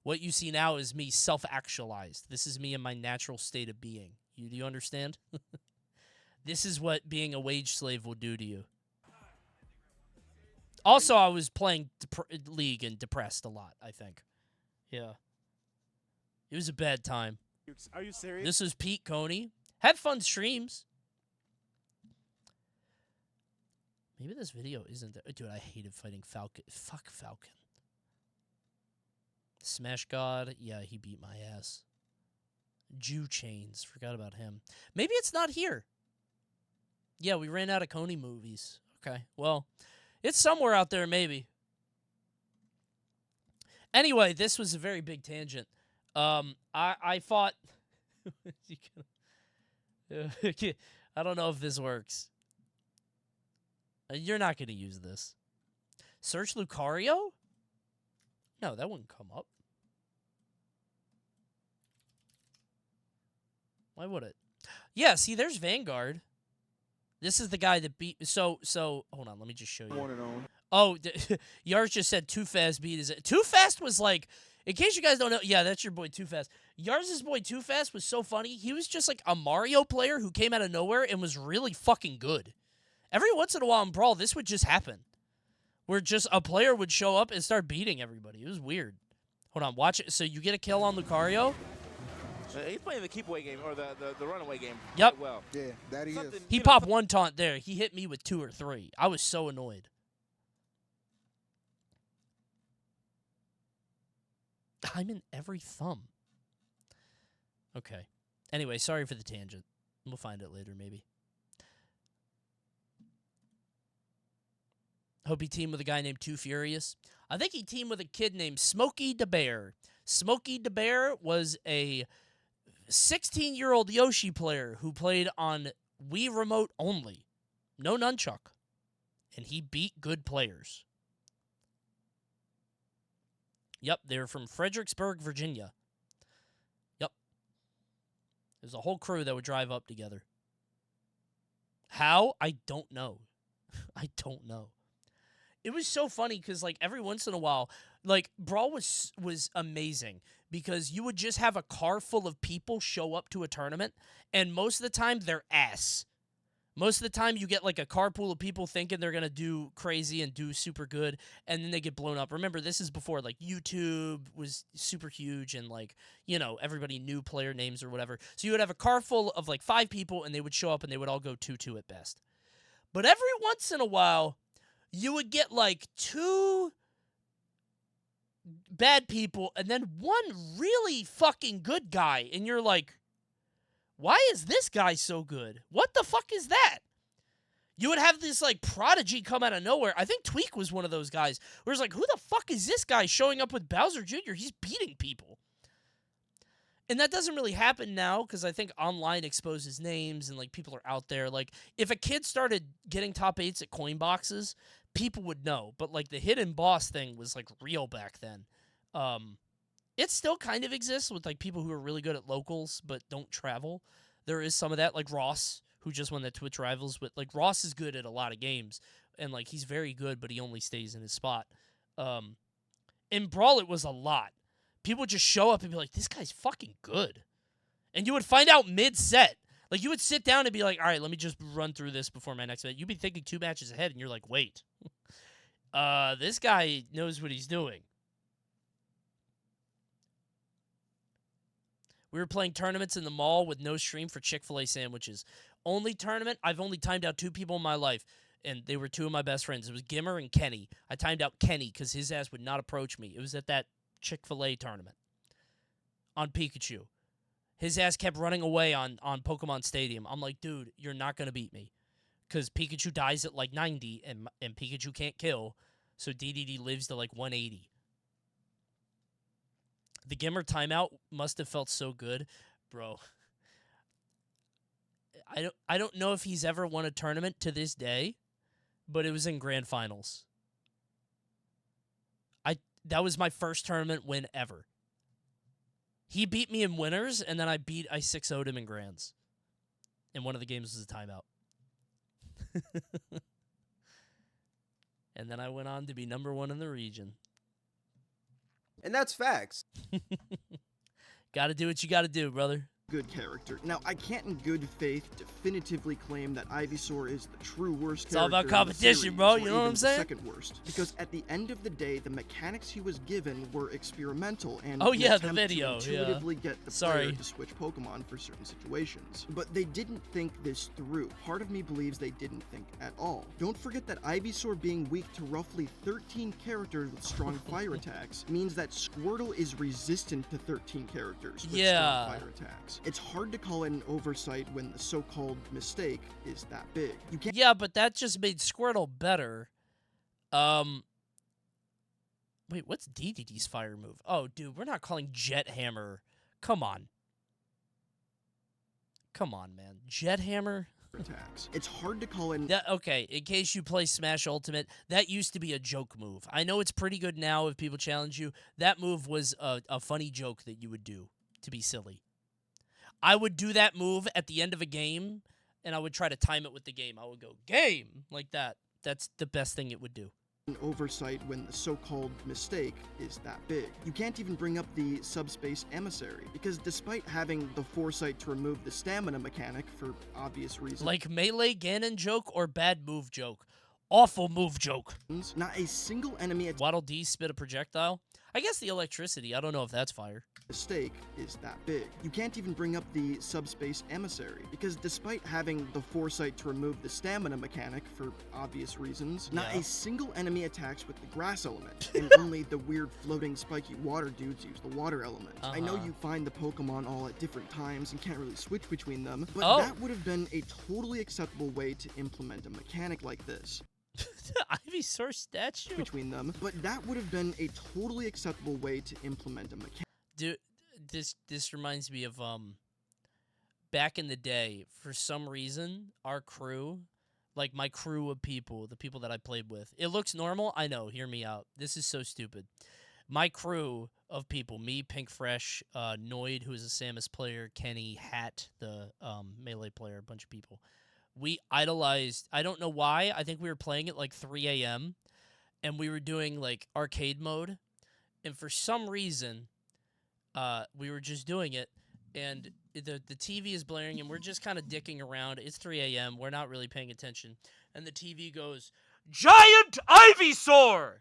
What you see now is me self-actualized. This is me in my natural state of being. Do you understand? This is what being a wage slave will do to you. Also, I was playing League and depressed a lot, I think. Yeah. It was a bad time. Are you serious? This is Pete Coney. Had fun streams. Maybe this video isn't there. Dude, I hated fighting Falcon. Fuck Falcon. Smash God. Yeah, he beat my ass. Jew Chains. Forgot about him. Maybe it's not here. Yeah, we ran out of Coney movies. Okay, well, it's somewhere out there, maybe. Anyway, this was a very big tangent. I thought... I don't know if this works. You're not going to use this. Search Lucario? No, that wouldn't come up. Why would it? Yeah, see, there's Vanguard. This is the guy that beat... So, hold on, let me just show you. Oh, Yars just said Too Fast beat his... Too Fast was like... In case you guys don't know... Yeah, that's your boy Too Fast. Yars' boy Too Fast was so funny. He was just like a Mario player who came out of nowhere and was really fucking good. Every once in a while in Brawl, this would just happen. Where just a player would show up and start beating everybody. It was weird. Hold on, watch it. So you get a kill on Lucario... He's playing the keep away game or the runaway game. Yep. Well. Yeah, that he is. He popped one taunt there. He hit me with 2 or 3. I was so annoyed. I'm in every thumb. Okay. Anyway, sorry for the tangent. We'll find it later, maybe. Hope he teamed with a guy named Too Furious. I think he teamed with a kid named Smokey the Bear. Smokey the Bear was a 16-year-old Yoshi player who played on Wii Remote only. No nunchuck. And he beat good players. Yep, they're from Fredericksburg, Virginia. Yep. There's a whole crew that would drive up together. How? I don't know. I don't know. It was so funny because, like, every once in a while, like, Brawl was amazing because you would just have a car full of people show up to a tournament, and most of the time, they're ass. Most of the time, you get, like, a carpool of people thinking they're going to do crazy and do super good, and then they get blown up. Remember, this is before, like, YouTube was super huge and, like, you know, everybody knew player names or whatever. So you would have a car full of, like, 5 people, and they would show up, and they would all go 2-2 at best. But every once in a while, you would get, like, 2 bad people and then 1 really fucking good guy. And you're like, why is this guy so good? What the fuck is that? You would have this, like, prodigy come out of nowhere. I think Tweak was one of those guys where it's like, who the fuck is this guy showing up with Bowser Jr.? He's beating people. And that doesn't really happen now because I think online exposes names and, like, people are out there. Like, if a kid started getting top 8s at coin boxes, people would know. But, like, the hidden boss thing was, like, real back then. It still kind of exists with, like, people who are really good at locals but don't travel. There is some of that, like Ross, who just won the Twitch Rivals. But, like, Ross is good at a lot of games. And, like, he's very good, but he only stays in his spot. In Brawl, it was a lot. People would just show up and be like, this guy's fucking good. And you would find out mid-set. Like, you would sit down and be like, all right, let me just run through this before my next match. You'd be thinking 2 matches ahead, and you're like, wait. This guy knows what he's doing. We were playing tournaments in the mall with no stream for Chick-fil-A sandwiches. Only tournament, I've only timed out 2 people in my life, and they were 2 of my best friends. It was Gimmer and Kenny. I timed out Kenny because his ass would not approach me. It was at that Chick-fil-A tournament on Pikachu. His ass kept running away on Pokemon Stadium. I'm like, dude, you're not going to beat me. Because Pikachu dies at like 90, and Pikachu can't kill, so DDD lives to like 180. The Gimmer timeout must have felt so good. Bro, I don't know if he's ever won a tournament to this day, but it was in grand finals. That was my first tournament win ever. He beat me in winners, and then I 6-0'd him in grands. And one of the games was a timeout. And then I went on to be #1 in the region. And that's facts. Gotta do what you gotta do, brother. Good character. Now, I can't in good faith definitively claim that Ivysaur is the true worst character. It's all about competition, bro. You know what I'm saying? Second worst, because at the end of the day, the mechanics he was given were experimental and the video, to intuitively get the Sorry. player to switch Pokemon for certain situations. But they didn't think this through. Part of me believes they didn't think at all. Don't forget that Ivysaur being weak to roughly 13 characters with strong fire attacks means that Squirtle is resistant to 13 characters with strong fire attacks. It's hard to call it an oversight when the so-called mistake is that big. You can't. Yeah, but that just made Squirtle better. Wait, what's DDD's fire move? Oh, dude, we're not calling Jet Hammer. Come on. Come on, man. Jet Hammer? Attacks. It's hard to call it. Okay, in case you play Smash Ultimate, that used to be a joke move. I know it's pretty good now if people challenge you. That move was a funny joke that you would do to be silly. I would do that move at the end of a game, and I would try to time it with the game. I would go, game, like that. That's the best thing it would do. An oversight when the so-called mistake is that big. You can't even bring up the Subspace Emissary, because despite having the foresight to remove the stamina mechanic for obvious reasons. Like melee Ganon joke or bad move joke? Awful move joke. Not a single enemy at Waddle Dee spit a projectile? I guess the electricity. I don't know if that's fire. Mistake is that big. You can't even bring up the Subspace Emissary, because despite having the foresight to remove the stamina mechanic for obvious reasons, not a single enemy attacks with the grass element, and only the weird floating spiky water dudes use the water element. I know you find the Pokemon all at different times and can't really switch between them, but that would have been a totally acceptable way to implement a mechanic like this. Ivysaur statue? Between them, but that would have been a totally acceptable way to implement a mechanic. Dude, this reminds me of back in the day. For some reason, our crew, like my crew of people, the people that I played with, it looks normal. I know. Hear me out. This is so stupid. My crew of people, me, Pink Fresh, Noid, who is a Samus player, Kenny, Hat, the Melee player, a bunch of people. We idolized, I don't know why, I think we were playing at like 3 a.m., and we were doing like arcade mode, and for some reason, we were just doing it, and the TV is blaring, and we're just kind of dicking around. It's 3 a.m., we're not really paying attention, and the TV goes, "Giant Ivysaur!"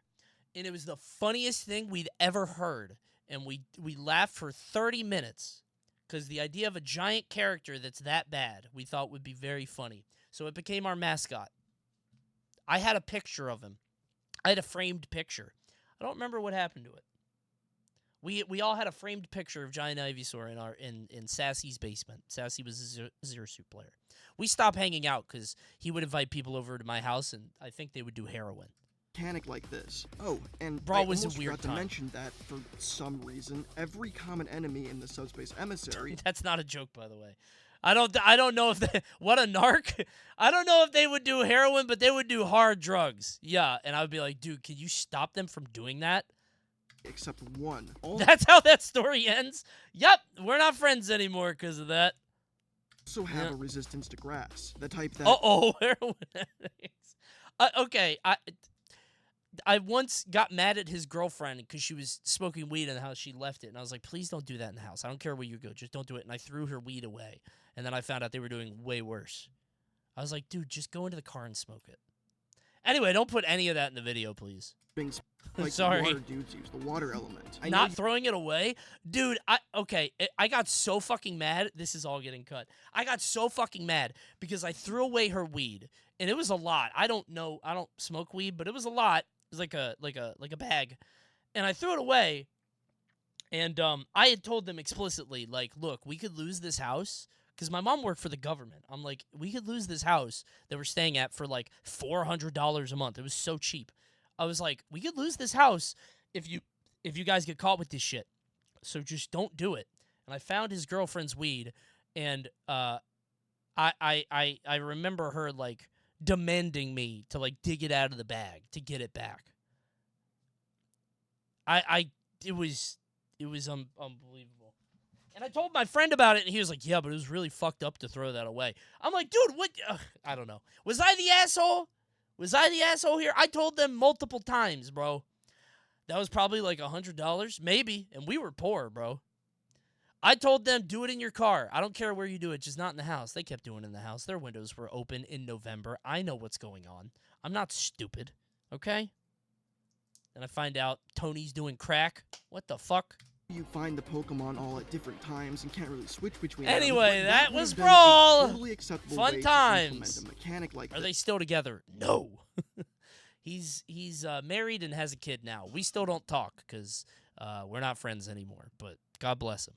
And it was the funniest thing we'd ever heard, and we laughed for 30 minutes. Because the idea of a giant character that's that bad, we thought would be very funny. So it became our mascot. I had a picture of him. I had a framed picture. I don't remember what happened to it. We all had a framed picture of Giant Ivysaur in Sassy's basement. Sassy was a Zero Suit player. We stopped hanging out because he would invite people over to my house, and I think they would do heroin. Mechanic like this. Oh, and Brawl I was a almost weird forgot time. to mention that for some reason, every common enemy in the subspace emissary. That's not a joke, by the way. I don't know if they, what a narc. I don't know if they would do heroin, but they would do hard drugs. Yeah, and I would be like, dude, can you stop them from doing that? Except one. That's how that story ends. Yep, we're not friends anymore because of that. Also have a resistance to grass, the type that. Heroin addicts. Okay, I once got mad at his girlfriend because she was smoking weed in the house. She left it, and I was like, please don't do that in the house. I don't care where you go. Just don't do it. And I threw her weed away, and then I found out they were doing way worse. I was like, dude, just go into the car and smoke it. Anyway, don't put any of that in the video, please. Like Sorry. Water dudes use the water element. Not throwing it away? Dude, I got so fucking mad. This is all getting cut. I got so fucking mad because I threw away her weed, and it was a lot. I don't smoke weed, but it was a lot. It was like a bag. And I threw it away, and I had told them explicitly, like, look, we could lose this house, because my mom worked for the government. I'm like, we could lose this house that we're staying at for like $400 a month. It was so cheap. I was like, we could lose this house if you guys get caught with this shit. So just don't do it. And I found his girlfriend's weed, and I remember her like demanding me to like dig it out of the bag to get it back. It was unbelievable. And I told my friend about it, and he was like, yeah, but it was really fucked up to throw that away. I'm like, dude, what? I don't know. Was I the asshole? Was I the asshole here? I told them multiple times, bro. That was probably like $100, maybe, and we were poor, bro. I told them, do it in your car. I don't care where you do it, just not in the house. They kept doing it in the house. Their windows were open in November. I know what's going on. I'm not stupid, okay? And I find out Tony's doing crack. What the fuck? You find the Pokemon all at different times and can't really switch between anyway, them. that was would have been a Brawl. Totally acceptable Fun way times. To implement a mechanic like Are they still together? No. He's married and has a kid now. We still don't talk because we're not friends anymore, but God bless him.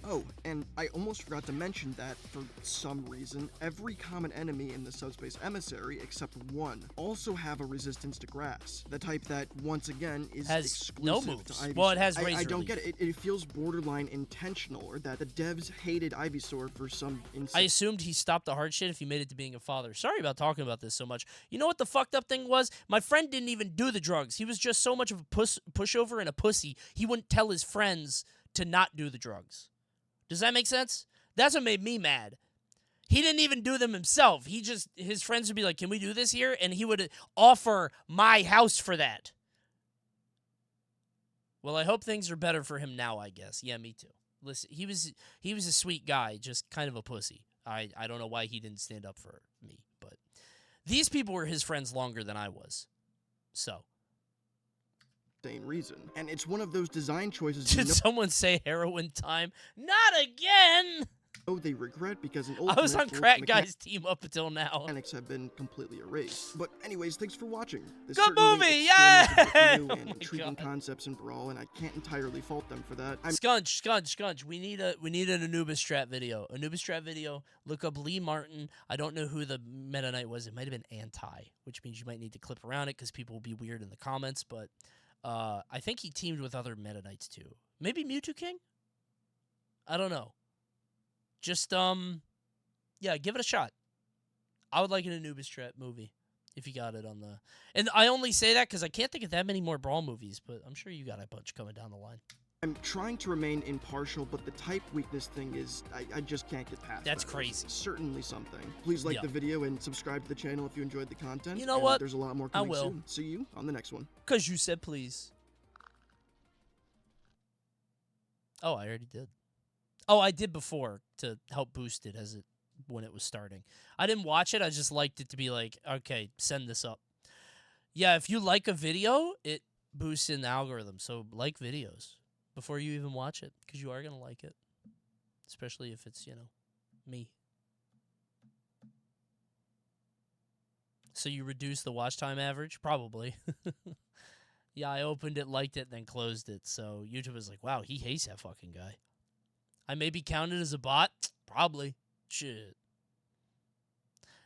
Oh, and I almost forgot to mention that, for some reason, every common enemy in the subspace emissary, except one, also have a resistance to grass. The type that, once again, is has exclusive no to moves. Ivysaur. Well, it has razor I don't leaf. get it. It feels borderline intentional, or that the devs hated Ivysaur for some I assumed he stopped the hard shit if he made it to being a father. Sorry about talking about this so much. You know what the fucked up thing was? My friend didn't even do the drugs. He was just so much of a pushover and a pussy, he wouldn't tell his friends to not do the drugs. Does that make sense? That's what made me mad. He didn't even do them himself. His friends would be like, can we do this here? And he would offer my house for that. Well, I hope things are better for him now, I guess. Yeah, me too. Listen, he was a sweet guy, just kind of a pussy. I don't know why he didn't stand up for me, but these people were his friends longer than I was. So. same reason. And it's one of those design choices. Did someone say heroin time? Not again! they regret because in I was on Ultimate, Crack Guy's team up until now. Mechanics have been completely erased. But anyways, thanks for watching. This Good certainly movie, experimented yay! with new and Oh my intriguing God. concepts in Brawl, and I can't entirely fault them for that. Scunch. We need an Anubis Strat video. Anubis Strat video. Look up Lee Martin. I don't know who the Meta Knight was. It might have been Anti, which means you might need to clip around it because people will be weird in the comments. But I think he teamed with other Meta Knights too. Maybe Mewtwo King. I don't know. Just yeah, give it a shot. I would like an Anubis Strat movie if you got it on the. And I only say that because I can't think of that many more Brawl movies, but I'm sure you got a bunch coming down the line. I'm trying to remain impartial, but the type weakness thing is, I just can't get past. That's that. crazy. It's certainly something. Please like the video and subscribe to the channel if you enjoyed the content. You know and what? There's a lot more I coming will. soon. See you on the next one. Because you said please. Oh, I already did. Oh, I did before to help boost it when it was starting. I didn't watch it. I just liked it to be like, okay, send this up. Yeah, if you like a video, it boosts in the algorithm. So like videos before you even watch it because you are going to like it. Especially if it's, me. So you reduce the watch time average? Probably. Yeah, I opened it, liked it, then closed it. So YouTube was like, wow, he hates that fucking guy. I may be counted as a bot? Probably. Shit.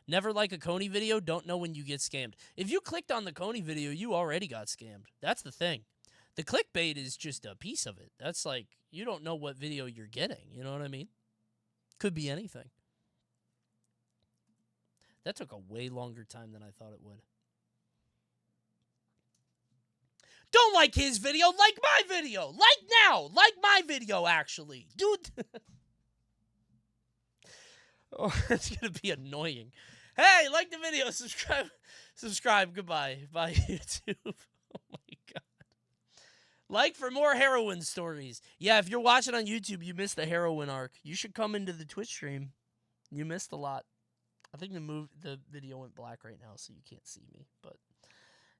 Never like a Coney video, don't know when you get scammed. If you clicked on the Coney video, you already got scammed. That's the thing. The clickbait is just a piece of it. That's like, you don't know what video you're getting. You know what I mean? Could be anything. That took a way longer time than I thought it would. Don't like his video, like my video. Like now. Like my video, actually. Dude. Oh, that's going to be annoying. Hey, like the video. Subscribe. Goodbye. Bye, YouTube. Oh, my God. Like for more heroine stories. Yeah, if you're watching on YouTube, you missed the heroine arc. You should come into the Twitch stream. You missed a lot. I think the video went black right now, so you can't see me. But,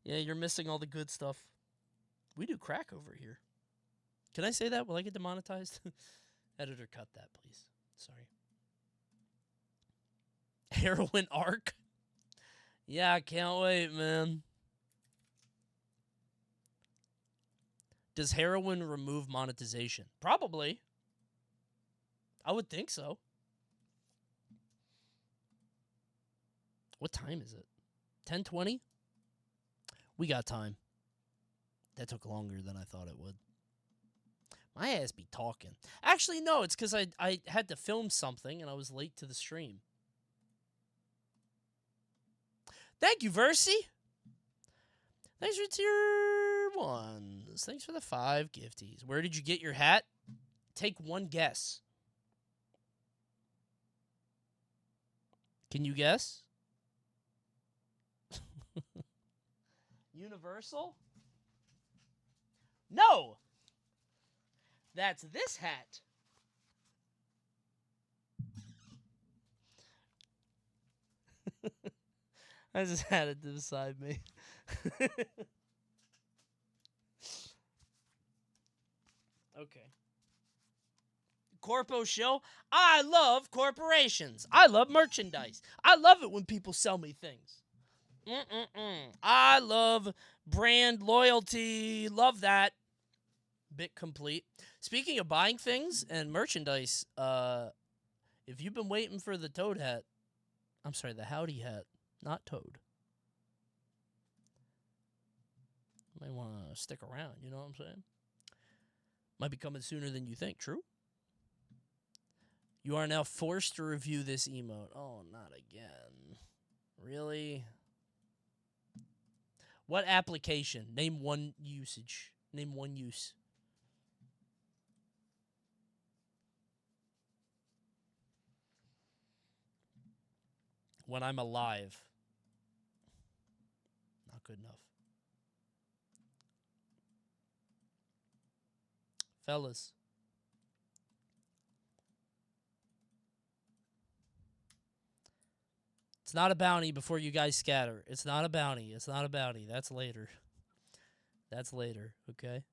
yeah, you're missing all the good stuff. We do crack over here. Can I say that? Will I get demonetized? Editor, cut that, please. Sorry. Heroin arc? Yeah, I can't wait, man. Does heroin remove monetization? Probably. I would think so. What time is it? 10:20? We got time. That took longer than I thought it would. My ass be talking. Actually, no, it's because I had to film something and I was late to the stream. Thank you, Versi. Thanks for tier 1s. Thanks for the 5 gifties. Where did you get your hat? Take one guess. Can you guess? Universal? No! That's this hat. I just had it to the side, me. Okay. Corpo show. I love corporations. I love merchandise. I love it when people sell me things. I love brand loyalty. Love that. Bit complete. Speaking of buying things and merchandise, if you've been waiting for the Toad hat, I'm sorry, the Howdy hat, not Toad. You might want to stick around, you know what I'm saying? Might be coming sooner than you think, true? You are now forced to review this emote. Oh, not again. Really? What application? Name one usage. Name one use. When I'm alive. Not good enough. Fellas. It's not a bounty before you guys scatter. It's not a bounty. It's not a bounty. That's later. That's later, okay?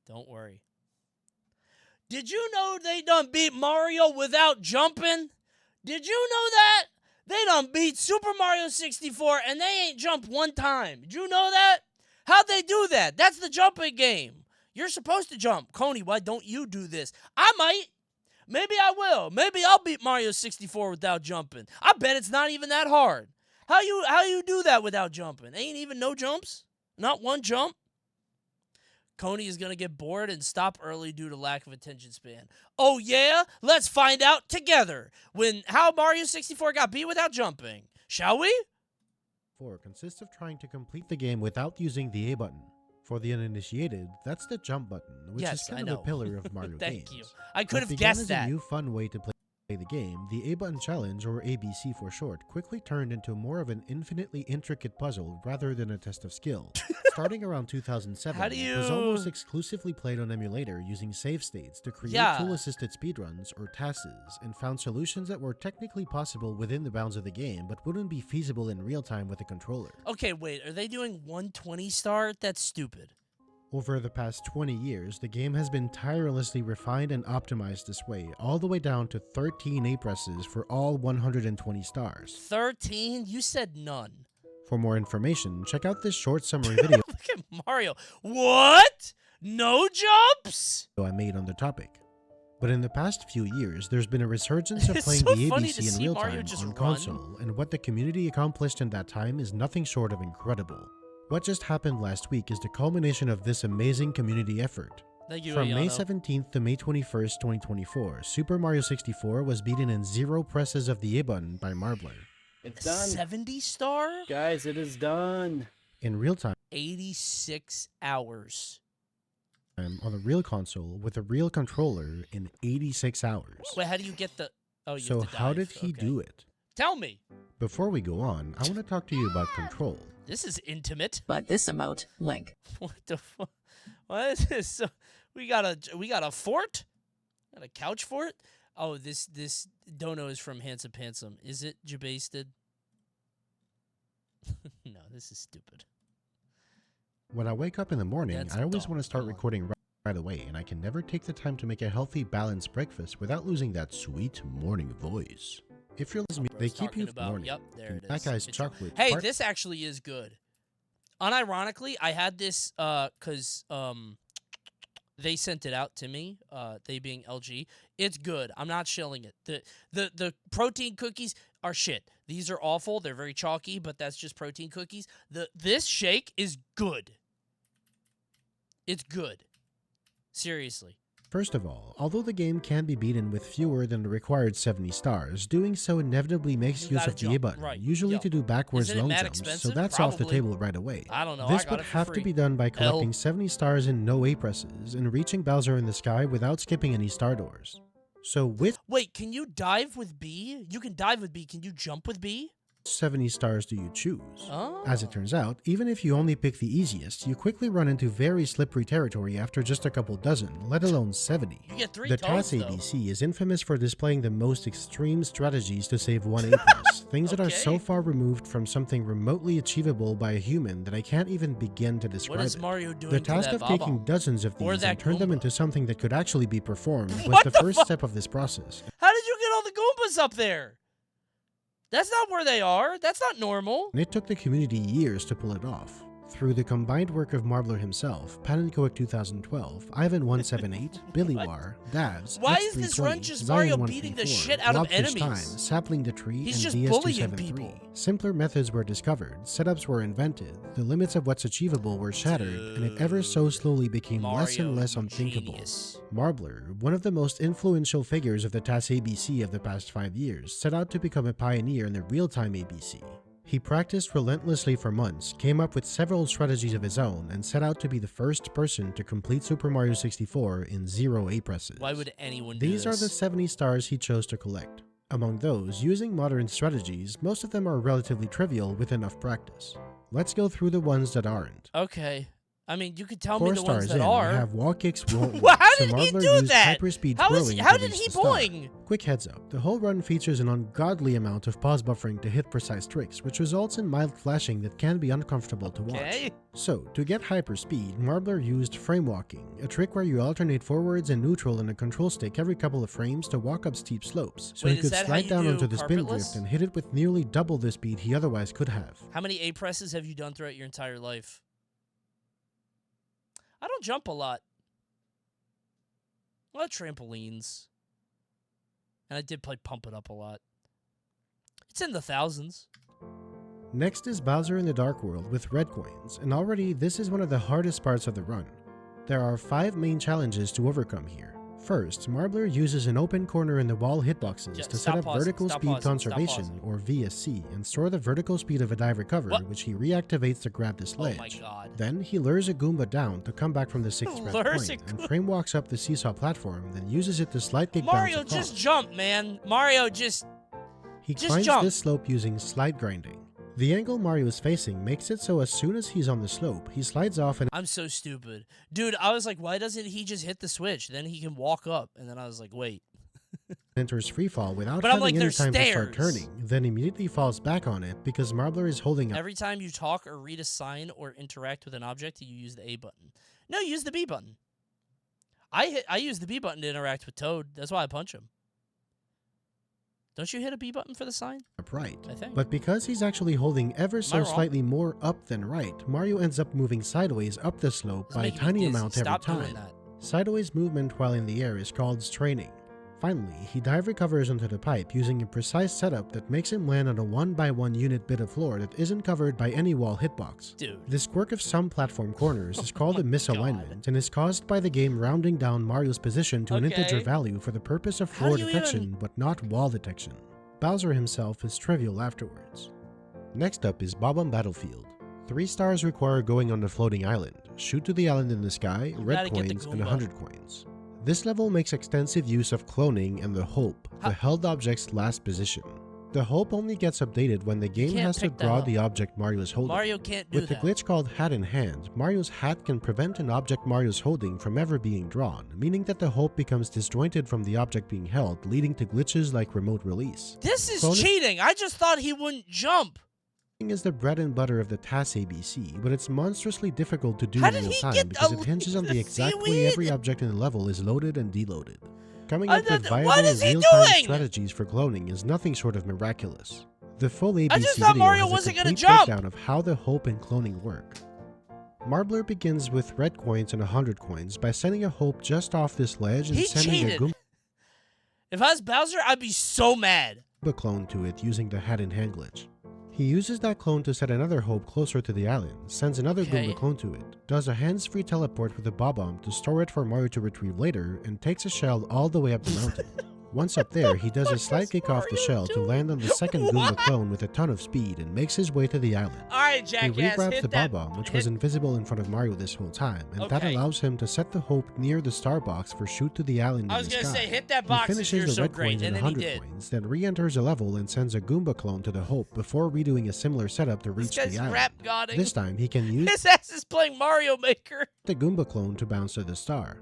Don't worry. Did you know they done beat Mario without jumping? Did you know that? They done beat Super Mario 64 and they ain't jumped one time. Did you know that? How'd they do that? That's the jumping game. You're supposed to jump. Coney, why don't you do this? I might. Maybe I will. Maybe I'll beat Mario 64 without jumping. I bet it's not even that hard. How you do that without jumping? Ain't even no jumps? Not one jump? Coney is going to get bored and stop early due to lack of attention span. Oh, yeah? Let's find out together how Mario 64 got beat without jumping. Shall we? 4 consists of trying to complete the game without using the A button. For the uninitiated, that's the jump button, which is kind of the pillar of Mario Thank games. you. I could have What guessed began as that. a new fun way to play the game, the A button challenge, or ABC for short, quickly turned into more of an infinitely intricate puzzle rather than a test of skill. Starting around 2007, it was almost exclusively played on emulator using save states to create tool-assisted speedruns or tasks, and found solutions that were technically possible within the bounds of the game but wouldn't be feasible in real time with a controller. Okay, wait. Are they doing 120 star? That's stupid. Over the past 20 years, the game has been tirelessly refined and optimized this way, all the way down to 13 A presses for all 120 stars. 13? You said none. For more information, check out this short summary video Look at Mario. What? No jumps? I made on the topic. But in the past few years, there's been a resurgence of It's playing so the funny to ABC in see real Mario time just on run. console, and what the community accomplished in that time is nothing short of incredible. What just happened last week is the culmination of this amazing community effort. Thank you, From May Ayano. 17th to May 21st, 2024, Super Mario 64 was beaten in 0 presses of the A button by Marbler. It's done. 70 star? Guys, it is done. In real time, 86 hours. on a real console with a real controller in 86 hours. Wait, how do you get the... Oh, you So have to how dive. did he Okay. do it? Tell me. Before we go on, I want to talk to you about Control. This is intimate. But this emote, link. What the fuck? What is this? So, we got a fort? Got a couch fort? Oh, this dono is from Handsome Pansome. Is it jabasted? No, this is stupid. When I wake up in the morning, That's I always dumb. want to start recording right away, and I can never take the time to make a healthy, balanced breakfast without losing that sweet morning voice. If you're listening, they keep you About, morning. yep, there it is. That guy's It's- chocolate. Hey, part- this actually is good. Unironically, I had this because they sent it out to me. They being LG, it's good. I'm not shilling it. The protein cookies are shit. These are awful. They're very chalky, but that's just protein cookies. This shake is good. It's good. Seriously. First of all, although the game can be beaten with fewer than the required 70 stars, doing so inevitably makes You use gotta of the A jump, button, right. usually Yo, to do backwards isn't it long mad jumps, so expensive? that's off the Probably. table right away. I don't know. This I got would it for have free. to be done by collecting L. 70 stars in no A presses and reaching Bowser in the sky without skipping any star doors. So with Wait, can you dive with B? You can dive with B. Can you jump with B? 70 stars do you choose? Oh. As it turns out, even if you only pick the easiest, you quickly run into very slippery territory after just a couple dozen, let alone 70. You get 3 The toes, TAS though. ABC is infamous for displaying the most extreme strategies to save one A plus, things that are so far removed from something remotely achievable by a human that I can't even begin to describe is it. Mario doing The to task that of taking Baba? dozens of Or these that and turn them Goomba? into something that could actually be performed was What the the first fuck? step of this process. How did you get all the Goombas up there? That's not where they are. That's not normal. And it took the community years to pull it off. Through the combined work of Marbler himself, Panenkoic 2012, Ivan178, Billy War, Davs, Why is this X320, run just Mario Zion134, beating the shit out of Blobfish enemies? Time, Sapling the Tree, He's and just bullying DS273. people. Simpler methods were discovered, setups were invented, the limits of what's achievable were shattered, and it ever so slowly became less and Mario, less unthinkable. Marbler, one of the most influential figures of the TAS ABC of the past 5 years, set out to become a pioneer in the real-time ABC. He practiced relentlessly for months, came up with several strategies of his own, and set out to be the first person to complete Super Mario 64 in 0 A presses. Why would anyone do These are this? the 70 stars he chose to collect. Among those, using modern strategies, most of them are relatively trivial with enough practice. Let's go through the ones that aren't. Okay. I mean, you could tell 4 me the ones stars that in, are. I have wall kicks won't Well, work, how so did he Marbler do used that? hyperspeed How twirling how to did reach he the star. boing? Quick heads up, the whole run features an ungodly amount of pause buffering to hit precise tricks, which results in mild flashing that can be uncomfortable to watch. So, to get hyperspeed, Marbler used frame walking, a trick where you alternate forwards and neutral in a control stick every couple of frames to walk up steep slopes, so Wait, he could is that how slide you down do onto the spin carpetless? drift and hit it with nearly double the speed he otherwise could have. How many A presses have you done throughout your entire life? I don't jump a lot. A lot of trampolines. And I did play Pump It Up a lot. It's in the thousands. Next is Bowser in the Dark World with red coins, and already this is one of the hardest parts of the run. There are 5 main challenges to overcome here. First, Marbler uses an open corner in the wall hitboxes to set up vertical speed conservation, or VSC, and store the vertical speed of a dive recover, which he reactivates to grab this ledge. Oh my god. Then he lures a Goomba down to come back from the 6th red coin, and frame walks up the seesaw platform, then uses it to slide kick Mario, bounce across. just jump, man. Mario, just climbs jump. this slope using slide grinding. The angle Mario is facing makes it so as soon as he's on the slope, he slides off and— I'm so stupid. Dude, I was like, why doesn't he just hit the switch? Then he can walk up. And then I was like, wait. enters freefall without But I'm having like, any there's time to start stairs. turning, then immediately falls back on it because Marbler is holding up. Every time you talk or read a sign or interact with an object, you use the A button. No, use the B button. I use the B button to interact with Toad. That's why I punch him. Don't you hit a B button for the sign? Right. I think. But because he's actually holding ever so slightly more up than right, Mario ends up moving sideways up the slope by a tiny amount every time. Sideways movement while in the air is called straining. Finally, he dive recovers onto the pipe using a precise setup that makes him land on a 1x1 unit bit of floor that isn't covered by any wall hitbox. Dude. This quirk of some platform corners is called a misalignment and is caused by the game rounding down Mario's position to an integer value for the purpose of floor detection but not wall detection. Bowser himself is trivial afterwards. Next up is Bob-omb Battlefield. 3 stars require going on the floating island. Shoot to the island in the sky, red coins, and 100 coins. This level makes extensive use of cloning and the Hope, the held object's last position. The Hope only gets updated when the game has to draw the object Mario is holding. Mario can't do With the glitch called Hat in Hand, Mario's hat can prevent an object Mario's holding from ever being drawn, meaning that the Hope becomes disjointed from the object being held, leading to glitches like remote release. This is cheating. I just thought he wouldn't jump. Is the bread and butter of the TAS ABC, but it's monstrously difficult to do in real time because it hinges on the exact way every object in the level is loaded and deloaded. Coming up with viable real-time strategies for cloning is nothing short of miraculous. The full ABC video has a complete breakdown of how the Hope and cloning work. Marbler begins with red coins and 100 coins by sending a Hope just off this ledge and sending a Goomba If I was Bowser, I'd be so mad. Clone to it using the Hat in Hand glitch. He uses that clone to set another Hope closer to the island, sends another Goomba clone to it, does a hands-free teleport with a Bob-omb to store it for Mario to retrieve later, and takes a shell all the way up the mountain. Once up there, he does a slide kick off the shell to land on the second Goomba clone with a ton of speed and makes his way to the island. Alright, jackass, he re-grabs the Bob-omb, which was invisible in front of Mario this whole time, and that allows him to set the Hope near the star box for shoot to the island in the sky. I was gonna say, hit that box He finishes the so red great, coins and and then he 100 did. coins, then re-enters a level and sends a Goomba clone to the Hope before redoing a similar setup to reach the island. Rap-godding. This time, he can use His ass is playing Mario Maker. the Goomba clone to bounce to the star.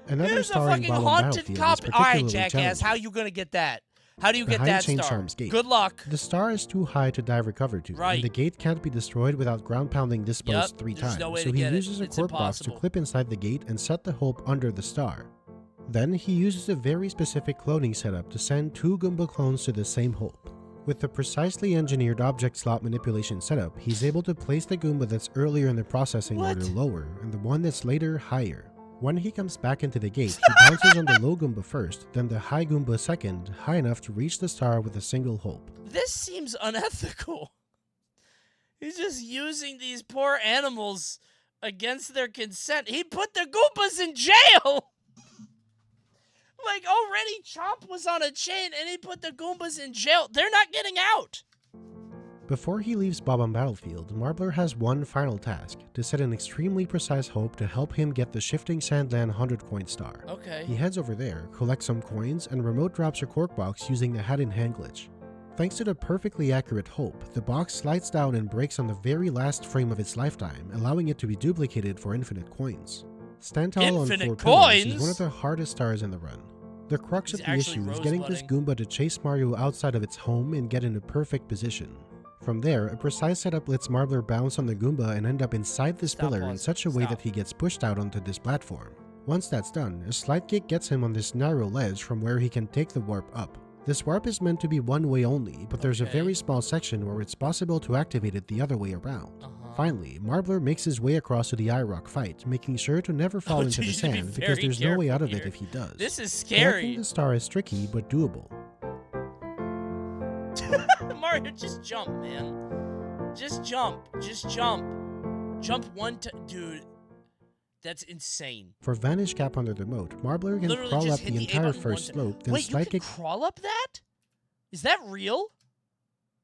Another Here's a star in fucking Bob-omb haunted Battlefield is copy. Alright, particularly jackass, challenging. how you gonna get that? How do you get Behind that Chain star? Charm's gate. Good luck. The star is too high to dive recover to, Right. and the gate can't be destroyed without ground pounding this post 3 there's times, no way so to he get it. uses a It's cork box to impossible. clip inside the gate and set the Hope under the star. Then he uses a very specific cloning setup to send 2 Goomba clones to the same Hope. With the precisely engineered object slot manipulation setup, he's able to place the Goomba that's earlier in the processing order lower, and the one that's later higher. When he comes back into the gate, he bounces on the low Goomba first, then the high Goomba second, high enough to reach the star with a single Hope. This seems unethical. He's just using these poor animals against their consent. He put the Goombas in jail! Like, already Chomp was on a chain and he put the Goombas in jail. They're not getting out! Before he leaves Bob-omb Battlefield, Marbler has one final task, to set an extremely precise Hope to help him get the Shifting Sandland 100 coin star. Okay. He heads over there, collects some coins, and remote drops a cork box using the Hat in Hand glitch. Thanks to the perfectly accurate hope, the box slides down and breaks on the very last frame of its lifetime, allowing it to be duplicated for infinite coins. Stantall on 4 pillars is one of the hardest stars in the run. The crux of the issue is getting this Goomba to chase Mario outside of its home and get in a perfect position. From there, a precise setup lets Marbler bounce on the Goomba and end up inside this pillar in such a way that he gets pushed out onto this platform. Once that's done, a slide kick gets him on this narrow ledge from where he can take the warp up. This warp is meant to be one way only, but there's a very small section where it's possible to activate it the other way around. Finally, Marbler makes his way across to the iRock fight, making sure to never fall into the sand because there's no way out of it if he does. This is scary. Collecting the star is tricky but doable. Mario, just jump, man. Just jump. Just jump. Jump one time. Dude, that's insane. For Vanish Cap under the moat, Marbler can crawl up the entire first slope, then slide kick. Crawl up that? Is that real?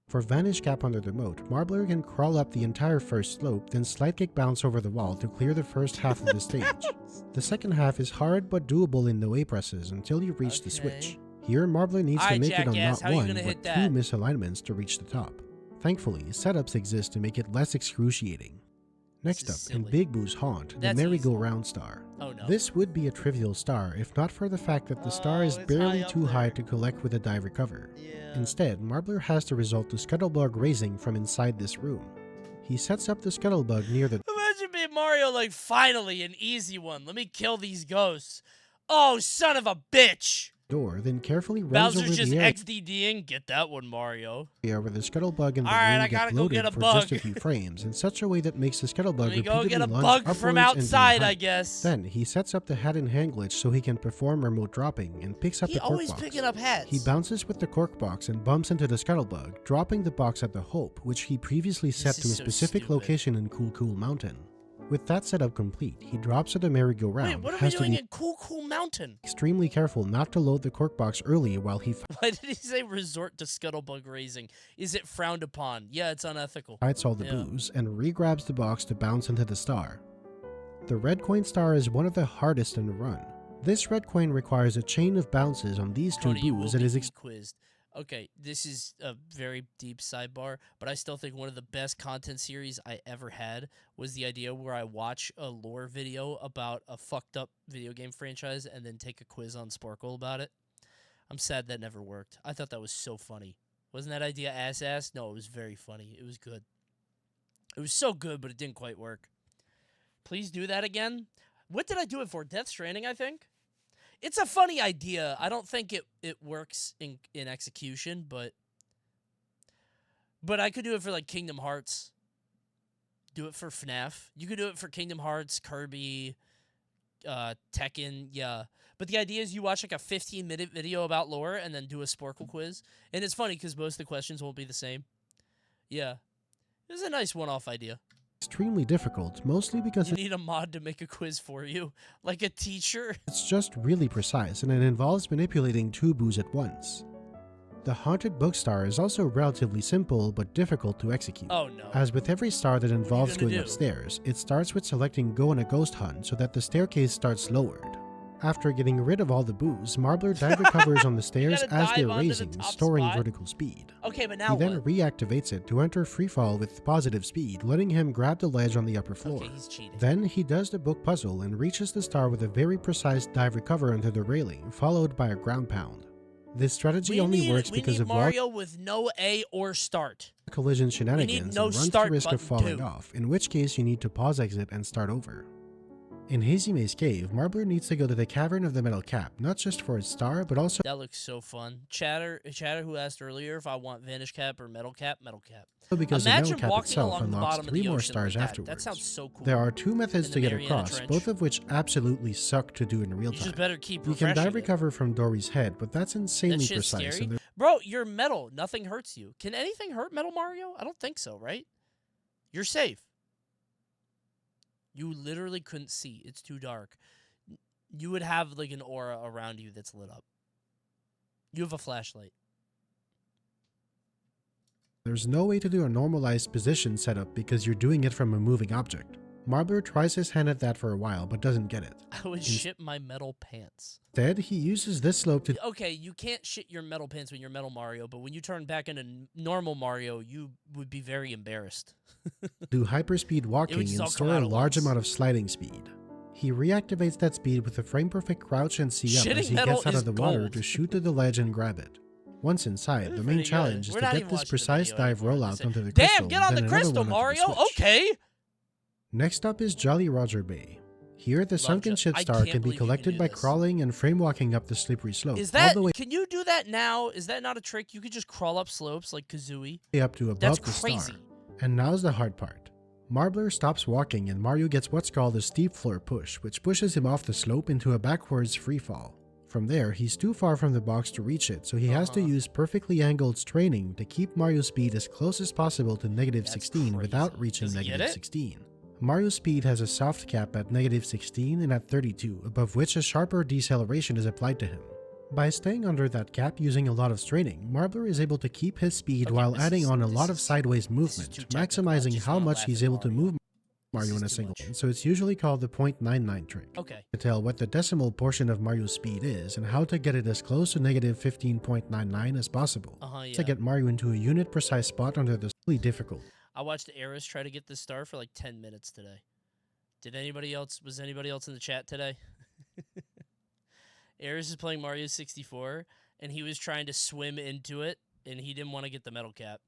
For Vanish Cap under the moat, Marbler can crawl up the entire first slope, then slide kick bounce over the wall to clear the first half of the stage. The second half is hard but doable in no A presses until you reach the switch. Here, Marbler needs to make it on not one, but 2 misalignments to reach the top. Thankfully, setups exist to make it less excruciating. Next up, in Big Boo's haunt, the merry-go-round star. Oh, no. This would be a trivial star if not for the fact that the star is barely too high to collect with a dive recover. Instead, Marbler has to resort to Scuttlebug raising from inside this room. He sets up the Scuttlebug near the... Imagine being Mario like, finally, an easy one. Let me kill these ghosts. Oh, son of a bitch! Door, then carefully runs Bowser's over just the area XDDing. Get that one, Mario. Where the Scuttlebug and the room get loaded for just a few frames in such a way that makes the Scuttlebug repeatedly get a launch bug from upwards outside, and I guess. Then he sets up the hat and hand glitch so he can perform remote dropping and picks up the cork box. Picking up hats. He bounces with the cork box and bumps into the Scuttlebug, dropping the box at the Hope, which he previously set to a specific location in Cool Mountain. With that setup complete, he drops to the merry-go-round. Wait, what are we doing in Cool Mountain? Extremely careful not to load the cork box early while he Why did he say resort to Scuttlebug raising? Is it frowned upon? Yeah, it's unethical. fights all the boos and re-grabs the box to bounce into the star. The red coin star is one of the hardest in the run. This red coin requires a chain of bounces on these two boos that is quizzed. Okay, this is a very deep sidebar, but I still think one of the best content series I ever had was the idea where I watch a lore video about a fucked up video game franchise and then take a quiz on Sparkle about it. I'm sad that never worked. I thought that was so funny. Wasn't that idea ass? No, it was very funny. It was good. It was so good, but it didn't quite work. Please do that again. What did I do it for? Death Stranding, I think? It's a funny idea. I don't think it works in execution, but I could do it for like Kingdom Hearts. Do it for FNAF. You could do it for Kingdom Hearts, Kirby, Tekken, yeah. But the idea is you watch like a 15-minute video about lore and then do a Sporkle quiz. And it's funny because most of the questions won't be the same. Yeah. It was a nice one-off idea. Extremely difficult, mostly because you need a mod to make a quiz for you, like a teacher. It's just really precise, and it involves manipulating 2 boos at once. The Haunted Book Star is also relatively simple, but difficult to execute. Oh no. As with every star that involves going upstairs, it starts with selecting Go on a Ghost Hunt so that the staircase starts lowered. After getting rid of all the boos, Marbler dive recovers on the stairs as they're raising, storing vertical speed. Okay, but now he then reactivates it to enter freefall with positive speed, letting him grab the ledge on the upper floor. Okay, he's cheating. Then he does the book puzzle and reaches the star with a very precise dive recover onto the railing, followed by a ground pound. This strategy only works because of Mario with no A or start. Collision shenanigans and runs the risk of falling off, in which case you need to pause exit and start over. In Hazymaze Cave, Marbler needs to go to the Cavern of the Metal Cap, not just for its star, but also... That looks so fun. Chatter who asked earlier if I want Vanish Cap or Metal Cap, Metal Cap. Because the Metal Cap itself unlocks 3 more stars afterwards. That sounds so cool. There are 2 methods to get across, both of which absolutely suck to do in real time. You just better keep You can dive recover from Dory's head, but that's insanely precise. Scary. Bro, you're metal. Nothing hurts you. Can anything hurt Metal Mario? I don't think so, right? You're safe. You literally couldn't see. It's too dark. You would have like an aura around you that's lit up. You have a flashlight. There's no way to do a normalized position setup because you're doing it from a moving object. Marbler tries his hand at that for a while, but doesn't get it. I would shit my metal pants. Instead, he uses this slope to... Okay, you can't shit your metal pants when you're Metal Mario, but when you turn back into normal Mario, you would be very embarrassed. do hyperspeed walking and store a large amount of sliding speed. He reactivates that speed with a frame-perfect crouch and see up as he gets out of the water to shoot to the ledge and grab it. Once inside, the main challenge is to get this precise dive rollout onto the crystal. Damn, get on the crystal, Mario! Okay! Next up is Jolly Roger Bay. Here, the sunken ship star can be collected by crawling and frame walking up the slippery slope. Is that, can you do that now? Is that not a trick? You could just crawl up slopes like Kazooie? Up to above the star. And now's the hard part. Marbler stops walking and Mario gets what's called a steep floor push, which pushes him off the slope into a backwards free fall. From there, he's too far from the box to reach it, so he has to use perfectly angled straining to keep Mario's speed as close as possible to -16 without reaching -16. Mario's speed has a soft cap at -16 and at 32, above which a sharper deceleration is applied to him. By staying under that cap using a lot of straining, Marbler is able to keep his speed while adding on a lot of sideways movement, maximizing how much he's able to move Mario in a single one, so it's usually called the .99 trick. To tell what the decimal portion of Mario's speed is and how to get it as close to -15.99 as possible to get Mario into a unit-precise spot under the really difficult. I watched Eris try to get this star for like 10 minutes today. Was anybody else in the chat today? Eris is playing Mario 64, and he was trying to swim into it, and he didn't want to get the metal cap.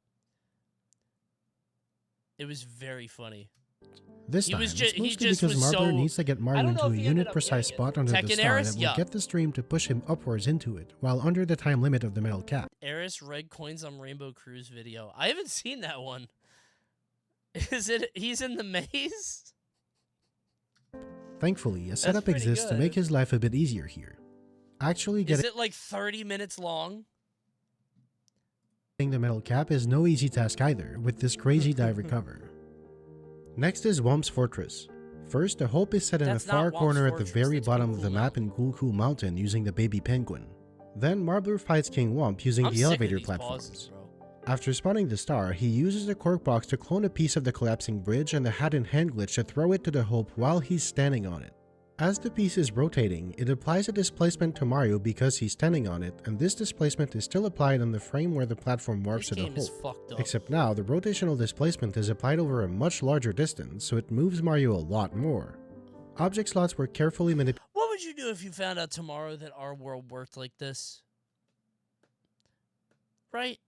It was very funny. This time, it's mostly because Marbler needs to get Mario into a unit-precise spot under the star that will get the stream to push him upwards into it, while under the time limit of the metal cap. Eris Red Coins on Rainbow Cruise video. I haven't seen that one. Is it? He's in the maze? Thankfully, a setup exists to make his life a bit easier here. Actually Is it like 30 minutes long? Getting the metal cap is no easy task either, with this crazy dive recover. Next is Womp's Fortress. First, the hope is set in a far corner at the very bottom of the map in Cool Mountain using the baby penguin. Then Marbler fights King Womp using the elevator platforms. After spawning the star, he uses the cork box to clone a piece of the collapsing bridge and the hat and hand glitch to throw it to the Hope while he's standing on it. As the piece is rotating, it applies a displacement to Mario because he's standing on it, and this displacement is still applied on the frame where the platform warps to the Hope. Except now, the rotational displacement is applied over a much larger distance, so it moves Mario a lot more. Object slots were carefully manipulated. What would you do if you found out tomorrow that our world worked like this? Right?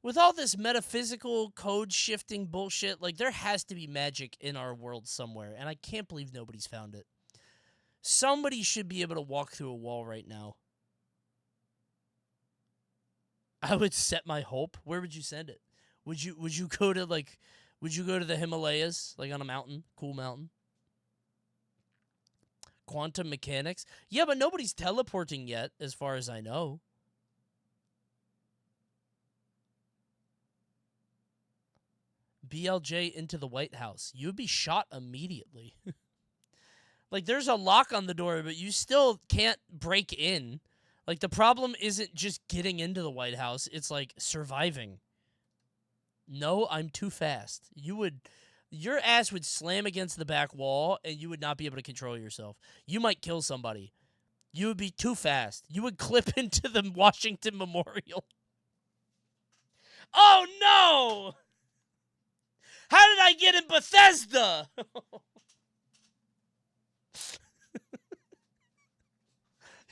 With all this metaphysical code shifting bullshit, like there has to be magic in our world somewhere, and I can't believe nobody's found it. Somebody should be able to walk through a wall right now. I would set my hope. Where would you send it? Would you go to the Himalayas, like on a mountain, cool mountain? Quantum mechanics? Yeah, but nobody's teleporting yet, as far as I know. BLJ into the White House. You would be shot immediately. Like, there's a lock on the door, but you still can't break in. Like, the problem isn't just getting into the White House. It's, like, surviving. No, I'm too fast. Your ass would slam against the back wall, and you would not be able to control yourself. You might kill somebody. You would be too fast. You would clip into the Washington Memorial. Oh, no! How did I get in Bethesda?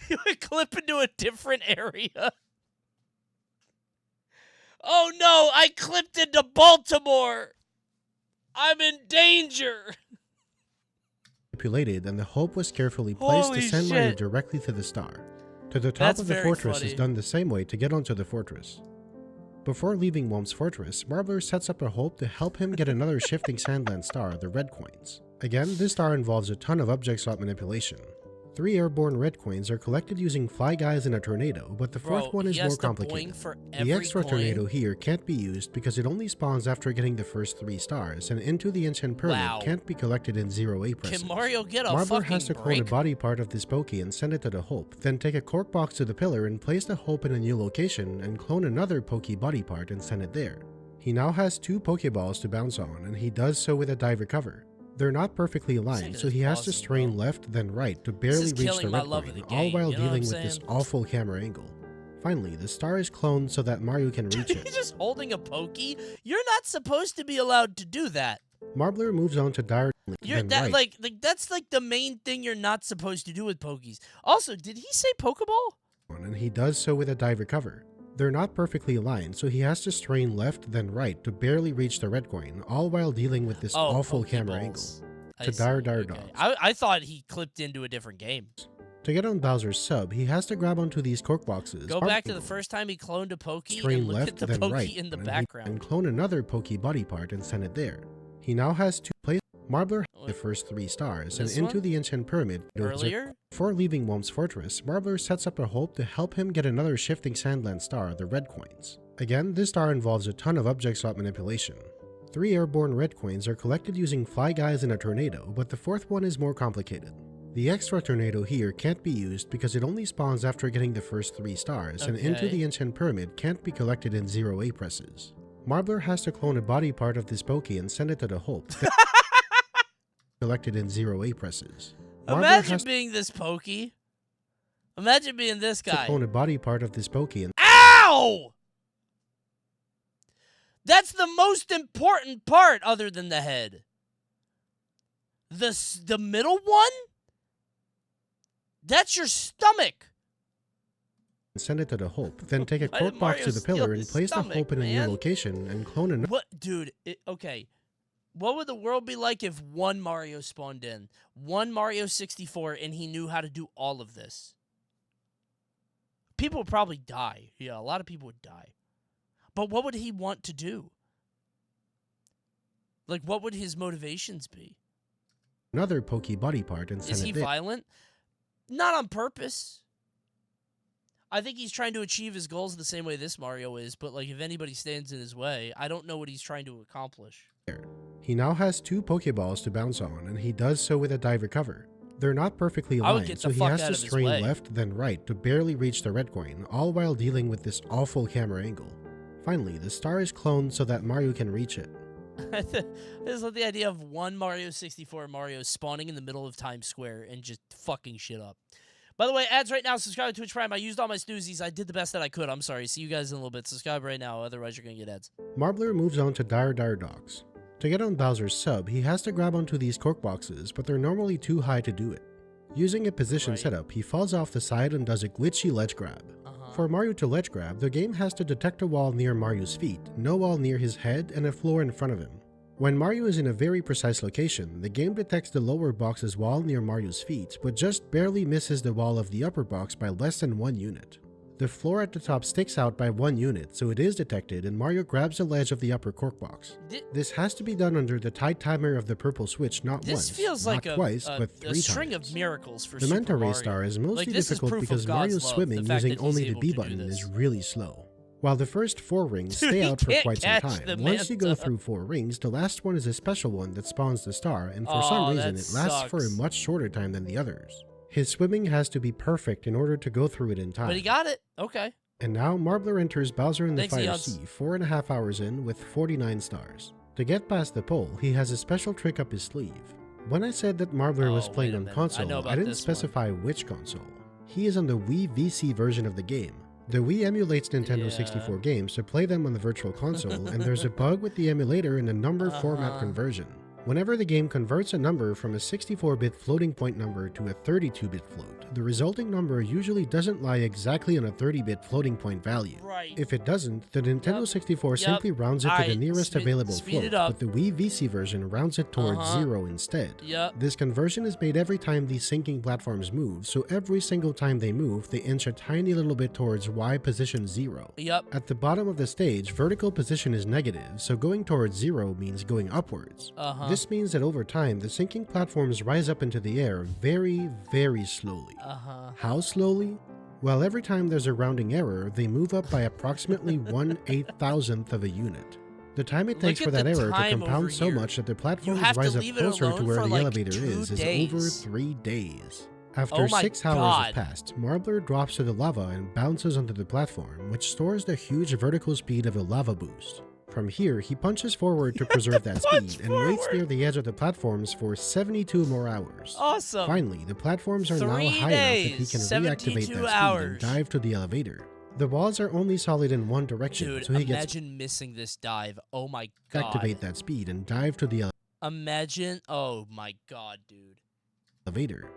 You would clip into a different area. Oh no, I clipped into Baltimore. I'm in danger. Manipulated, and the hope was carefully placed to send Mario directly to the star. To the top of the fortress is done the same way to get onto the fortress. Before leaving Womp's Fortress, Marbler sets up a hope to help him get another shifting Sandland star, the red coins. Again, this star involves a ton of object slot manipulation. 3 airborne red coins are collected using Fly Guys in a tornado, but the fourth one is more complicated. The extra tornado here can't be used because it only spawns after getting the first 3 stars, and Into the Ancient Pyramid can't be collected in 0A presses. Can Mario get a Marbler has to clone a body part of this Pokey and send it to the Hope, then take a cork box to the pillar and place the Hope in a new location, and clone another Pokey body part and send it there. He now has 2 Pokeballs to bounce on, and he does so with a dive recover. They're not perfectly aligned, so he has to strain left then right to barely reach the red coin, all while dealing with this awful camera angle. Finally, the star is cloned so that Mario can reach it. He's just holding a Pokey? You're not supposed to be allowed to do that. Marbler moves on to dire that's like the main thing you're not supposed to do with Pokies. Also, did he say Pokeball? And he does so with a dive recover. They're not perfectly aligned, so he has to strain left then right to barely reach the red coin, all while dealing with this awful camera angle. To dire dogs. I thought he clipped into a different game. To get on Bowser's sub, he has to grab onto these cork boxes. Go back to the first time he cloned a Pokey strain and look left at the then Pokey right, in the and background. And clone another Pokey body part and send it there. He now has to place Marbler the first 3 stars and into the ancient pyramid. Earlier? Before leaving Whomp's fortress, Marbler sets up a hope to help him get another shifting sandland star, the red coins. Again, this star involves a ton of object swap manipulation. 3 airborne red coins are collected using Fly Guys in a tornado, but the 4th one is more complicated. The extra tornado here can't be used because it only spawns after getting the first 3 stars, and into the ancient pyramid can't be collected in 0A presses. Marbler has to clone a body part of this Pokey and send it to the Hope. Collected in 0A presses. Imagine being this Pokey. Imagine being this guy. To clone a body part of this Pokey and Ow! That's the most important part other than the head. The middle one? That's your stomach. Send it to the Hope. Then take a cork box to the pillar and place the Hope in a new location and clone another. What, dude? Okay. What would the world be like if one Mario spawned in? One Mario 64 and he knew how to do all of this? People would probably die. Yeah, a lot of people would die. But what would he want to do? Like, what would his motivations be? Another Pokey body part and send it there. Is he violent? Not on purpose. I think he's trying to achieve his goals the same way this Mario is, but like if anybody stands in his way, I don't know what he's trying to accomplish. He now has 2 Pokeballs to bounce on, and he does so with a dive recover. They're not perfectly aligned, so he has to strain left then right to barely reach the red coin, all while dealing with this awful camera angle. Finally, the star is cloned so that Mario can reach it. I just love the idea of one Mario 64 Mario spawning in the middle of Times Square and just fucking shit up. By the way, ads right now. Subscribe to Twitch Prime. I used all my snoozies. I did the best that I could. I'm sorry. See you guys in a little bit. Subscribe right now. Otherwise, you're going to get ads. Marbler moves on to dire dogs. To get on Bowser's sub, he has to grab onto these cork boxes, but they're normally too high to do it. Using a position setup, he falls off the side and does a glitchy ledge grab. For Mario to ledge grab, the game has to detect a wall near Mario's feet, no wall near his head, and a floor in front of him. When Mario is in a very precise location, the game detects the lower box's wall near Mario's feet, but just barely misses the wall of the upper box by less than 1 unit. The floor at the top sticks out by 1 unit, so it is detected, and Mario grabs the ledge of the upper cork box. This has to be done under the tight timer of the purple switch not once, not twice, but 3 times. A string of miracles for the Super Manta Ray Mario. Star is mostly difficult because Mario's swimming using only the B button is really slow. While the first 4 rings stay out for quite some time, once you go through 4 rings, the last one is a special one that spawns the star, and for some reason it lasts for a much shorter time than the others. His swimming has to be perfect in order to go through it in time. But he got it. Okay. And now Marbler enters Bowser in the Fire Sea 4.5 hours in with 49 stars. To get past the pole, he has a special trick up his sleeve. When I said that Marbler was playing on console, I didn't specify which console. He is on the Wii VC version of the game. The Wii emulates Nintendo 64 games to play them on the Virtual Console, and there's a bug with the emulator in the number format conversion. Whenever the game converts a number from a 64-bit floating point number to a 32-bit float, the resulting number usually doesn't lie exactly on a 30-bit floating point value. If it doesn't, the Nintendo 64 simply rounds it to the nearest available float, but the Wii VC version rounds it towards 0 instead. This conversion is made every time these sinking platforms move, so every single time they move, they inch a tiny little bit towards Y position 0. At the bottom of the stage, vertical position is negative, so going towards 0 means going upwards. This means that over time, the sinking platforms rise up into the air very, very slowly. How slowly? Well, every time there's a rounding error, they move up by approximately 1/8,000th of a unit. The time it takes for that error to compound so much that the platforms rise up closer to where the elevator is over 3 days. After 6 hours have passed, Marbler drops to the lava and bounces onto the platform, which stores the huge vertical speed of a lava boost. From here, he punches forward to preserve that speed and waits near the edge of the platforms for 72 more hours. Awesome. Finally, the platforms are now 3 high enough that he can days, reactivate that 72 speed hours. and dive to the elevator. The walls are only solid in one direction, Dude, so he gets imagine missing this dive. Oh my god. activate that speed and dive to the Imagine. Oh my god, dude. elevator.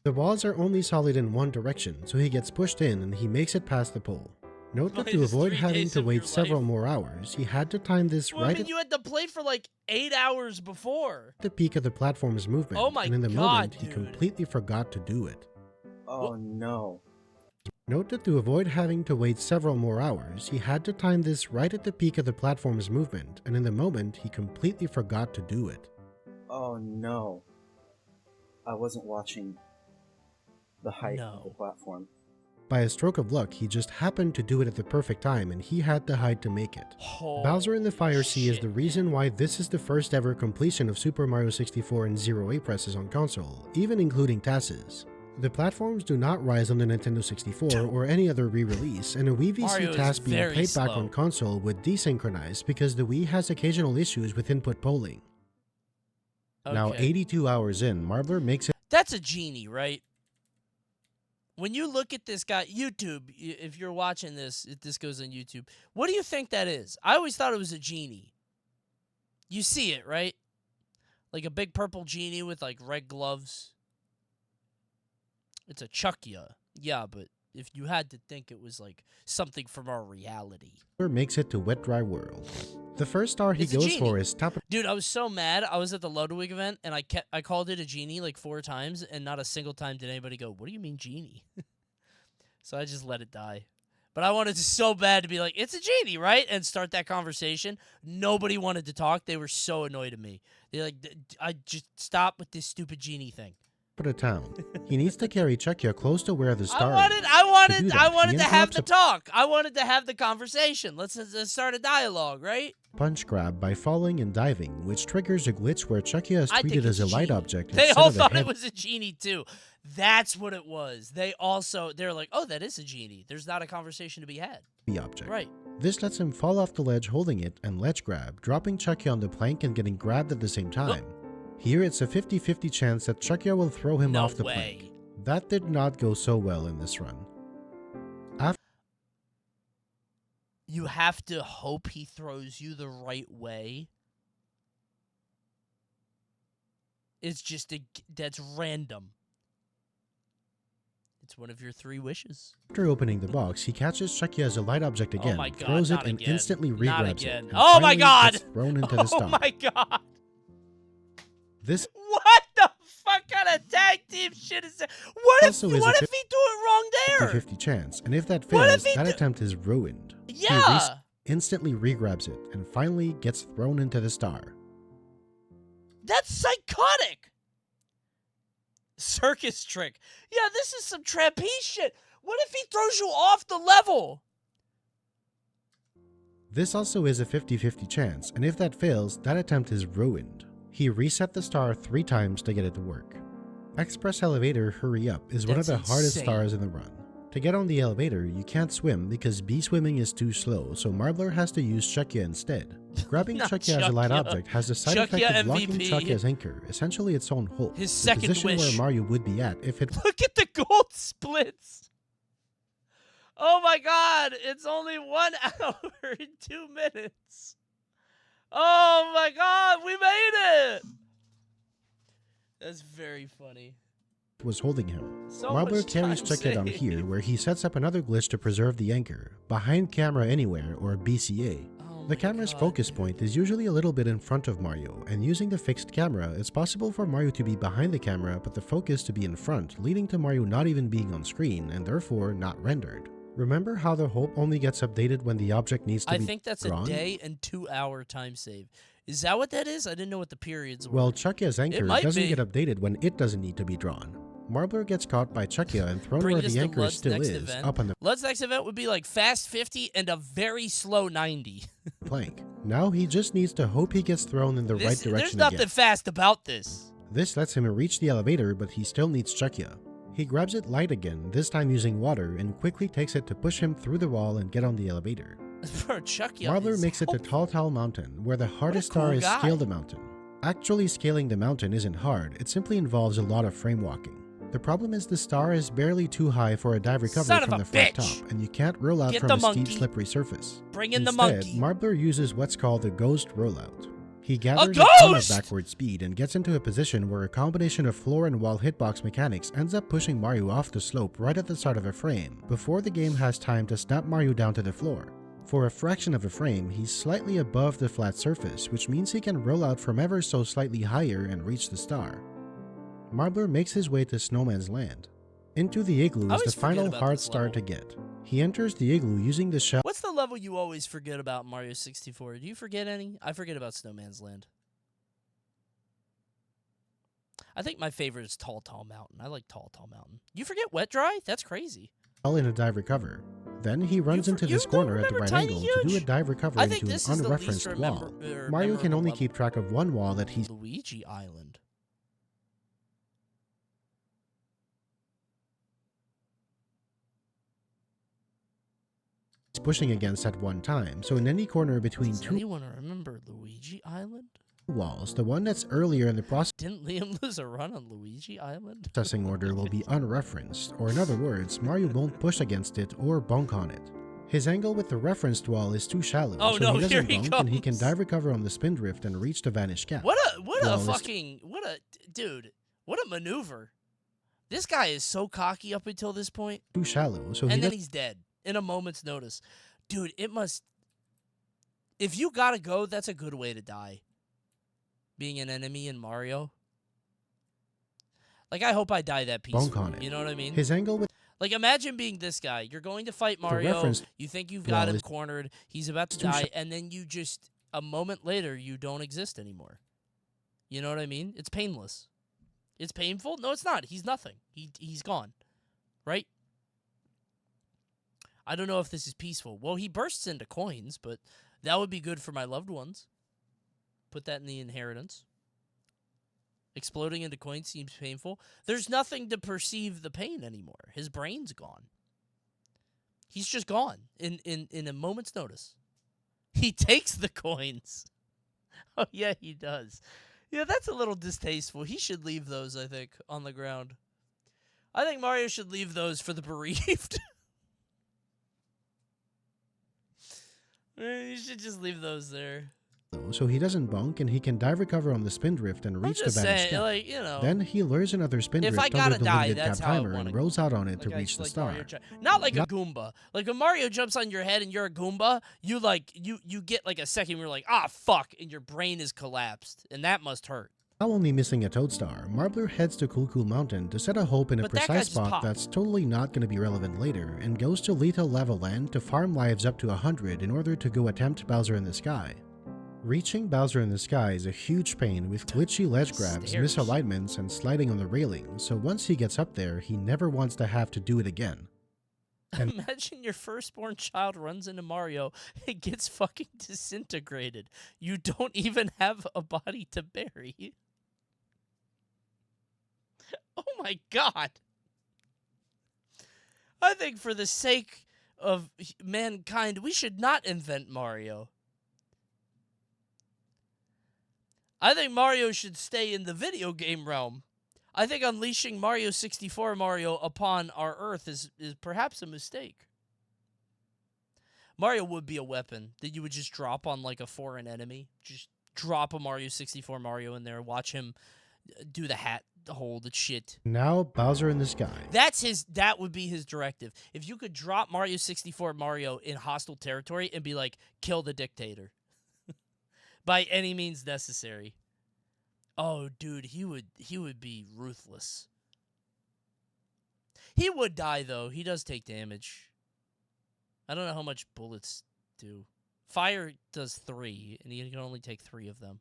The walls are only solid in one direction, so he gets pushed in and he makes it past the pole. Note that to Minus avoid 3 having days to of your wait several life. more hours, he had to time this Well, I right mean, you had to play for like 8 hours before. at the peak of the platform's movement, Oh my and in the God, moment he dude. completely forgot to do it. Oh no. Note that to avoid having to wait several more hours, he had to time this right at the peak of the platform's movement, and in the moment he completely forgot to do it. Oh no. I wasn't watching the height of the platform. By a stroke of luck, he just happened to do it at the perfect time, and he had the height to make it. Bowser in the Fire Sea is the reason why this is the first ever completion of Super Mario 64 in 0 presses on console, even including TASes. The platforms do not rise on the Nintendo 64 or any other re-release, and a Wii Mario VC is task being very played back slow. on console would desynchronize because the Wii has occasional issues with input polling. Now, Okay. 82 hours in, Marbler makes it That's a genie, right? When you look at this guy, YouTube, if you're watching this, if this goes on YouTube, what do you think that is? I always thought it was a genie. You see it, right? Like a big purple genie with like red gloves. It's a Chuckya. Yeah, but if you had to think it was like something from our reality. makes it to Wet Dry World. The first star he It's a goes genie. for is top. Dude, I was so mad. I was at the Ludwig event, and I called it a genie like 4 times, and not a single time did anybody go, "What do you mean genie?" So I just let it die. But I wanted to so bad to be like, "It's a genie, right?" and start that conversation. Nobody wanted to talk. They were so annoyed at me. They're like, "I just stop with this stupid genie thing." Of the town. He needs to carry Chuckya close to where the star is. I To do wanted that, he to have interrupts the talk. I wanted to have the conversation. Let's start a dialogue, right? a punch grab by falling and diving, which triggers a glitch where Chuckya is I think treated as a it's light genie. object They instead all of a thought heavy it was a genie too. That's what it was. They're like, "Oh, that is a genie." There's not a conversation to be had. object. Right. This lets him fall off the ledge holding it and ledge grab, dropping Chuckya on the plank and getting grabbed at the same time. Here it's a 50-50 chance that Chuckya will throw him No off the way. plank. That did not go so well in this run. You have to hope he throws you the right way. It's just that's random. It's one of your 3 wishes. After opening the box, he catches Chuckya as a light object again, my God, throws it not and again. instantly Not re-grabs it. again. And Oh my finally God! gets thrown into the star. Oh my god! This What the fuck kind of tag team shit is that? What also is a if he do it wrong there? 50-50 chance, and if that What fails, if he that attempt is ruined. Yeah. He instantly re-grabs it and finally gets thrown into the star. That's psychotic. Circus trick. Yeah, this is some trapeze shit. What if he throws you off the level? This also is a 50-50 chance, and if that fails, that attempt is ruined. He reset the star 3 times to get it to work. Express Elevator Hurry Up is one of the That's hardest insane. stars in the run. To get on the elevator, you can't swim because bee swimming is too slow, so Marbler has to use Chuckya instead. Grabbing Not Chuckya as a light Chuckya. object has the side Chuckya effect of locking MVP. Chuckya's anchor, essentially its own hook, His the second position wish. where Mario would be at if it Look at the gold splits. Oh my god, it's only 1 hour and 2 minutes. Oh my god, we made it. That's very funny. was holding him. So Marbler much carries time Chuckya down saved. here, where he sets up another glitch to preserve the anchor, behind camera anywhere, or BCA. The camera's focus point is usually a little bit in front of Mario, and using the fixed camera, it's possible for Mario to be behind the camera but the focus to be in front, leading to Mario not even being on screen, and therefore not rendered. Remember how the hope only gets updated when the object needs to I be think that's drawn? a day and 2 hour time save. Is that what that is? I didn't know what the periods were. Well, Chuckya's anchor might doesn't be. get updated when it doesn't need to be drawn. Marbler gets caught by Chuckya and thrown Bring where us the to anchor Lud's still next is, event. up on the Lud's next event would be like fast 50 and a very slow 90. plank. Now he just needs to hope he gets thrown in the right There's direction nothing again. fast about this. This lets him reach the elevator, but he still needs Chuckya. He grabs it light again, this time using water, and quickly takes it to push him through the wall and get on the elevator. Bro, Chuck Marbler makes it to Tall Tall Mountain, where the hardest cool star is guy. Scale the Mountain. Actually scaling the mountain isn't hard, it simply involves a lot of frame walking. The problem is the star is barely too high for a dive recovery Son of from a the flat bitch. top, and you can't roll out Get from the a steep monkey. slippery surface. Bring in the Instead, monkey. Marbler uses what's called the ghost rollout. He gathers a ghost! ton of backward speed and gets into a position where a combination of floor and wall hitbox mechanics ends up pushing Mario off the slope right at the start of a frame, before the game has time to snap Mario down to the floor. For a fraction of a frame, he's slightly above the flat surface, which means he can roll out from ever so slightly higher and reach the star. Marbler makes his way to Snowman's Land. Into the igloo is the final hard star to get. He enters the igloo using the shell. What's the level you always forget about Mario 64? Do you forget any? I forget about Snowman's Land. I think my favorite is Tall Tall Mountain. I like Tall Tall Mountain. You forget Wet Dry? That's crazy. In a dive recover. Then he runs into this corner at the right angle to do a dive recovery into an unreferenced wall. Mario can only keep track of one wall that he's Luigi Island. pushing against at one time, so in any corner between Does two anyone remember Luigi Island? walls, the one that's earlier in the Didn't Liam lose a run on Luigi Island? processing order will be unreferenced, or in other words, Mario won't push against it or bonk on it. His angle with the referenced wall is too shallow, Oh, so no, he doesn't here he bonk and he can comes. dive recover on the spin drift and reach the vanished gap. What a maneuver. This guy is so cocky up until this point. Too shallow, so And he then does he's dead in a moment's notice. Dude, it must... If you gotta go, that's a good way to die. Being an enemy in Mario. Like, I hope I die that peacefully. bonk on it. You know what I mean? His angle with Like, imagine being this guy. You're going to fight Mario. reference You think you've got wall him is cornered. He's about to too die. And then you just, a moment later, you don't exist anymore. You know what I mean? It's painless. It's painful? No, it's not. He's nothing. He's gone. Right? I don't know if this is peaceful. Well, he bursts into coins, but that would be good for my loved ones. Put that in the inheritance. Exploding into coins seems painful. There's nothing to perceive the pain anymore. His brain's gone. He's just gone in a moment's notice. He takes the coins. Oh, yeah, he does. Yeah, that's a little distasteful. He should leave those, I think, on the ground. I think Mario should leave those for the bereaved. You should just leave those there. so he doesn't bonk and he can dive recover on the spin drift and reach the just vanished saying, gap. like, you know, Then he lures another spin if drift I gotta under the die, limited that's cap how I timer wanna and go. rolls out on it to Like reach the like star. Mario not like a Goomba. Like when Mario jumps on your head and you're a Goomba, you get like a second where you're like, ah, fuck, and your brain is collapsed, and that must hurt. Now only missing a Toad Star, Marbler heads to Cool Cool Mountain to set a hope in a But that guy precise just spot popped. that's totally not going to be relevant later, and goes to Lethal Lava Land to farm lives up to 100 in order to go attempt Bowser in the Sky. Reaching Bowser in the Sky is a huge pain with glitchy ledge grabs, Stairs. misalignments, and sliding on the railing, so once he gets up there, he never wants to have to do it again. And Imagine your firstborn child runs into Mario and gets fucking disintegrated. You don't even have a body to bury. Oh my god. I think for the sake of mankind, we should not invent Mario. I think Mario should stay in the video game realm. I think unleashing Mario 64 Mario upon our Earth is perhaps a mistake. Mario would be a weapon that you would just drop on like a foreign enemy. Just drop a Mario 64 Mario in there, watch him do the hat hold and shit. now Bowser in the Sky. That would be his directive. If you could drop Mario 64 Mario in hostile territory and be like, kill the dictator. By any means necessary. Oh, dude, he would be ruthless. He would die, though. He does take damage. I don't know how much bullets do. Fire does 3, and he can only take 3 of them.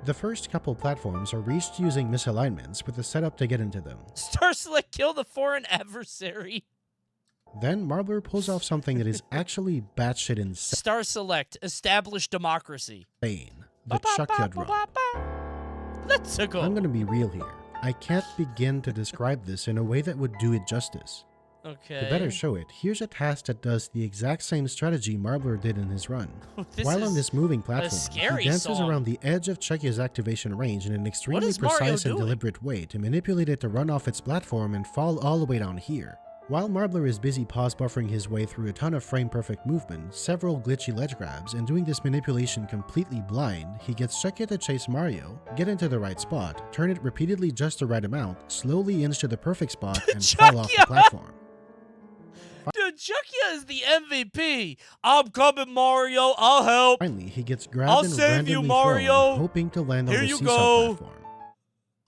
The first couple platforms are reached using misalignments with the setup to get into them. Star Select, kill the foreign adversary. Then Marbler pulls off something that is actually batshit insane. Star Select, establish democracy. The Chuckyard Run. Let's go. I'm going to be real here. I can't begin to describe this in a way that would do it justice. Okay. To better show it, here's a task that does the exact same strategy Marbler did in his run. While on this moving platform, he dances around the edge of Chucky's activation range in an extremely precise and deliberate way to manipulate it to run off its platform and fall all the way down here. While Marbler is busy pause buffering his way through a ton of frame-perfect movement, several glitchy ledge grabs, and doing this manipulation completely blind, he gets Chucky to chase Mario, get into the right spot, turn it repeatedly just the right amount, slowly inch to the perfect spot, and fall off the platform. Dude, Chucky is the MVP. I'm coming, Mario. I'll help. Finally, he gets grabbed and randomly thrown, hoping to land on the seesaw platform.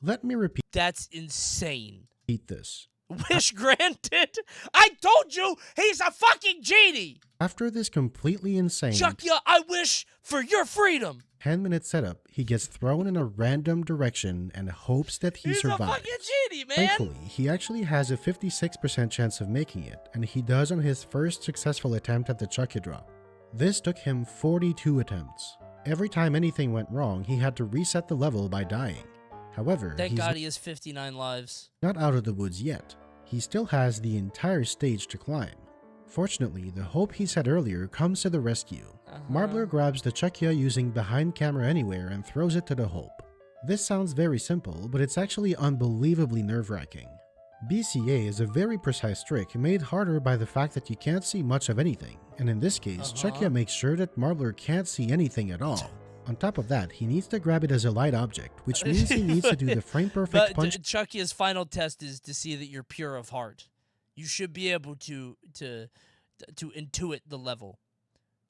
Let me repeat. That's insane. Eat this. Wish granted. I told you he's a fucking genie. After this completely insane Chucky, I wish for your freedom. 10-minute setup, he gets thrown in a random direction and hopes that he survives. He's a fucking genie, man. Thankfully, he actually has a 56% chance of making it, and he does on his first successful attempt at the Chucky drop. This took him 42 attempts. Every time anything went wrong, he had to reset the level by dying. However, thank God he has 59 lives. Not out of the woods yet. He still has the entire stage to climb. Fortunately, the hope he said earlier comes to the rescue. Marbler grabs the Chuckia using behind camera anywhere and throws it to the hope. This sounds very simple, but it's actually unbelievably nerve-wracking. BCA is a very precise trick made harder by the fact that you can't see much of anything, and in this case, Chuckia makes sure that Marbler can't see anything at all. On top of that, he needs to grab it as a light object, which means he needs to do the frame-perfect punch. Chuckia's final test is to see that you're pure of heart. You should be able to intuit the level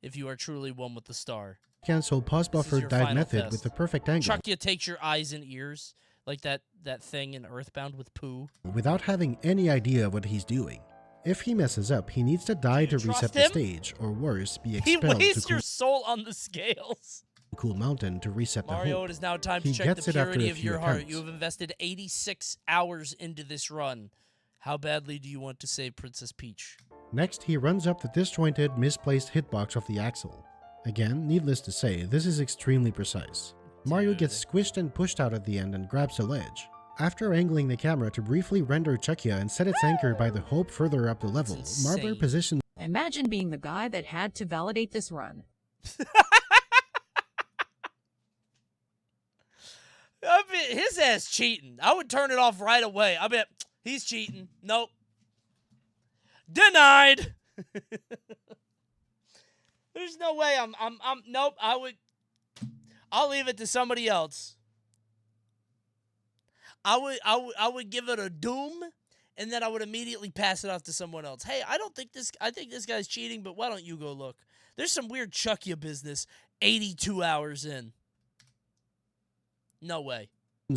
if you are truly one with the star. Cancel pause buffer dive method with the perfect angle. Chuckia takes your eyes and ears, like that thing in Earthbound with Pooh. Without having any idea what he's doing. If he messes up, he needs to die to reset the stage, or worse, be expelled He wastes your soul on the scales. Cool Mountain to reset the Mario, hope. it is now time to check the purity of your heart. You have invested 86 hours into this run. How badly do you want to save Princess Peach? Next, he runs up the disjointed, misplaced hitbox of the axle. Again, needless to say, this is extremely precise. Mario gets squished and pushed out at the end and grabs a ledge. After angling the camera to briefly render Chuckia and set its anchor by the hope further up the level, Marbler positions... Imagine being the guy that had to validate this run. I mean, his ass cheating. I would turn it off right away. I bet he's cheating. Nope. Denied. There's no way nope, I'll leave it to somebody else. I would give it a doom, and then I would immediately pass it off to someone else. Hey, I think this guy's cheating, but why don't you go look? There's some weird Chuckia business 82 hours in. No way.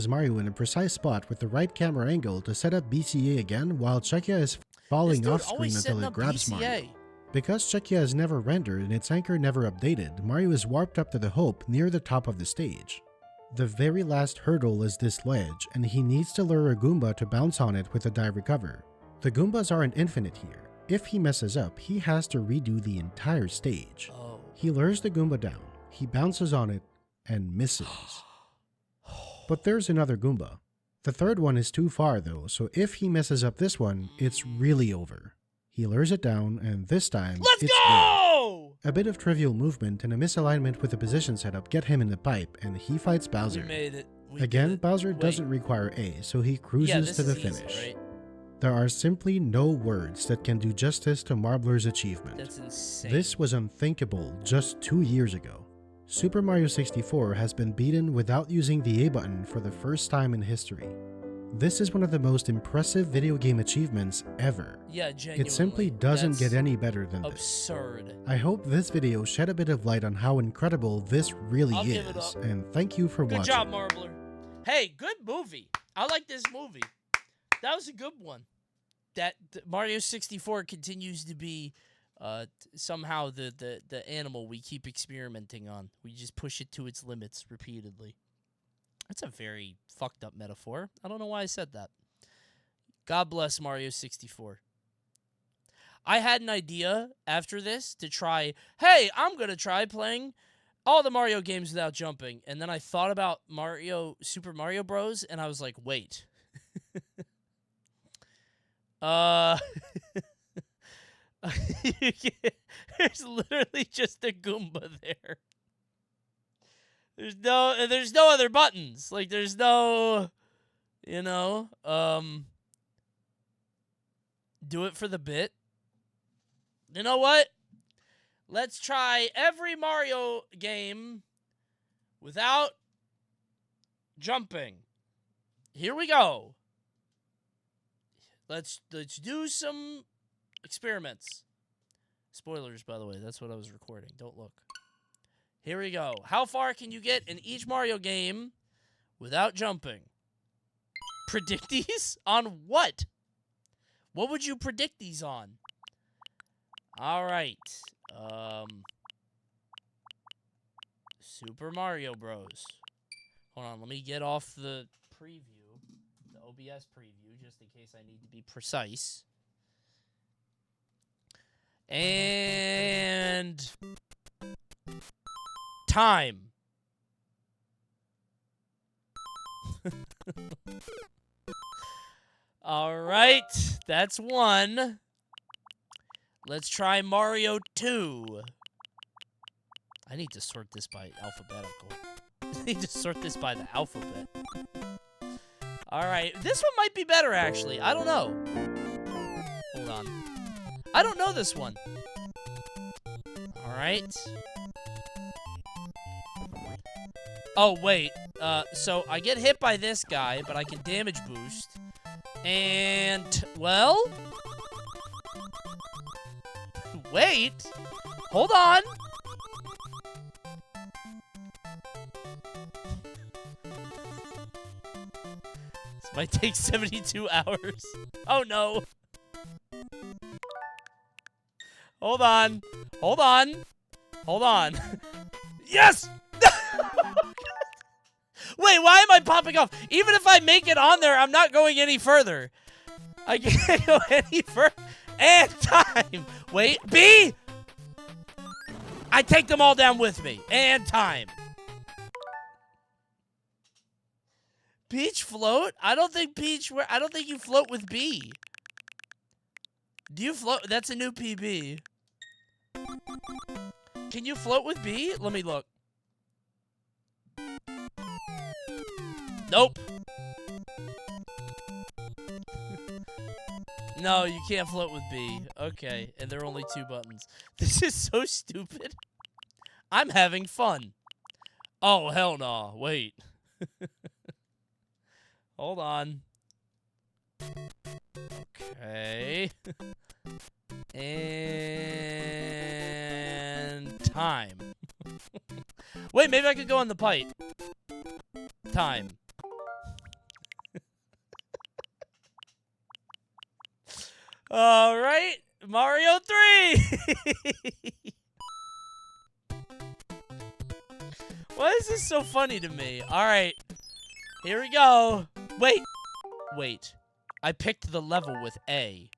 Mario in a precise spot with the right camera angle to set up BCA again while Chuckia is falling off screen until it grabs Mario. Because Chuckia is never rendered and its anchor never updated, Mario is warped up to the hope near the top of the stage. The very last hurdle is this ledge, and he needs to lure a Goomba to bounce on it with a dive recover. The Goombas aren't infinite here. If he messes up, he has to redo the entire stage. He lures the Goomba down, he bounces on it, and misses. But there's another Goomba. The third one is too far though, so if he messes up this one, it's really over. He lures it down, and this time, it's go! Good. A bit of trivial movement and a misalignment with the position setup get him in the pipe, and he fights Bowser. We made it. Again, Bowser doesn't require A, so he cruises to the finish. Easy, right? There are simply no words that can do justice to Marbler's achievement. That's insane. This was unthinkable just 2 years ago. Super Mario 64 has been beaten without using the A button for the first time in history. This is one of the most impressive video game achievements ever. Yeah, genuinely. It simply doesn't get any better than absurd. This. I hope this video shed a bit of light on how incredible this really is, and thank you for watching. Good job, Marbler. Hey, good movie. I like this movie. That was a good one. That Mario 64 continues to be somehow the animal we keep experimenting on. We just push it to its limits repeatedly. That's a very fucked up metaphor. I don't know why I said that. God bless Mario 64. I had an idea after this to try, hey, I'm going to try playing all the Mario games without jumping. And then I thought about Super Mario Bros. And I was like, wait. There's literally just a Goomba there. There's no other buttons. Like, there's no, you know, do it for the bit. You know what? Let's try every Mario game without jumping. Here we go. Let's do some experiments. Spoilers, by the way. That's what I was recording. Don't look. Here we go. How far can you get in each Mario game without jumping? Predict these? On what? What would you predict these on? All right. Super Mario Bros. Hold on. Let me get off the preview. The OBS preview, just in case I need to be precise. And time. All right, that's one. Let's try Mario 2. I need to sort this by alphabetical. I need to sort this by the alphabet. All right, this one might be better, actually. I don't know. Hold on. I don't know this one. All right. Oh, wait. So I get hit by this guy, but I can damage boost. And, well... Wait. Hold on. This might take 72 hours. Oh, no. Hold on. Hold on. Hold on. Yes! Wait, why am I popping off? Even if I make it on there, I'm not going any further. I can't go any further. And time. Wait, B! I take them all down with me. And time. Peach float? I don't think you float with B. Do you float? That's a new PB. Can you float with B? Let me look. Nope. No, you can't float with B. Okay, and there are only 2 buttons. This is so stupid. I'm having fun. Oh, hell no. Wait. Hold on. Okay. And time. Wait, maybe I could go on the pipe. Time. All right, Mario 3. Why is this so funny to me? All right, here we go. Wait. I picked the level with A.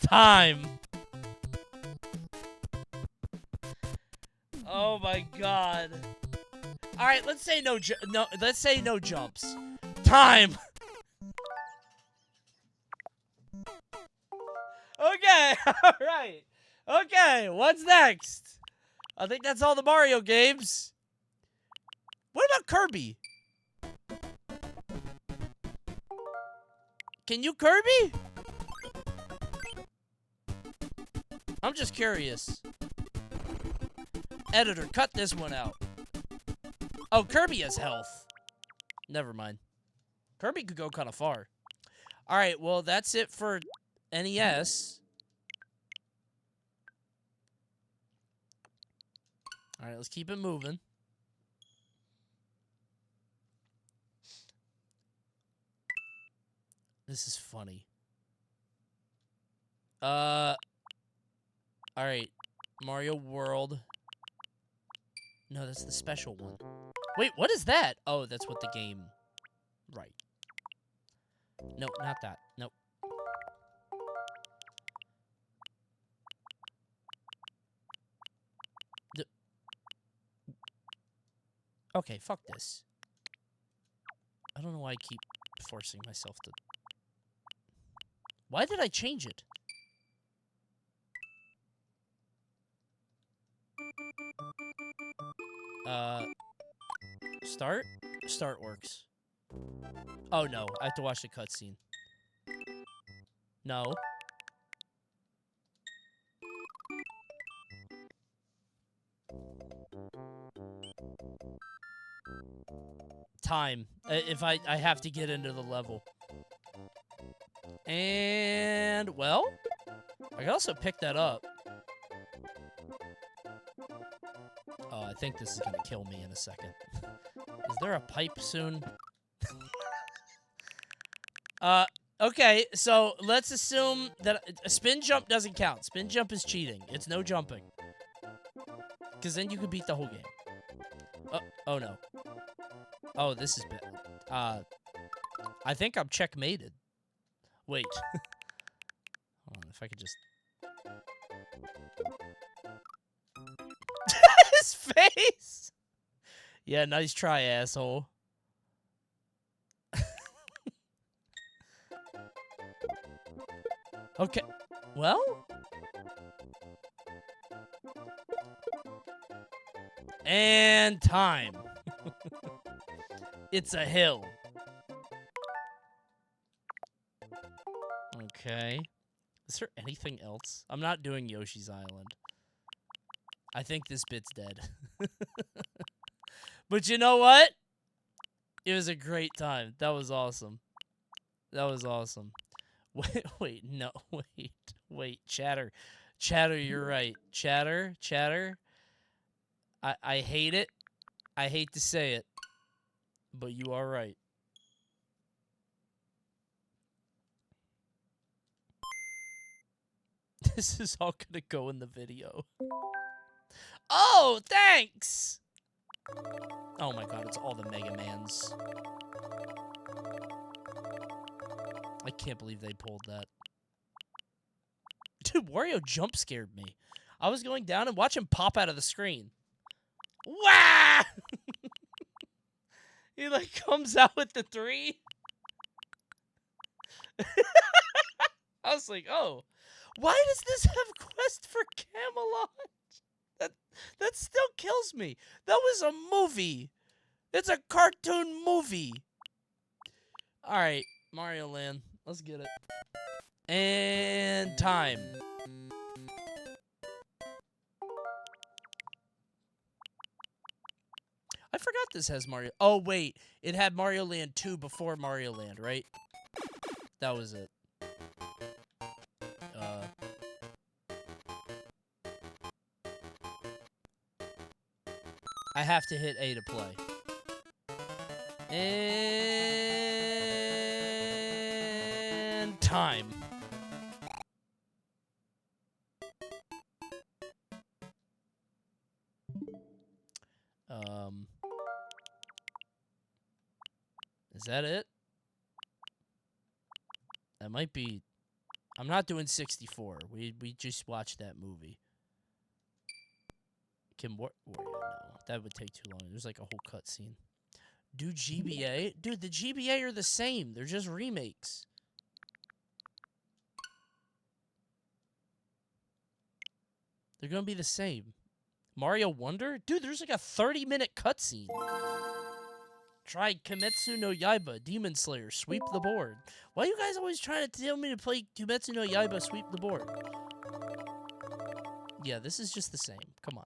Time. Oh my god. All right, let's say let's say no jumps. Time. Okay, all right. Okay, what's next? I think that's all the Mario games. What about Kirby? Can you Kirby? I'm just curious. Editor, cut this one out. Oh, Kirby has health. Never mind. Kirby could go kind of far. All right, well, that's it for NES. All right, let's keep it moving. This is funny. All right, Mario World. No, that's the special one. Wait, what is that? Oh, that's what the game... Right. No, not that. Nope. Okay, fuck this. I don't know why I keep forcing myself to... Why did I change it? Start? Start works. Oh no, I have to watch the cutscene. No. Time. If I have to get into the level. And, well, I can also pick that up. Oh, I think this is going to kill me in a second. Is there a pipe soon? Okay, so let's assume that a spin jump doesn't count. Spin jump is cheating. It's no jumping. Because then you could beat the whole game. Oh no. Oh, this is bad. I think I'm checkmated. Wait. Hold on, if I could just... His face! Yeah, nice try, asshole. Okay, well... And time. It's a hill. Okay. Is there anything else? I'm not doing Yoshi's Island. I think this bit's dead. But you know what? It was a great time. That was awesome. That was awesome. Wait, no, wait, Chatter. Chatter, you're right. Chatter. I hate it. I hate to say it. But you are right. This is all gonna go in the video. Oh, thanks! Oh my god, it's all the Mega Mans. I can't believe they pulled that. Dude, Wario jump scared me. I was going down and watch him pop out of the screen. Wah! He like comes out with the 3. I was like, oh, why does this have quest for Camelot? That still kills me. That was a movie. It's a cartoon movie. All right, Mario Land. Let's get it. And time. I forgot this has Mario. Oh, wait. It had Mario Land 2 before Mario Land, right? That was it. I have to hit A to play. And time. Is that it? That might be... I'm not doing 64. We just watched that movie. No, that would take too long. There's like a whole cutscene. Do GBA? Dude, the GBA are the same. They're just remakes. They're gonna be the same. Mario Wonder? Dude, there's like a 30-minute cutscene. Try Kimetsu no Yaiba, Demon Slayer, sweep the board. Why are you guys always trying to tell me to play Kimetsu no Yaiba, sweep the board? Yeah, this is just the same. Come on.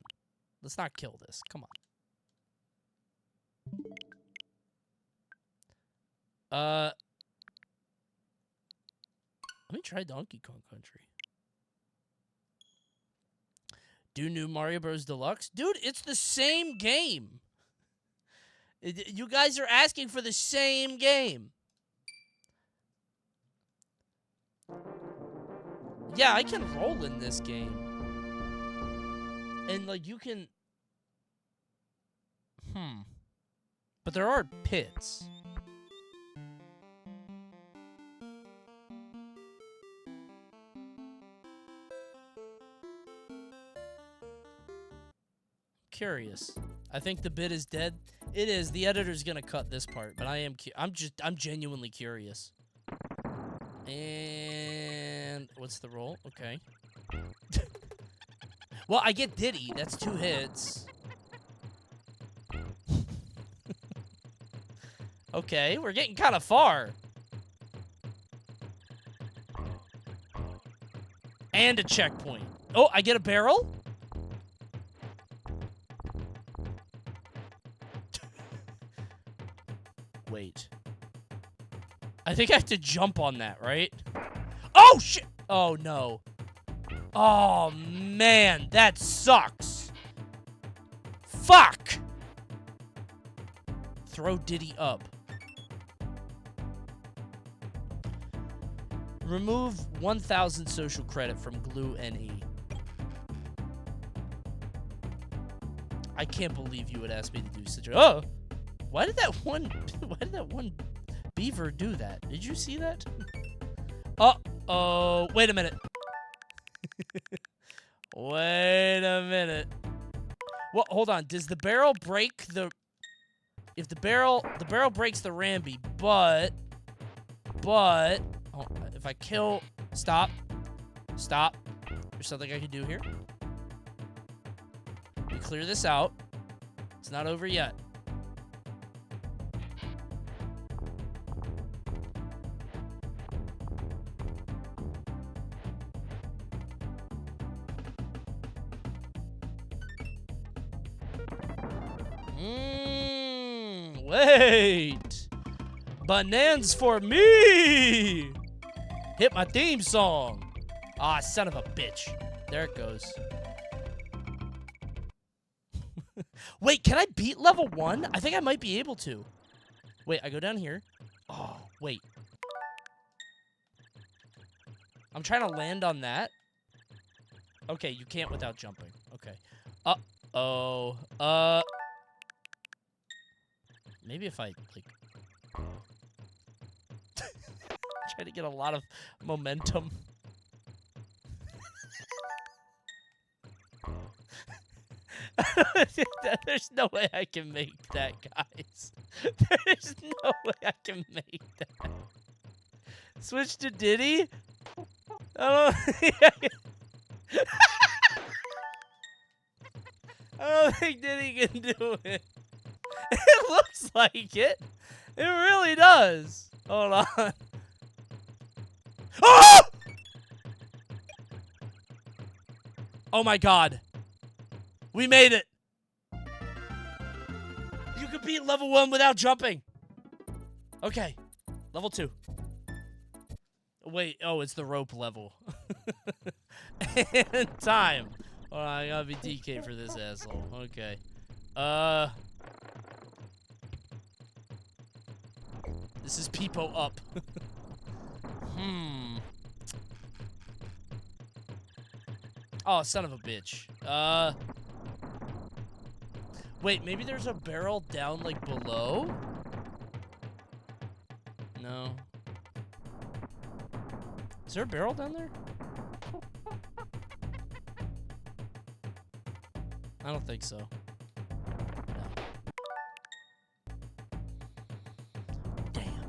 Let's not kill this. Come on. Let me try Donkey Kong Country. Do New Mario Bros. Deluxe? Dude, it's the same game. You guys are asking for the same game. Yeah, I can roll in this game. And, like, you can... But there are pits. Curious. I think the bit is dead. It is. The editor's gonna cut this part, but I'm genuinely curious. And what's the roll? Okay. Well, I get Diddy. That's 2 hits. Okay, we're getting kind of far. And a checkpoint. Oh, I get a barrel? Wait. I think I have to jump on that, right? Oh, shit! Oh, no. Oh, man. That sucks. Fuck! Throw Diddy up. Remove 1,000 social credit from Glue NE. I can't believe you would ask me to do such a... Oh! Why did that one beaver do that? Did you see that? Uh-oh. Wait a minute. Wait a minute. Well, hold on. Does the barrel break the... If the barrel breaks the Rambi, but... Oh, if I kill... Stop. Stop. There's something I can do here. We clear this out. It's not over yet. Wait. Bananas for me. Hit my theme song. Ah, son of a bitch. There it goes. Wait, can I beat level 1? I think I might be able to. Wait, I go down here. Oh, wait. I'm trying to land on that. Okay, you can't without jumping. Okay. Uh-oh. Maybe if I, like... try to get a lot of momentum. There's no way I can make that, guys. There's no way I can make that. Switch to Diddy? I don't think Diddy can do it. It looks like it. It really does. Hold on. Oh! Oh my god. We made it. You could beat level 1 without jumping. Okay. Level 2. Wait. Oh, it's the rope level. And time. Hold on, I gotta be DK for this asshole. Okay. This is Peepo up. Oh, son of a bitch. Wait, maybe there's a barrel down, like, below? No. Is there a barrel down there? I don't think so. No. Damn.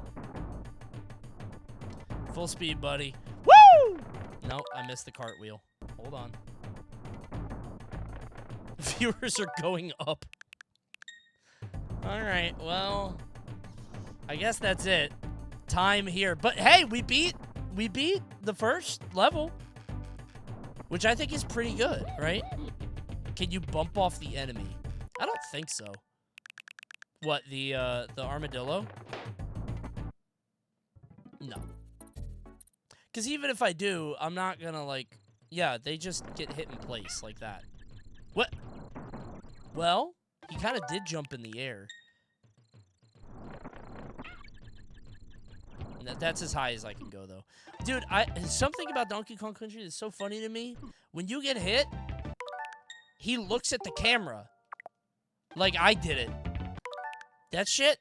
Full speed, buddy. Woo! No, I missed the cartwheel. Hold on. Viewers are going up. Alright, well, I guess that's it. Time here. But hey, we beat the first level, which I think is pretty good, right? Can you bump off the enemy? I don't think so. What, the armadillo? No. Because even if I do, I'm not gonna, like... Yeah, they just get hit in place like that. What? Well, he kind of did jump in the air. That's as high as I can go, though. Dude, something about Donkey Kong Country that's so funny to me. When you get hit, he looks at the camera. Like I did it. That shit?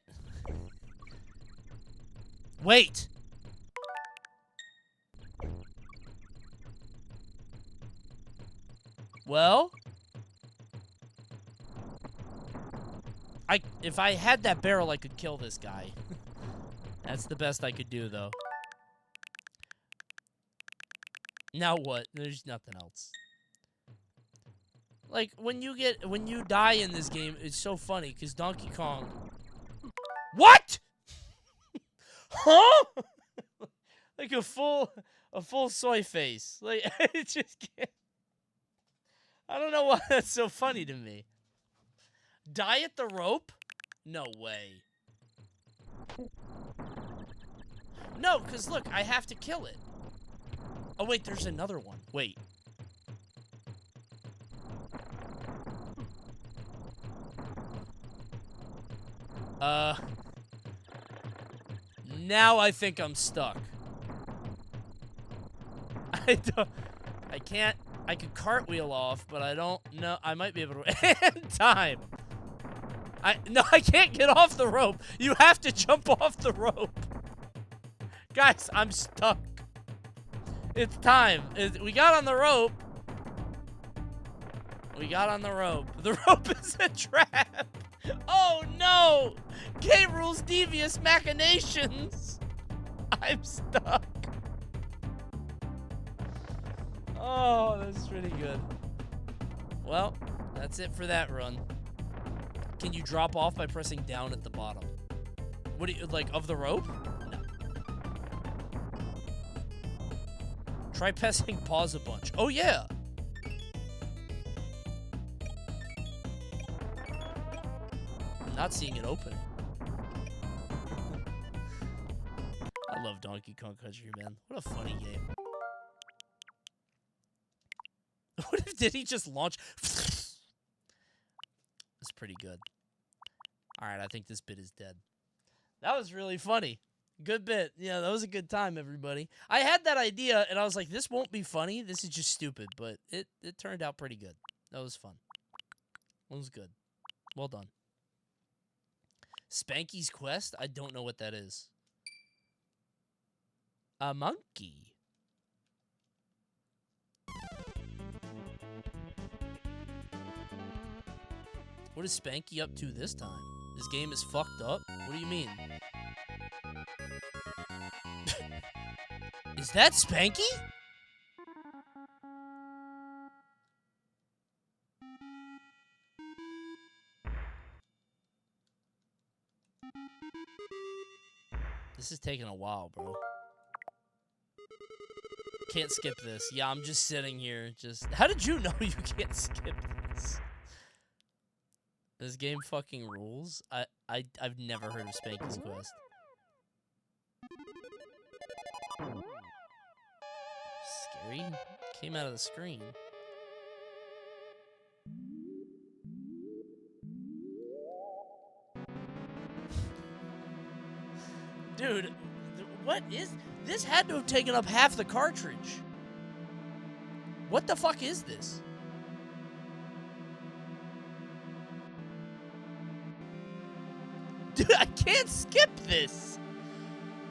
Wait. Well? If I had that barrel, I could kill this guy. That's the best I could do, though. Now what? There's nothing else. Like, when you die in this game, it's so funny, because Donkey Kong... What?! Huh?! Like a full soy face. Like, it just can't... I don't know why that's so funny to me. Die at the rope? No way. No, because look, I have to kill it. Oh, wait, there's another one. Wait. Now I think I'm stuck. I can't. I could cartwheel off, but I don't know. I might be able to end time. No, I can't get off the rope. You have to jump off the rope. Guys, I'm stuck. It's time. We got on the rope. We got on the rope. The rope is a trap. Oh no! K. Rool's devious machinations. I'm stuck. Oh, that's pretty good. Well, that's it for that run. Can you drop off by pressing down at the bottom? What do you, like, of the rope? No. Try pressing pause a bunch. Oh, yeah. I'm not seeing it open. I love Donkey Kong Country, man. What a funny game. What if did he just launch? That's pretty good. All right, I think this bit is dead. That was really funny. Good bit. Yeah, that was a good time, everybody. I had that idea, and I was like, this won't be funny. This is just stupid, but it turned out pretty good. That was fun. That was good. Well done. Spanky's Quest? I don't know what that is. A monkey. What is Spanky up to this time? This game is fucked up? What do you mean? Is that Spanky? This is taking a while, bro. Can't skip this. Yeah, I'm just sitting here. How did you know you can't skip this? This game fucking rules. I've never heard of Spanky's Quest. Scary. Came out of the screen. Dude, what is... This had to have taken up half the cartridge. What the fuck is this? Dude, I can't skip this.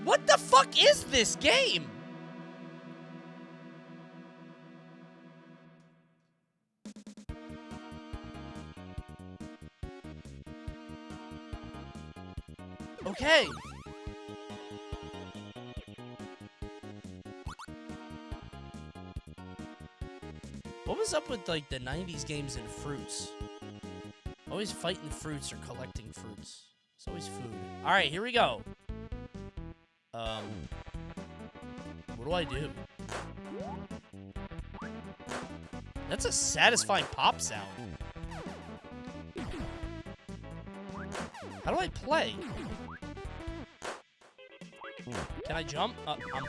What the fuck is this game? Okay. What was up with, like, the 90s games and fruits? Always fighting fruits or collecting fruits. It's always food. Alright, here we go. What do I do? That's a satisfying pop sound. How do I play? Can I jump? I'm dead.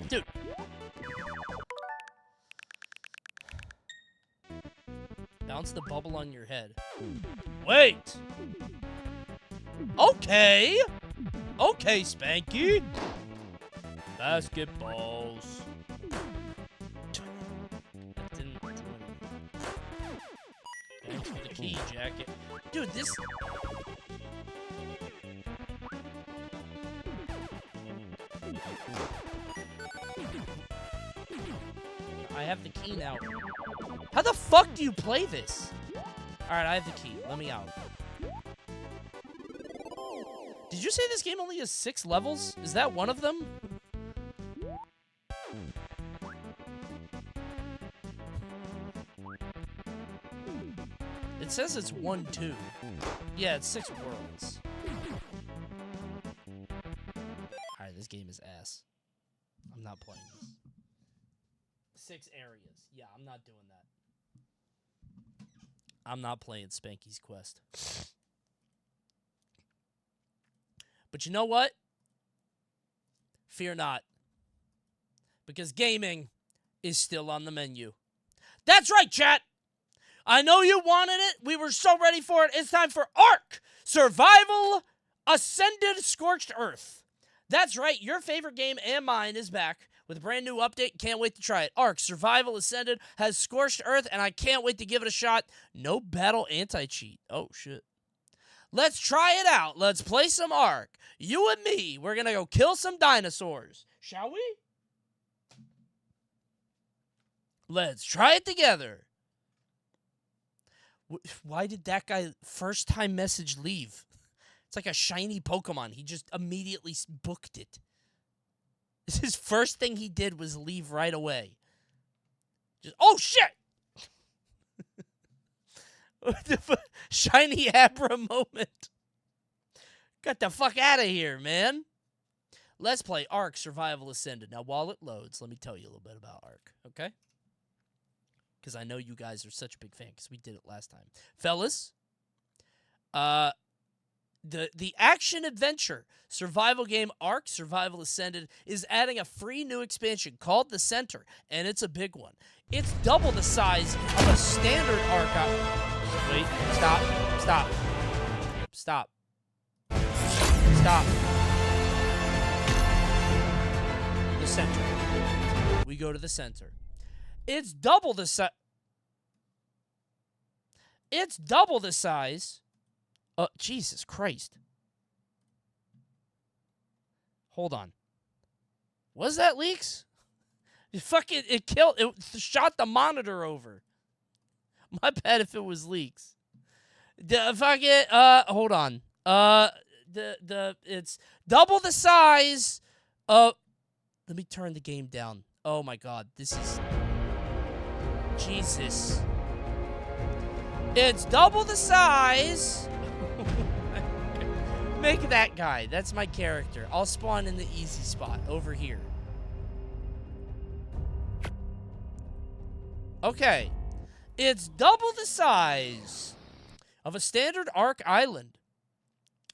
Dude. Bounce the bubble on your head. Wait! Okay! Okay, Spanky! Basketballs. That didn't do anything. Thanks for the key, jacket. Dude, this... I have the key now. How the fuck do you play this? Alright, I have the key. Let me out. Did you say this game only has 6 levels? Is that one of them? It says it's 1, 2. Yeah, it's 6 worlds. Alright, this game is ass. I'm not playing this. 6 areas. Yeah, I'm not doing that. I'm not playing Spanky's Quest. But you know what? Fear not. Because gaming is still on the menu. That's right, chat! I know you wanted it. We were so ready for it. It's time for ARK! Survival Ascended Scorched Earth. That's right, your favorite game and mine is back with a brand new update. Can't wait to try it. ARK Survival Ascended has Scorched Earth, and I can't wait to give it a shot. No battle anti-cheat. Oh, shit. Let's try it out. Let's play some ARK. You and me, we're going to go kill some dinosaurs. Shall we? Let's try it together. Why did that guy first time message leave? It's like a shiny Pokemon. He just immediately booked it. His first thing he did was leave right away. Just, oh shit! Shiny Abra moment. Got the fuck out of here, man. Let's play ARK Survival Ascended. Now, while it loads, let me tell you a little bit about ARK, okay? Because I know you guys are such a big fan, because we did it last time. Fellas, the action-adventure survival game ARK Survival Ascended is adding a free new expansion called The Center, and it's a big one. It's double the size of a standard ARK... Wait, stop. The center. We go to the center. It's double the size. It's double the size. Jesus Christ. Hold on. Was that leaks? It killed. It shot the monitor over. My bad if it was leaks. Hold on. It's double the size of. Let me turn the game down. Oh my God, this is. Jesus. It's double the size. Make that guy. That's my character. I'll spawn in the easy spot over here. Okay. It's double the size of a standard ARK island.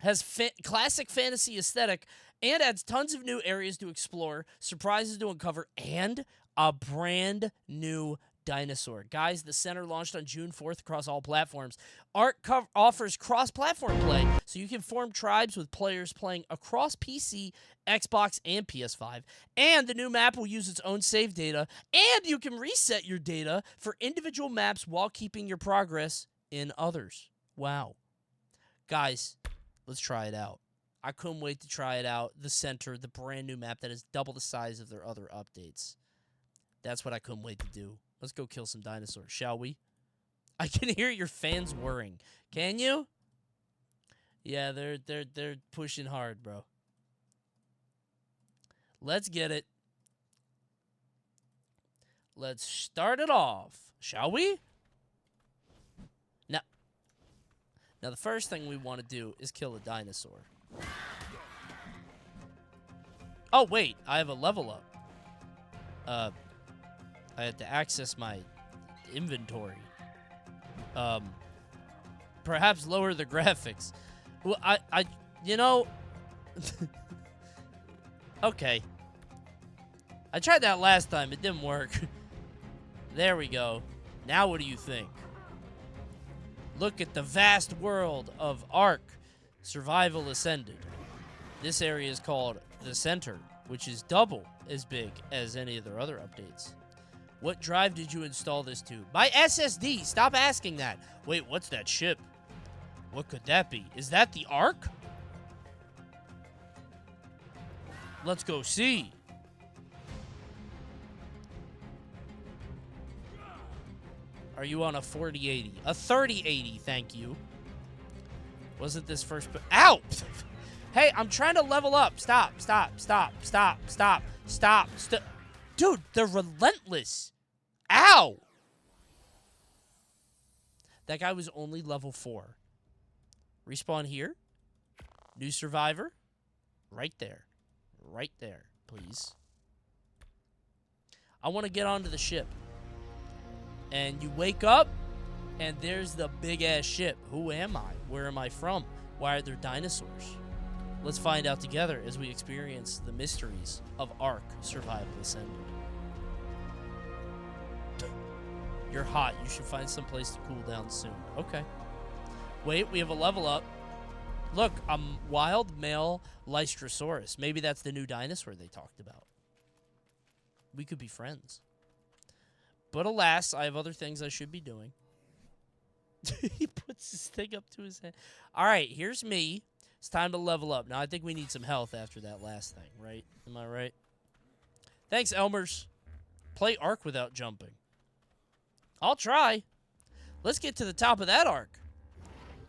Has classic fantasy aesthetic and adds tons of new areas to explore, surprises to uncover, and a brand new dinosaur. Guys, the center launched on June 4th across all platforms. ARK offers cross-platform play, so you can form tribes with players playing across PC, Xbox, and PS5. And the new map will use its own save data, and you can reset your data for individual maps while keeping your progress in others. Wow. Guys, let's try it out. I couldn't wait to try it out. The center, the brand new map that is double the size of their other updates. That's what I couldn't wait to do. Let's go kill some dinosaurs, shall we? I can hear your fans whirring. Can you? Yeah, they're pushing hard, bro. Let's get it. Let's start it off, shall we? Now the first thing we want to do is kill a dinosaur. Oh, wait. I have a level up. I had to access my inventory. Perhaps lower the graphics. Well, you know... Okay. I tried that last time. It didn't work. There we go. Now what do you think? Look at the vast world of ARK Survival Ascended. This area is called The Center, which is double as big as any of their other updates. What drive did you install this to? My SSD! Stop asking that! Wait, what's that ship? What could that be? Is that the ARK? Let's go see. Are you on a 40-80? A 30-80, thank you. Wasn't this first... Ow! Hey, I'm trying to level up. Stop. Dude, they're relentless. Ow! That guy was only level 4. Respawn here. New survivor. Right there. Right there, please. I want to get onto the ship. And you wake up, and there's the big-ass ship. Who am I? Where am I from? Why are there dinosaurs? Let's find out together as we experience the mysteries of Ark Survival Ascended. You're hot. You should find some place to cool down soon. Okay. Wait, we have a level up. Look, a wild male Lystrosaurus. Maybe that's the new dinosaur they talked about. We could be friends. But alas, I have other things I should be doing. He puts his thing up to his head. All right, here's me. It's time to level up. Now, I think we need some health after that last thing, right? Am I right? Thanks, Elmers. Play Ark without jumping. I'll try. Let's get to the top of that Ark.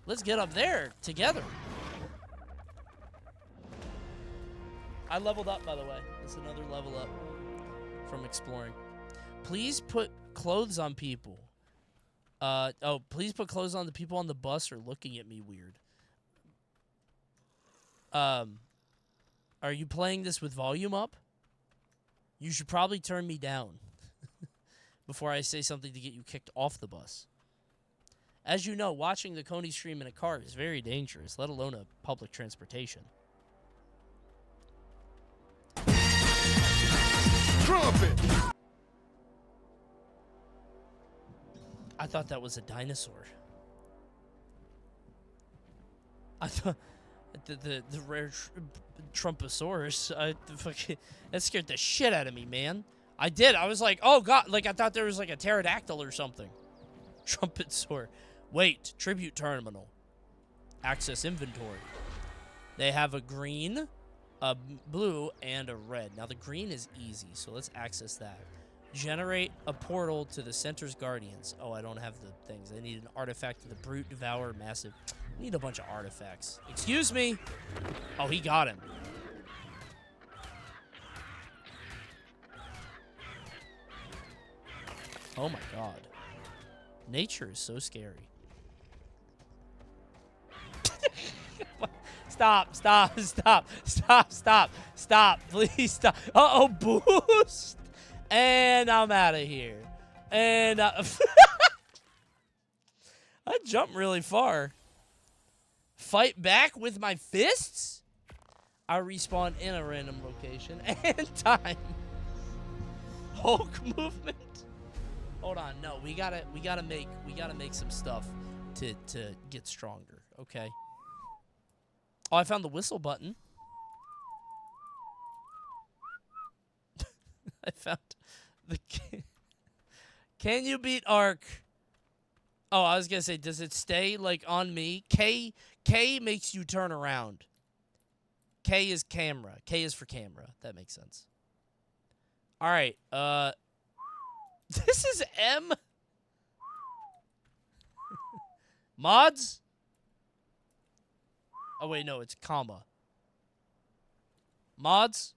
Let's get up there together. I leveled up, by the way. It's another level up from exploring. Please put clothes on people. Please put clothes on the people on the bus or looking at me weird. Are you playing this with volume up? You should probably turn me down before I say something to get you kicked off the bus. As you know, watching the Coney stream in a car is very dangerous, let alone a public transportation. Trumpet! I thought that was a dinosaur. I thought the rare Trumposaurus. That scared the shit out of me, man. I did. I was like, oh god, like I thought there was like a pterodactyl or something. Trumpetsaur. Wait, tribute terminal. Access inventory. They have a green, a blue, and a red. Now the green is easy, so let's access that. Generate a portal to the center's guardians. Oh, I don't have the things. I need an artifact of the brute, devour, massive. I need a bunch of artifacts. Excuse me. Oh, he got him. Oh my god. Nature is so scary. Stop. Please stop. Uh-oh, boost. And I'm out of here. And I jumped really far. Fight back with my fists? I respawn in a random location and time. Hulk movement. Hold on, no, we gotta make some stuff to get stronger. Okay. Oh, I found the whistle button. I found the. Can you beat Ark? Oh, I was gonna say, does it stay like on me? K makes you turn around. K is camera. K is for camera. That makes sense. All right. This is M. Mods? Oh, wait, no, it's comma. Mods?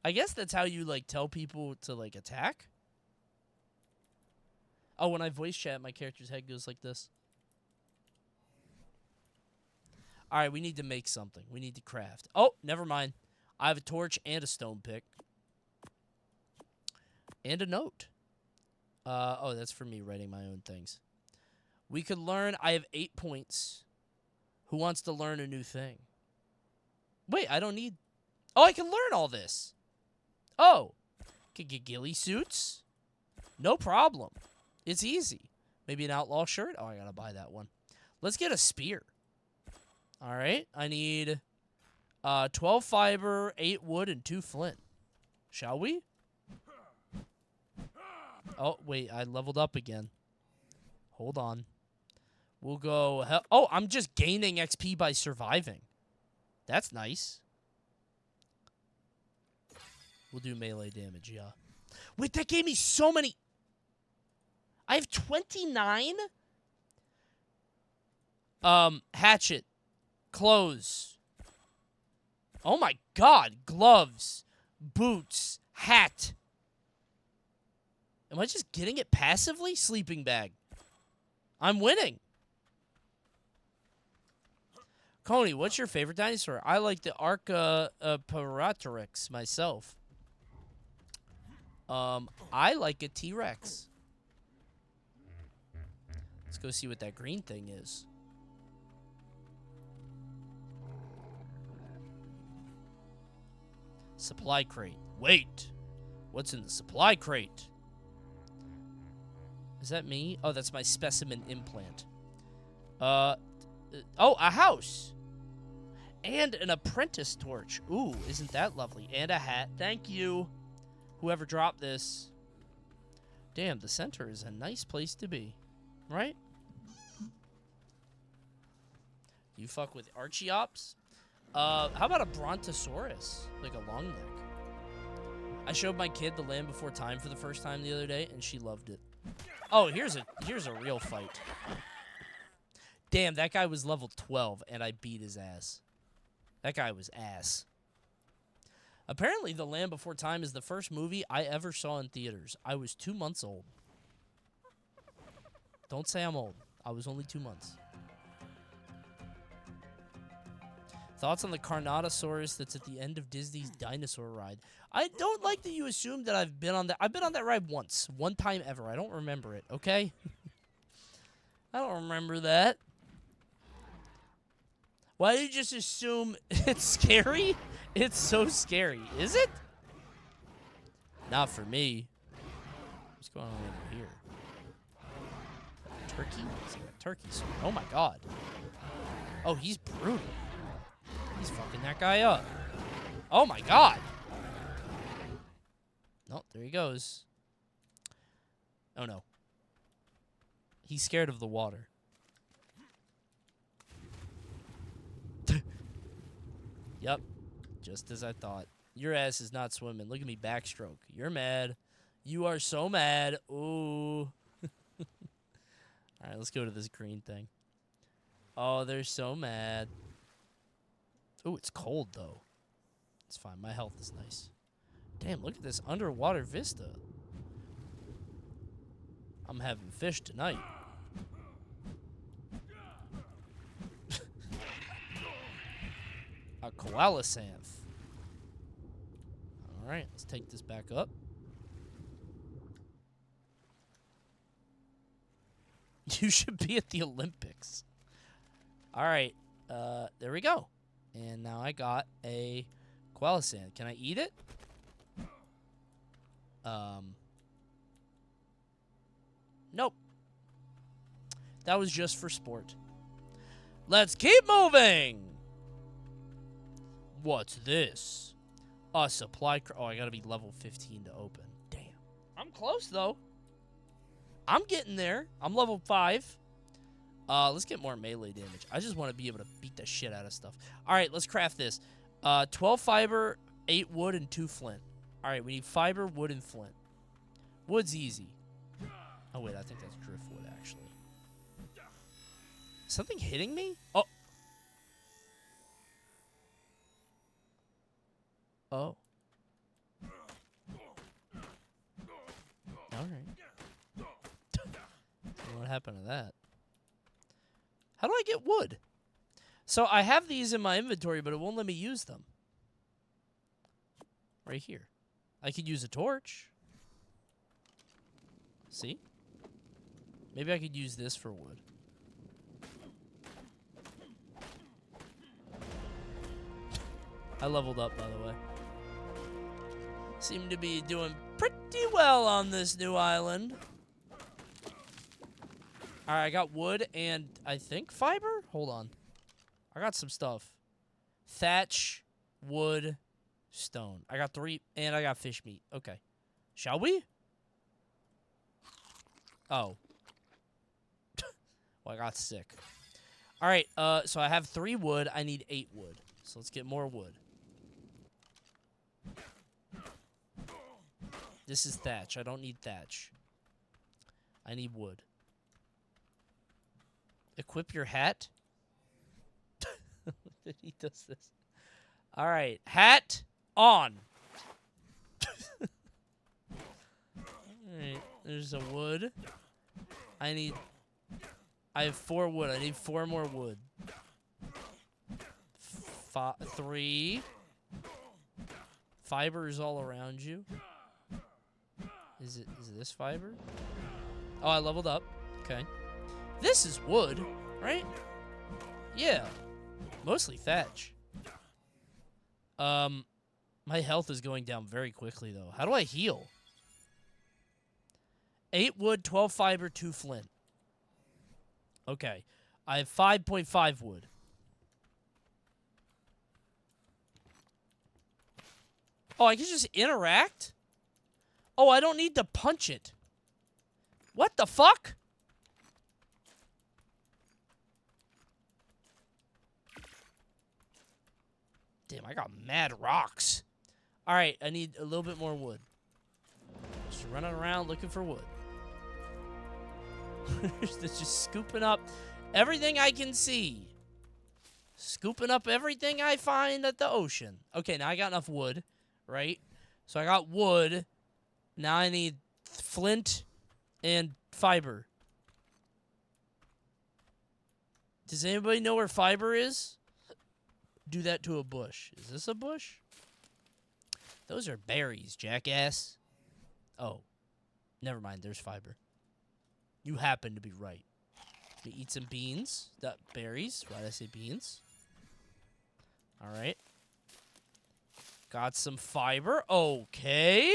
I guess that's how you, like, tell people to, like, attack. Oh, when I voice chat, my character's head goes like this. All right, we need to make something. We need to craft. Oh, never mind. I have a torch and a stone pick. And a note. Oh, that's for me writing my own things. We could learn. I have 8 points. Who wants to learn a new thing? Wait, I don't need... Oh, I can learn all this. Oh. Can get ghillie suits. No problem. It's easy. Maybe an outlaw shirt. Oh, I gotta buy that one. Let's get a spear. All right. I need 12 fiber, 8 wood, and 2 flint. Shall we? Oh, wait. I leveled up again. Hold on. We'll go... Oh, I'm just gaining XP by surviving. That's nice. We'll do melee damage, yeah. Wait, that gave me so many... I have 29? Hatchet. Clothes. Oh my god. Gloves. Boots. Hat. Am I just getting it passively? Sleeping bag. I'm winning. Coney, what's your favorite dinosaur? I like the Archaeopteryx myself. I like a T-Rex. Let's go see what that green thing is. Supply crate. Wait. What's in the supply crate? Is that me? Oh, that's my specimen implant. Oh, a house. And an apprentice torch. Ooh, isn't that lovely? And a hat. Thank you, whoever dropped this. Damn, the center is a nice place to be. Right? You fuck with Archeops? How about a Brontosaurus? Like a long neck. I showed my kid The Land Before Time for the first time the other day, and she loved it. Oh, here's a real fight. Damn, that guy was level 12, and I beat his ass. That guy was ass. Apparently, The Land Before Time is the first movie I ever saw in theaters. I was 2 months old. Don't say I'm old. I was only 2 months. Thoughts on the Carnotaurus that's at the end of Disney's dinosaur ride? I don't like that you assume that I've been on that. I've been on that ride once. One time ever. I don't remember it, okay? I don't remember that. Why do you just assume it's scary? It's so scary. Is it? Not for me. What's going on over here? Turkey? What's that? Turkey sword. Oh my god. Oh, he's brutal. He's fucking that guy up. Oh my god. No, there he goes. Oh no. He's scared of the water. Yep. Just as I thought. Your ass is not swimming. Look at me backstroke. You're mad. You are so mad. Ooh. Alright, let's go to this green thing. Oh, they're so mad. Ooh, it's cold, though. It's fine. My health is nice. Damn, look at this underwater vista. I'm having fish tonight. A koala santh. Alright, let's take this back up. You should be at the Olympics. Alright, there we go. And now I got a koala santh. Can I eat it? Nope. That was just for sport. Let's keep moving! What's this? A supply... Oh, I gotta be level 15 to open. Damn. I'm close, though. I'm getting there. I'm level 5. Let's get more melee damage. I just want to be able to beat the shit out of stuff. Alright, let's craft this. 12 fiber, 8 wood, and 2 flint. Alright, we need fiber, wood, and flint. Wood's easy. Oh, wait, I think that's driftwood, actually. Something hitting me? Oh. Oh. Alright. What happened to that? How do I get wood? So I have these in my inventory, but it won't let me use them. Right here. I could use a torch. See? Maybe I could use this for wood. I leveled up, by the way. Seem to be doing pretty well on this new island. Alright, I got wood and I think fiber? Hold on. I got some stuff. Thatch, wood, stone. I got 3 and I got fish meat. Okay. Shall we? Oh. Well, I got sick. Alright, so I have 3 wood. I need 8 wood. So let's get more wood. This is thatch. I don't need thatch. I need wood. Equip your hat. He does this. All right, hat on. All right, there's a wood. I have 4 wood. I need 4 more wood. 3. Fiber is all around you. Is it this fiber? Oh, I leveled up. Okay. This is wood, right? Yeah. Mostly thatch. My health is going down very quickly, though. How do I heal? 8 wood, 12 fiber, 2 flint. Okay. I have 5.5 wood. Oh, I can just interact? Oh, I don't need to punch it. What the fuck? Damn, I got mad rocks. All right, I need a little bit more wood. Just running around looking for wood. Just scooping up everything I can see. Scooping up everything I find at the ocean. Okay, now I got enough wood, right? So I got wood. Now I need flint and fiber. Does anybody know where fiber is? Do that to a bush. Is this a bush? Those are berries, jackass. Oh. Never mind, there's fiber. You happen to be right. You eat some beans. Berries. Why did I say beans? Alright. Got some fiber. Okay.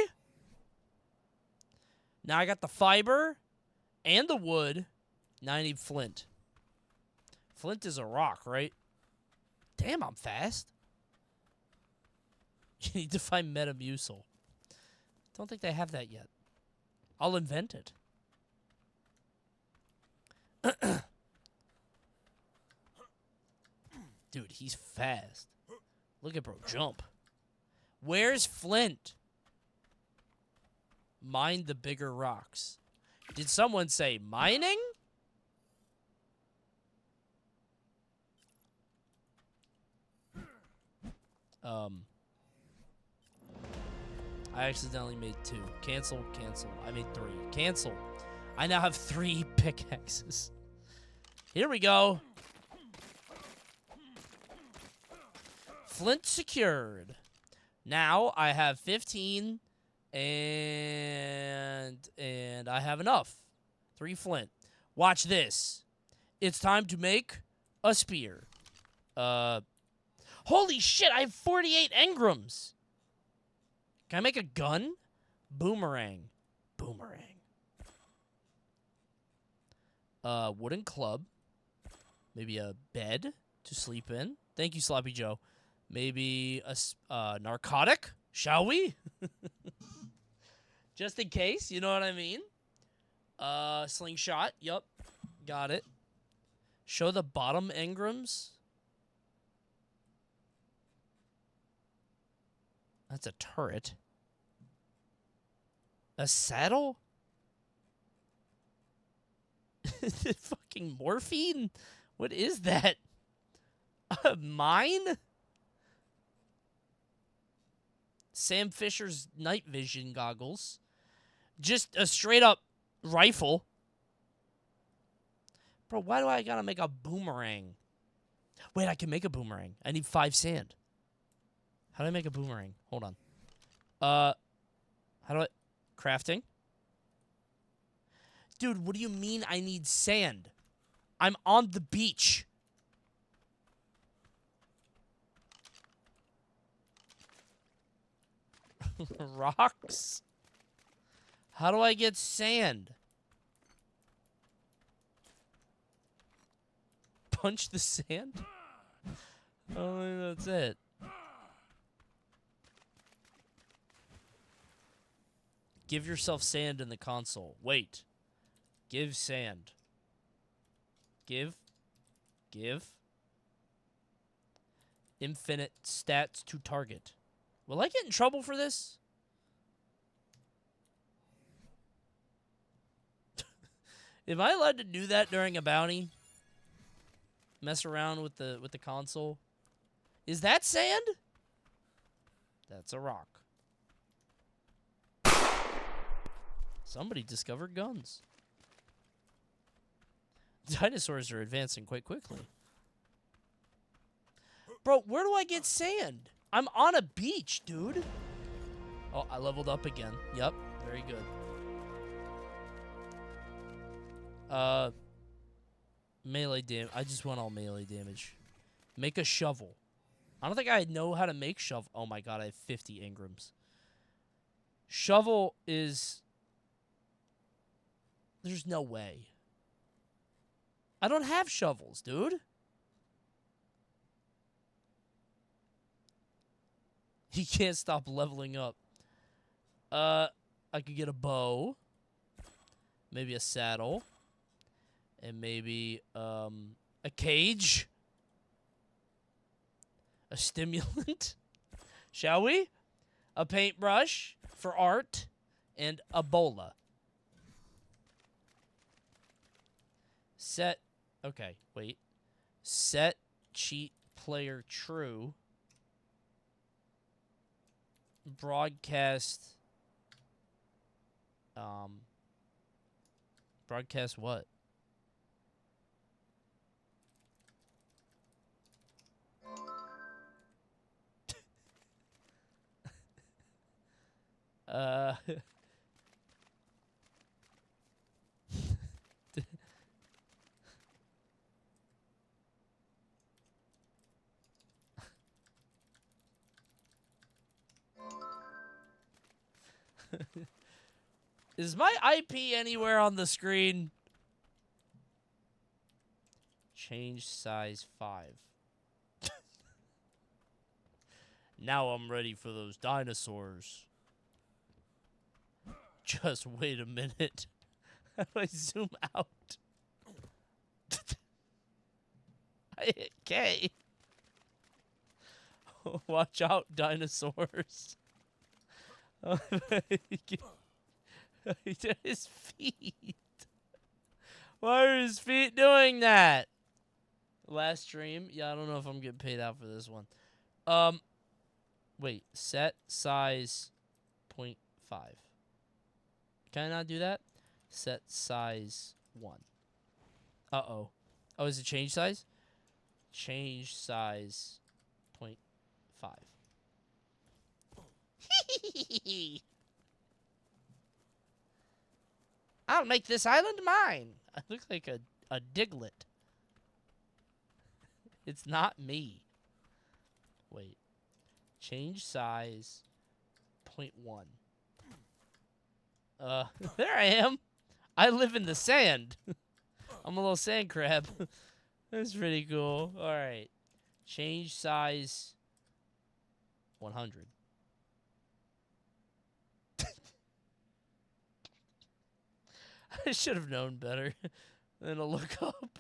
Now I got the fiber and the wood. Now I need flint. Flint is a rock, right? Damn, I'm fast. You need to find Metamucil. Don't think they have that yet. I'll invent it. Dude, he's fast. Look at bro, jump. Where's Flint? Mine the bigger rocks. Did someone say mining? I accidentally made 2. Cancel, cancel. I made 3. Cancel. I now have 3 pickaxes. Here we go. Flint secured. Now I have 15 and I have enough. 3 flint. Watch this. It's time to make a spear. Holy shit, I have 48 engrams. Can I make a gun? Boomerang. Boomerang. Wooden club. Maybe a bed to sleep in. Thank you, Sloppy Joe. Maybe a narcotic, shall we? Just in case, you know what I mean? Slingshot, yup. Got it. Show the bottom engrams. That's a turret. A saddle? Fucking morphine? What is that? A mine? Sam Fisher's night vision goggles. Just a straight up rifle. Bro, why do I gotta make a boomerang? Wait, I can make a boomerang. I need 5 sand. How do I make a boomerang? Hold on. How do I... Crafting? Dude, what do you mean I need sand? I'm on the beach. Rocks? How do I get sand? Punch the sand? Oh, that's it. Give yourself sand in the console. Wait. Give sand. Give. Infinite stats to target. Will I get in trouble for this? Am I allowed to do that during a bounty? Mess around with the console? Is that sand? That's a rock. Somebody discovered guns. Dinosaurs are advancing quite quickly. Bro, where do I get sand? I'm on a beach, dude. Oh, I leveled up again. Yep, very good. Melee damage. I just want all melee damage. Make a shovel. I don't think I know how to make shovel. Oh my god, I have 50 engrams. Shovel is... There's no way. I don't have shovels, dude. He can't stop leveling up. I could get a bow. Maybe a saddle. And maybe, a cage. A stimulant. Shall we? A paintbrush for art. And a bola. Set. Okay, wait. Set cheat player true. Broadcast. Broadcast what? Is my IP anywhere on the screen? Change size 5. Now I'm ready for those dinosaurs. Just wait a minute. How do I zoom out? I hit K. Watch out, dinosaurs. His feet. Why are his feet doing that? Last stream? Yeah, I don't know if I'm getting paid out for this one. Wait. Set size 0.5. Can I not do that? Set size 1. Uh-oh. Oh, is it change size? Change size 0.5. I'll make this island mine. I look like a Diglett. It's not me. Wait. Change size 0.1. There I am. I live in the sand. I'm a little sand crab. That's pretty cool. All right. Change size 100. I should have known better than to look up.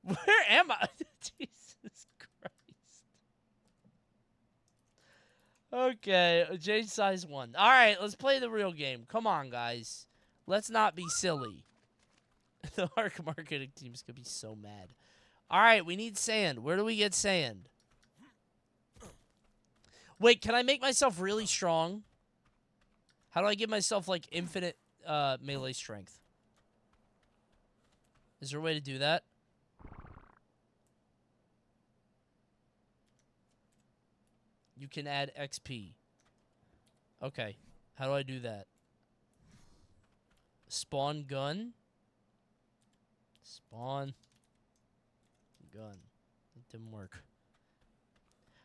Where am I? Jesus Christ. Okay, change size 1. All right, let's play the real game. Come on, guys. Let's not be silly. The ARC marketing team's going to be so mad. All right, we need sand. Where do we get sand? Wait, can I make myself really strong? How do I give myself, like, infinite melee strength? Is there a way to do that? You can add XP. Okay. How do I do that? Spawn gun. Spawn gun. It didn't work.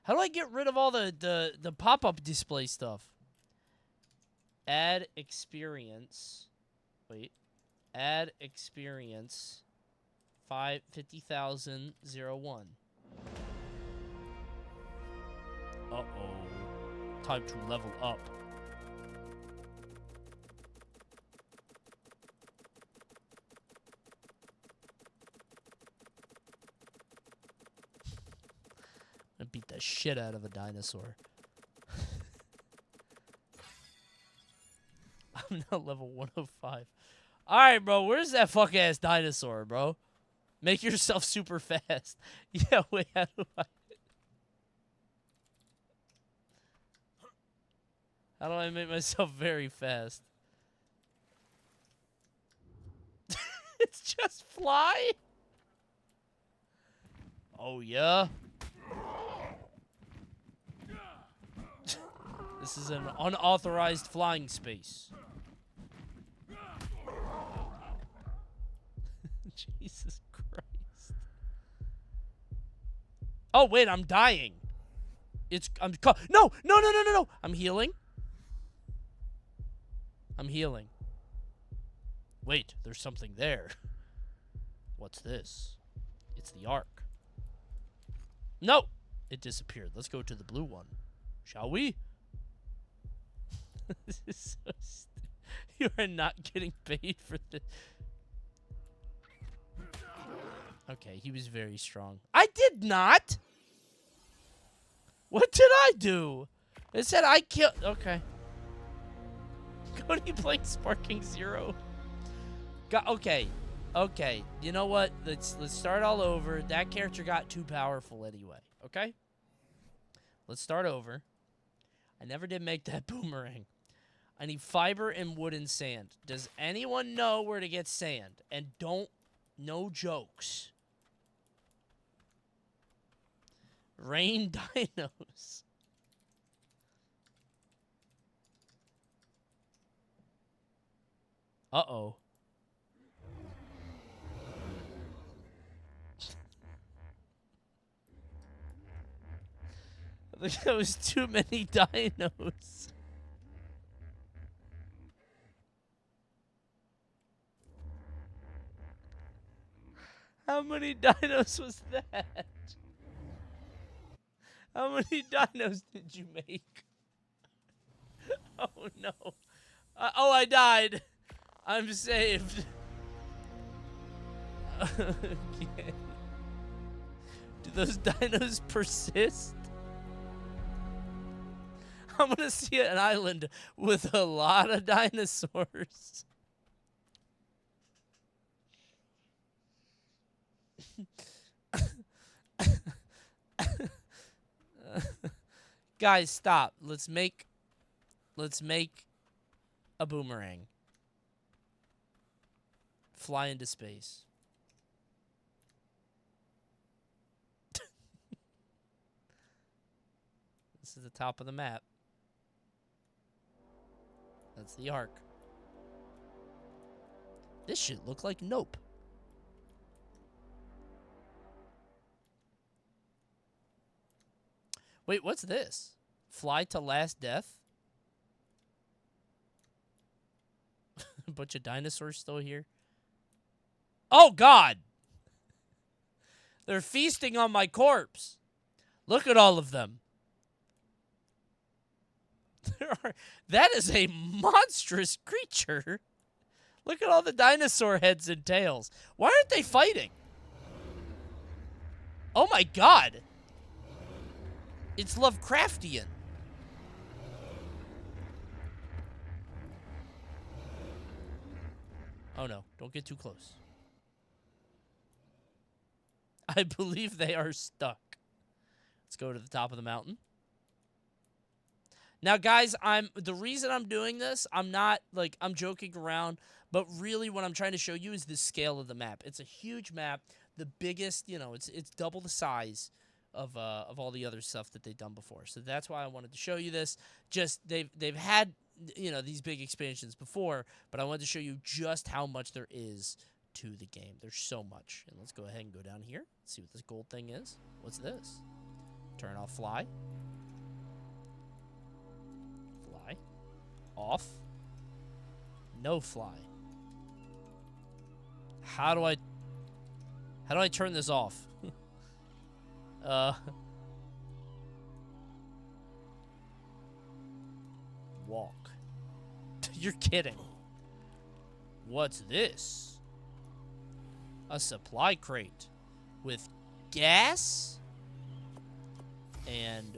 How do I get rid of all the pop-up display stuff? Add experience. Wait. Add experience. 50,001. Uh-oh. Time to level up. I beat the shit out of a dinosaur. I'm now level 105. All right, bro. Where's that fuck ass dinosaur, bro? Make yourself super fast. Yeah, wait. How do I make myself very fast? It's just fly? Oh, yeah? This is an unauthorized flying space. Jesus Christ. Oh, wait, I'm dying. No! I'm healing. I'm healing. Wait, there's something there. What's this? It's the Ark. No! It disappeared. Let's go to the blue one. Shall we? This is so stupid. You are not getting paid for this. Okay, he was very strong. I did not! What did I do? It said I killed... Okay. Coney playing Sparking Zero. Okay. Okay. You know what? Let's start all over. That character got too powerful anyway. Okay? Let's start over. I never did make that boomerang. I need fiber and wood and sand. Does anyone know where to get sand? And no jokes. Rain dinos. Uh-oh. I think that was too many dinos. How many dinos was that? How many dinos did you make? Oh, no. Oh, I died. I'm saved. Okay. Do those dinos persist? I'm gonna see an island with a lot of dinosaurs. Guys, stop. Let's make a boomerang. Fly into space. This is the top of the map. That's the Ark. This shit look like Nope. Wait, what's this? Fly to last death? A bunch of dinosaurs still here. Oh, God! They're feasting on my corpse. Look at all of them. That is a monstrous creature. Look at all the dinosaur heads and tails. Why aren't they fighting? Oh my God. It's Lovecraftian. Oh no, don't get too close. I believe they are stuck. Let's go to the top of the mountain. Now, guys, the reason I'm doing this, I'm not, I'm joking around, but really what I'm trying to show you is the scale of the map. It's a huge map, the biggest, it's double the size of all the other stuff that they've done before. So that's why I wanted to show you this. Just, they've had, these big expansions before, but I wanted to show you just how much there is to the game. There's so much. And let's go ahead and go down here, see what this gold thing is. What's this? Turn off fly. Off. No fly. How do I turn this off? Walk. You're kidding. What's this? A supply crate with gas and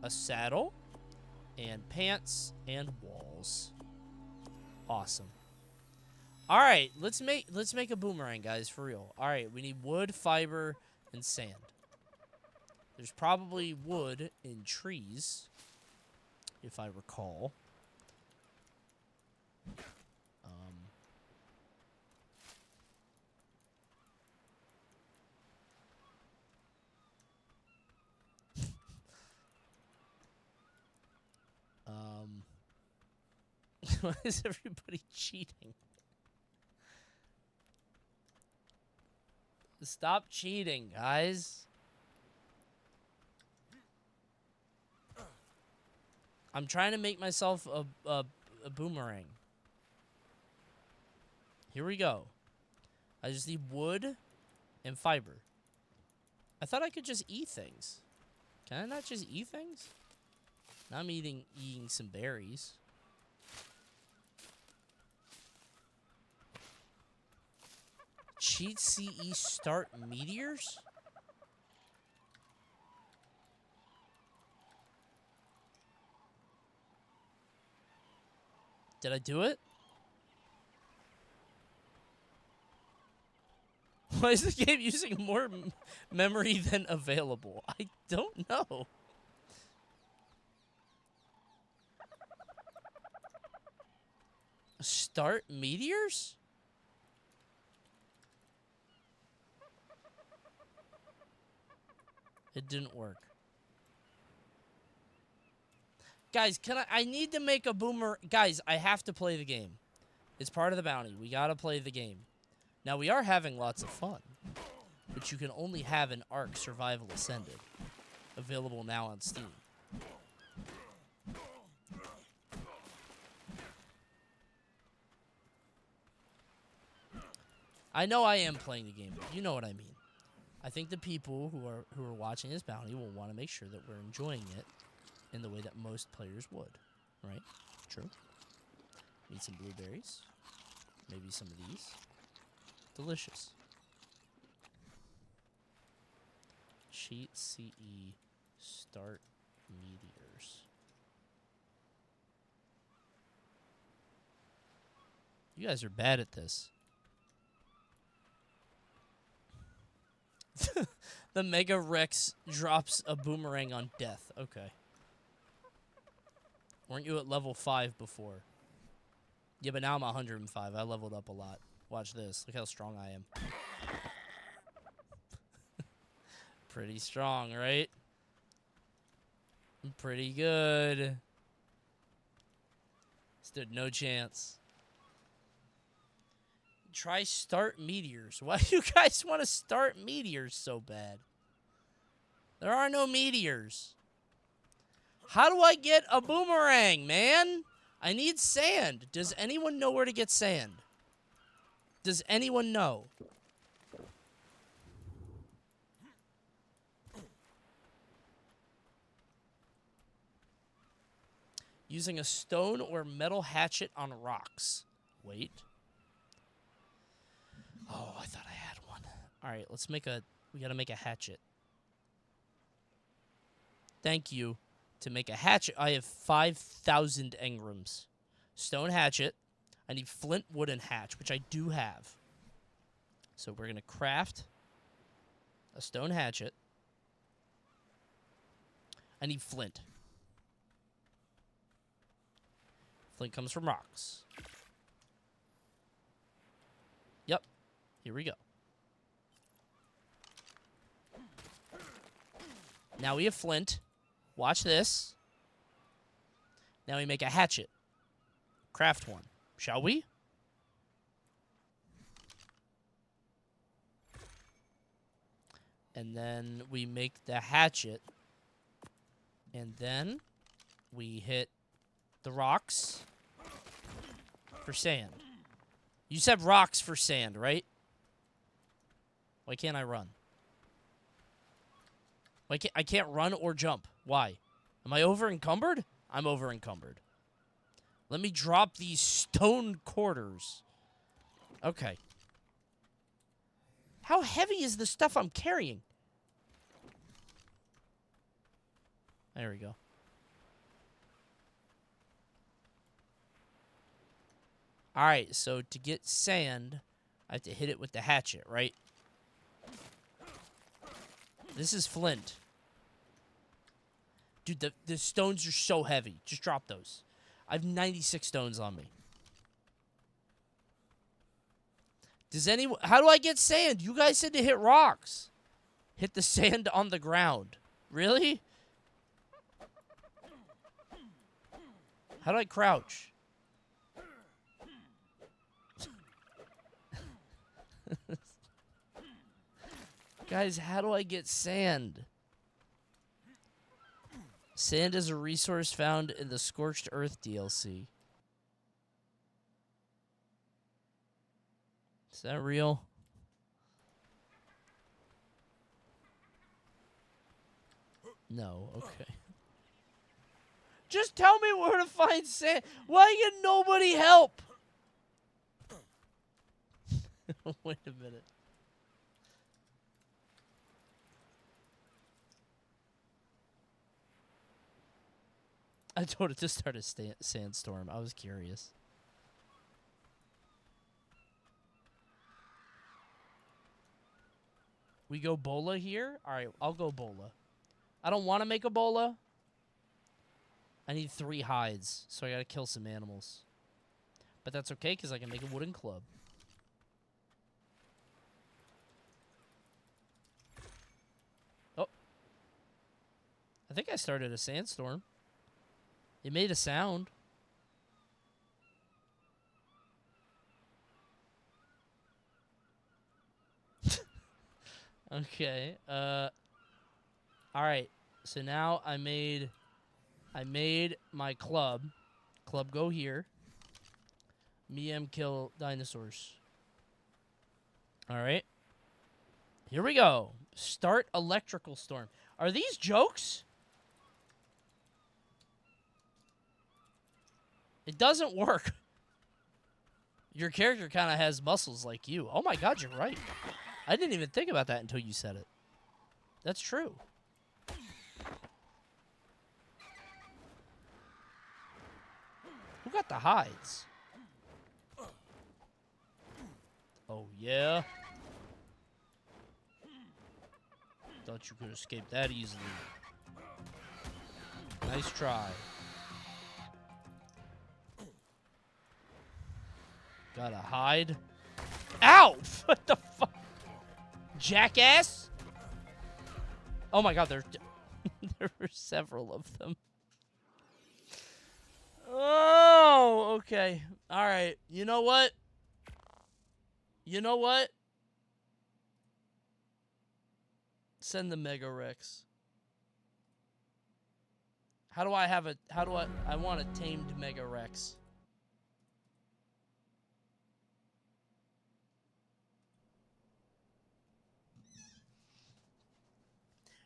a saddle and pants and walls. Awesome. All right, let's make a boomerang, guys, for real. All right, we need wood, fiber, and sand. There's probably wood in trees, if I recall. Why is everybody cheating? Stop cheating, guys. I'm trying to make myself a boomerang. Here we go. I just need wood and fiber. I thought I could just eat things. Can I not just eat things? Now I'm eating some berries. Cheat CE start meteors? Did I do it? Why is the game using more memory than available? I don't know. Start meteors? It didn't work. Guys, I need to make a boomer. Guys, I have to play the game. It's part of the bounty. We gotta play the game. Now, we are having lots of fun, but you can only have an Ark Survival Ascended. Available now on Steam. I know I am playing the game, but you know what I mean. I think the people who are watching this bounty will want to make sure that we're enjoying it in the way that most players would, right? True. Need some blueberries. Maybe some of these. Delicious. Cheat CE start meteors. You guys are bad at this. The Mega Rex drops a boomerang on death. Okay. Weren't you at level 5 before? Yeah, but now I'm 105. I leveled up a lot. Watch this. Look how strong I am. Pretty strong, right? I'm pretty good. Stood no chance. Try start meteors. Why do you guys want to start meteors so bad? There are no meteors. How do I get a boomerang, man? I need sand. Does anyone know where to get sand? Does anyone know? Using a stone or metal hatchet on rocks. Wait. Oh, I thought I had one. All right, let's make a... We gotta make a hatchet. Thank you. To make a hatchet, I have 5,000 engrams. Stone hatchet. I need flint, wood, and hatch, which I do have. So we're gonna craft a stone hatchet. I need flint. Flint comes from rocks. Yep. Here we go. Now we have flint. Watch this. Now we make a hatchet. Craft one. Shall we? And then we make the hatchet. And then we hit the rocks for sand. You said rocks for sand, right? Why can't I run? I can't run or jump. Why? Am I over encumbered? I'm over encumbered. Let me drop these stone quarters. Okay. How heavy is the stuff I'm carrying? There we go. All right, so to get sand, I have to hit it with the hatchet, right? This is flint. Dude, the stones are so heavy. Just drop those. I have 96 stones on me. Does anyone... How do I get sand? You guys said to hit rocks. Hit the sand on the ground. Really? How do I crouch? Guys, how do I get sand? Sand is a resource found in the Scorched Earth DLC. Is that real? No, okay. Just tell me where to find sand. Why can nobody help? Wait a minute. I told it to start a sandstorm. I was curious. We go bola here? Alright, I'll go bola. I don't want to make a bola. I need 3 hides, so I gotta kill some animals. But that's okay, because I can make a wooden club. Oh. I think I started a sandstorm. It made a sound. Okay. Alright. So now I made my club. Club go here. Me kill dinosaurs. Alright. Here we go. Start electrical storm. Are these jokes? It doesn't work. Your character kind of has muscles like you. Oh my god, you're right. I didn't even think about that until you said it. That's true. Who got the hides? Oh, yeah? Thought you could escape that easily. Nice try. Gotta hide. Ow! What the fuck? Jackass? Oh my god, there were several of them. Oh, okay. Alright. You know what? You know what? Send the Mega Rex. How do I have a... I want a tamed Mega Rex.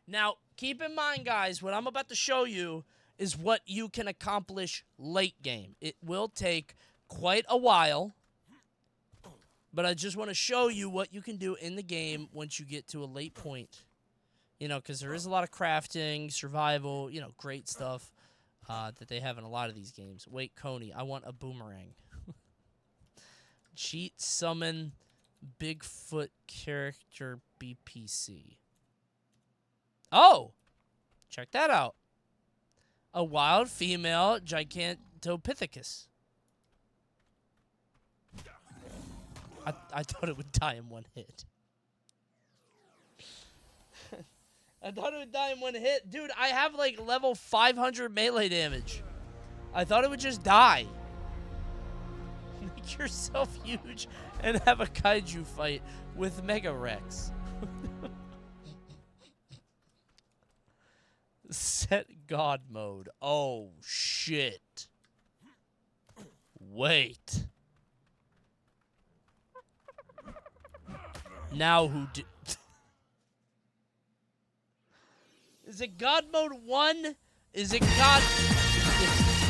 Now, keep in mind, guys, what I'm about to show you is what you can accomplish late game. It will take quite a while, but I just want to show you what you can do in the game once you get to a late point. You know, because there is a lot of crafting, survival, you know, great stuff that they have in a lot of these games. Wait, Coney, I want a boomerang. Cheat summon Bigfoot character BPC. Oh! Check that out. A wild female Gigantopithecus. I thought it would die in one hit. I thought it would die in one hit. Dude, I have like level 500 melee damage. I thought it would just die. Make yourself huge and have a kaiju fight with Mega Rex. Set God mode. Oh, shit. Wait. Now who did... Is it God mode 1? Is it God...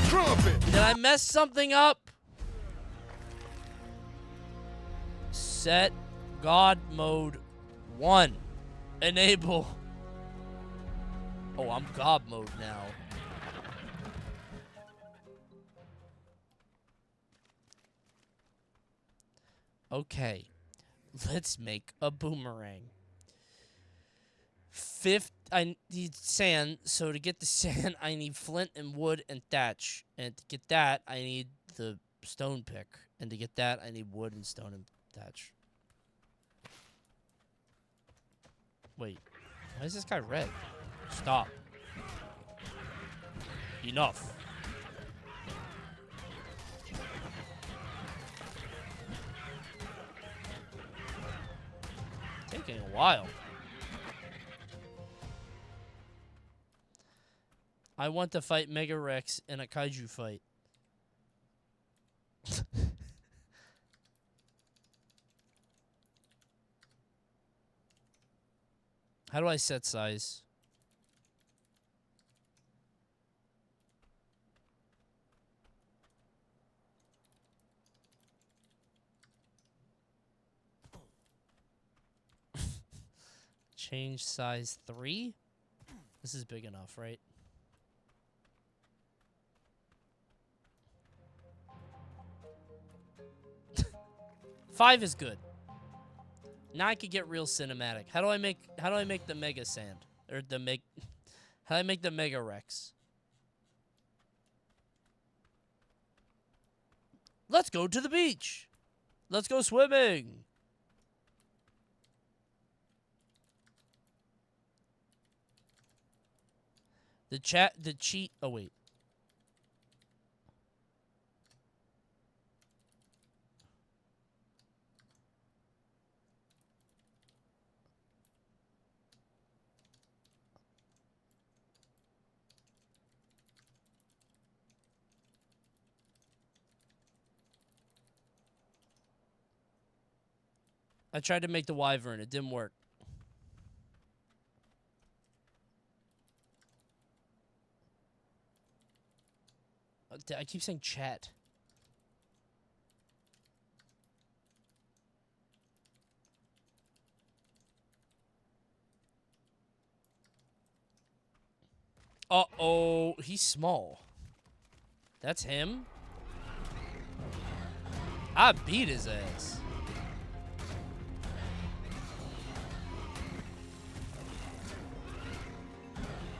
Trumpet! Did I mess something up? Set God mode 1. Enable... Oh, I'm God mode now. Okay. Let's make a boomerang. I need sand, so to get the sand, I need flint and wood and thatch. And to get that, I need the stone pick. And to get that, I need wood and stone and thatch. Wait, why is this guy red? Stop. Enough. Taking a while. I want to fight Mega Rex in a kaiju fight. How do I set size? Change size 3? This is big enough, right? Five is good. Now I could get real cinematic. How do I make the Mega Sand? Or the how do I make the Mega Rex? Let's go to the beach. Let's go swimming. The cheat. Oh, wait. I tried to make the wyvern. It didn't work. I keep saying chat. Uh-oh. He's small. That's him? I beat his ass.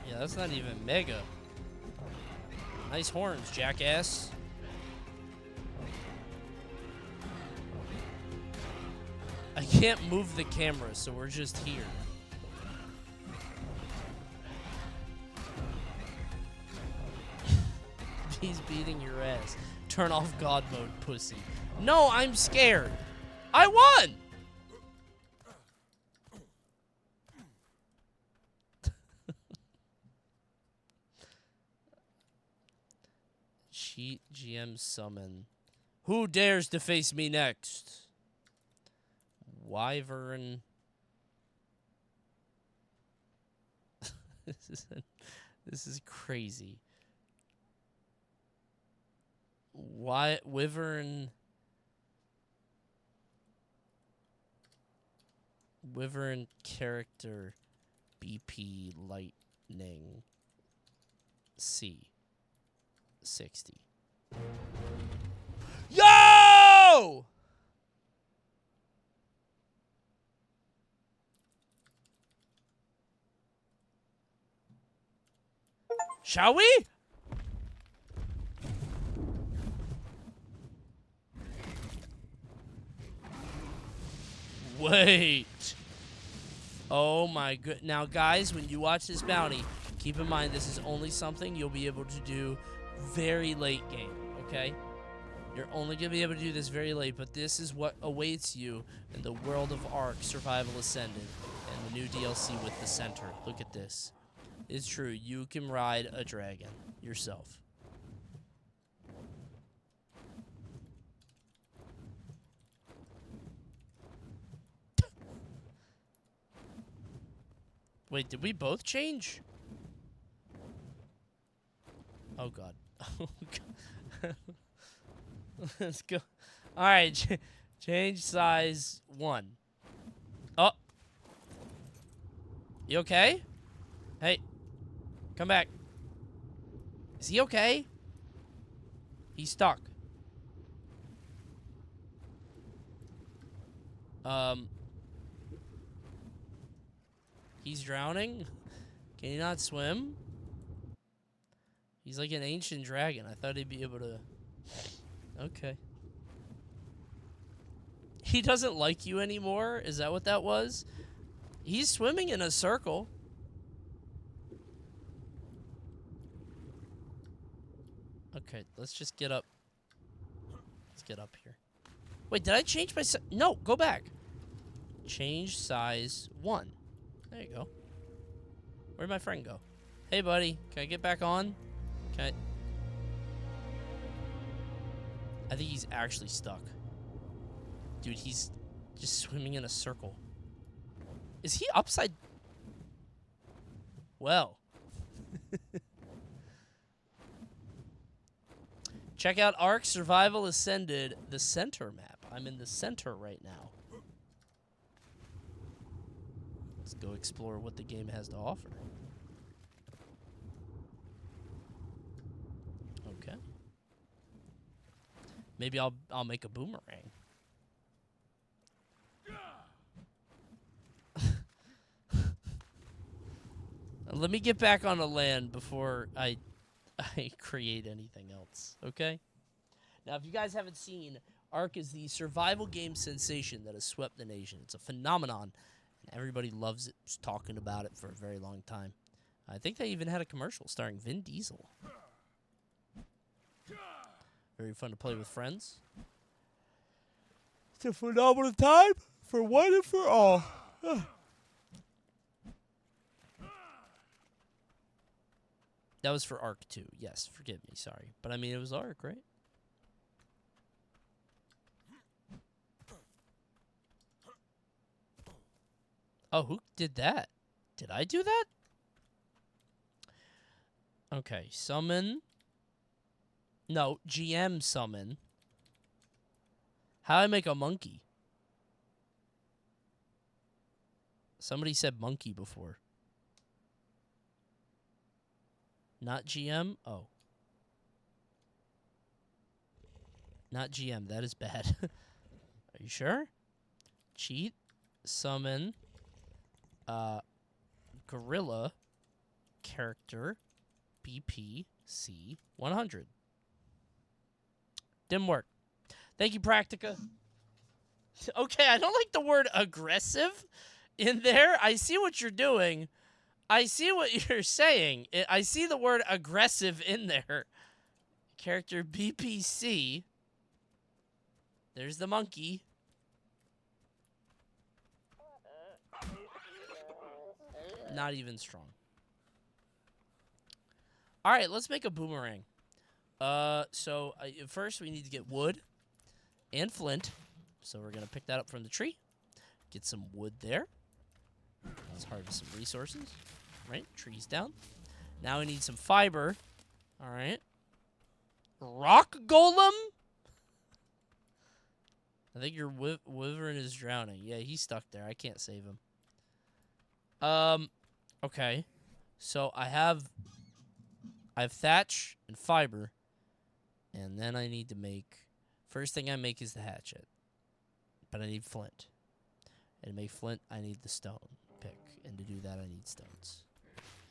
Yeah, that's not even mega. Nice horns, jackass. I can't move the camera, so we're just here. He's beating your ass. Turn off God mode, pussy. No, I'm scared. I won! Cheat GM summon. Who dares to face me next? Wyvern. This is crazy. Wyvern character BP Lightning C 60. Yo! Shall we? Wait. Oh my good. Now, guys, when you watch this bounty, keep in mind this is only something you'll be able to do very late game, okay? You're only going to be able to do this very late, but this is what awaits you in the World of Ark Survival Ascended and the new DLC with the Center. Look at this. It's true. You can ride a dragon yourself. Wait, did we both change? Oh, God. Oh, God. Let's go. All right. Change size 1. Oh. You okay? Hey. Come back. Is he okay? He's stuck. He's drowning? Can he not swim? He's like an ancient dragon. I thought he'd be able to... Okay. He doesn't like you anymore? Is that what that was? He's swimming in a circle. Okay, let's just get up. Let's get up here. Wait, did I change my size? No, go back. Change size 1. There you go. Where'd my friend go? Hey, buddy. Can I get back on? Can I think he's actually stuck. Dude, he's just swimming in a circle. Is he upside? Well. Check out Ark Survival Ascended, the center map. I'm in the center right now. Let's go explore what the game has to offer. Okay. Maybe I'll make a boomerang. Let me get back on the land before I create anything else, okay? Now, if you guys haven't seen, Ark is the survival game sensation that has swept the nation. It's a phenomenon, and everybody loves it, just talking about it for a very long time. I think they even had a commercial starring Vin Diesel. Very fun to play with friends. It's a phenomenal time for one and for all. That was for Ark 2. Yes, forgive me, sorry. But I mean, it was Ark, right? Oh, who did that? Did I do that? Okay, summon. No, GM summon. How do I make a monkey? Somebody said monkey before. Not GM? Oh. Not GM. That is bad. Are you sure? Cheat. Summon. Gorilla. Character. BPC 100. Didn't work. Thank you, Practica. Okay, I don't like the word aggressive in there. I see what you're doing. I see what you're saying. I see the word aggressive in there. Character BPC. There's the monkey. Not even strong. All right, let's make a boomerang. First we need to get wood and flint. So we're going to pick that up from the tree. Get some wood there. Let's harvest some resources. Right, trees down. Now we need some fiber. All right. Rock golem? I think your wyvern is drowning. Yeah, he's stuck there. I can't save him. Okay. So I have thatch and fiber. And then I need to make... First thing I make is the hatchet. But I need flint. And to make flint, I need the stone pick. And to do that, I need stones.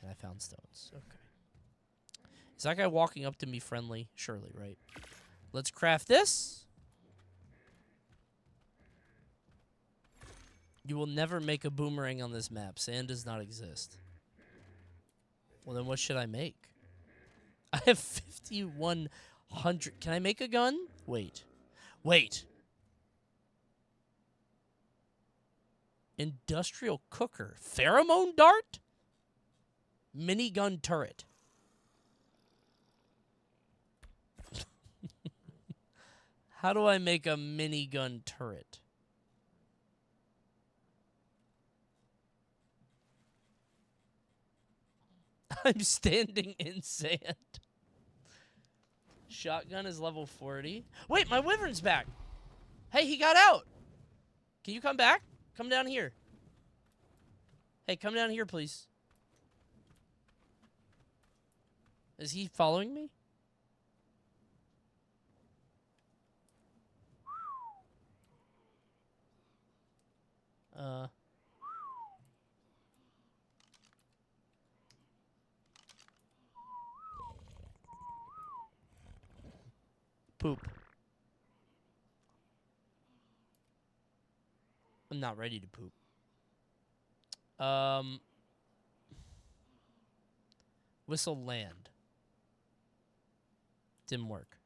And I found stones. Okay. Is that guy walking up to me friendly? Surely, right? Let's craft this. You will never make a boomerang on this map. Sand does not exist. Well, then what should I make? I have 5,100. Can I make a gun? Wait. Wait. Industrial cooker. Pheromone dart? Minigun turret. How do I make a minigun turret? I'm standing in sand. Shotgun is level 40. Wait, my wyvern's back. Hey, he got out. Can you come back? Come down here. Hey, come down here, please. Is he following me? Poop. I'm not ready to poop. Whistle land. Didn't work.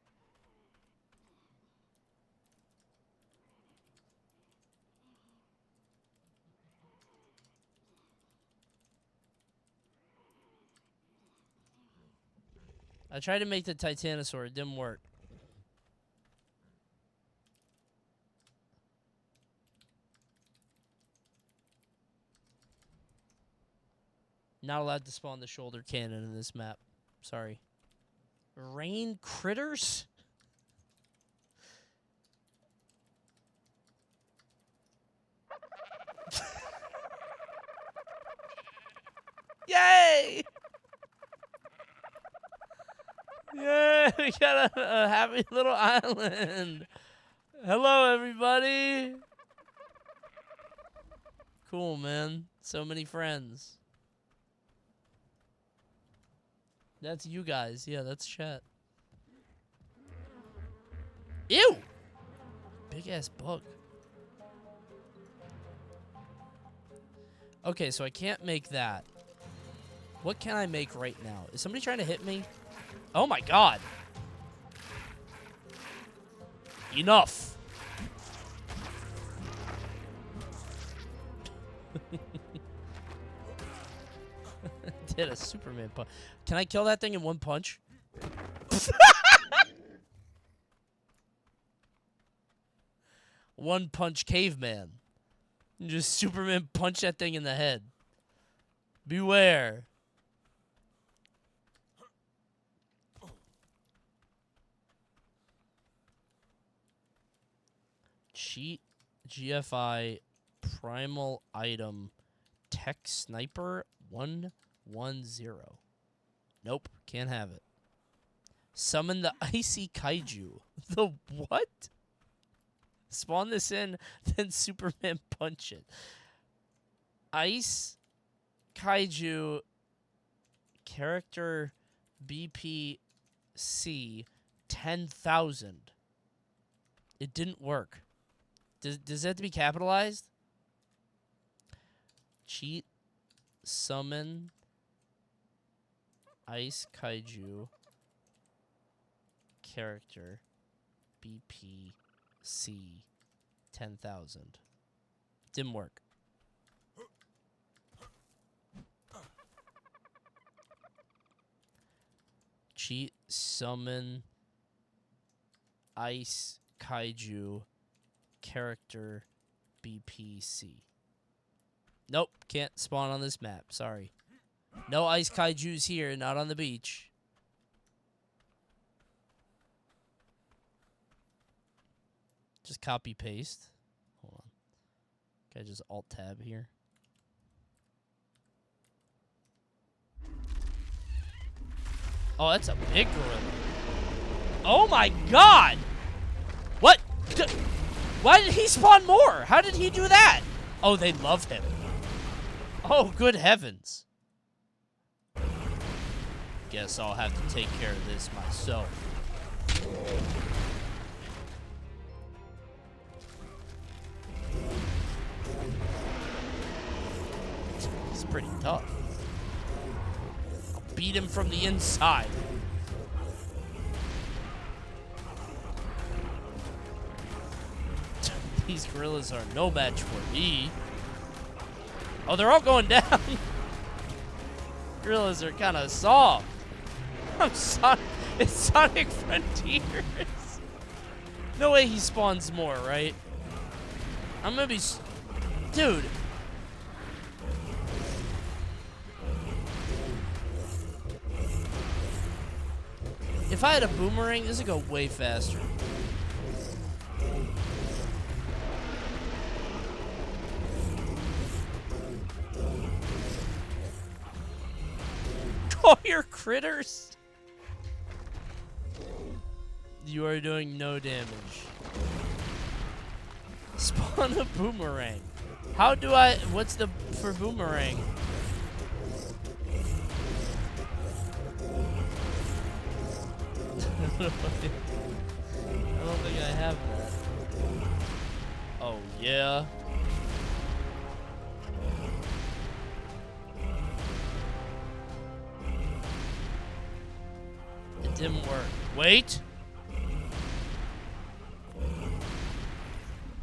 I tried to make the Titanosaur. It didn't work. Not allowed to spawn the shoulder cannon in this map. Sorry. Rain critters? Yay! Yay! We got a happy little island. Hello, everybody. Cool, man. So many friends. That's you guys. Yeah, that's chat. Ew! Big ass bug. Okay, so I can't make that. What can I make right now? Is somebody trying to hit me? Oh my god. Enough. Did a Superman punch. Can I kill that thing in one punch? One punch caveman. Just Superman punch that thing in the head. Beware. Cheat GFI primal item tech sniper 110. Nope, can't have it. Summon the icy kaiju. The what? Spawn this in, then Superman punch it. Ice kaiju character BPC 10,000. It didn't work. Does that have to be capitalized? Cheat summon ice kaiju character BPC 10,000. Didn't work. Cheat summon ice kaiju character BPC. Nope, can't spawn on this map. Sorry. No ice kaijus here, not on the beach. Just copy paste. Hold on. Can I just alt tab here? Oh, that's a big gorilla. Oh my god! What? Why did he spawn more? How did he do that? Oh, they love him. Oh, good heavens. Guess I'll have to take care of this myself. He's pretty tough. I'll beat him from the inside. These gorillas are no match for me. Oh, they're all going down. Gorillas are kind of soft. It's Sonic Frontiers. No way he spawns more, right? I'm gonna be... Dude. If I had a boomerang, this would go way faster. Oh, you're critters. You are doing no damage. Spawn a boomerang. How do I... What's the... For boomerang? I don't think I have that. Oh, yeah. It didn't work. Wait.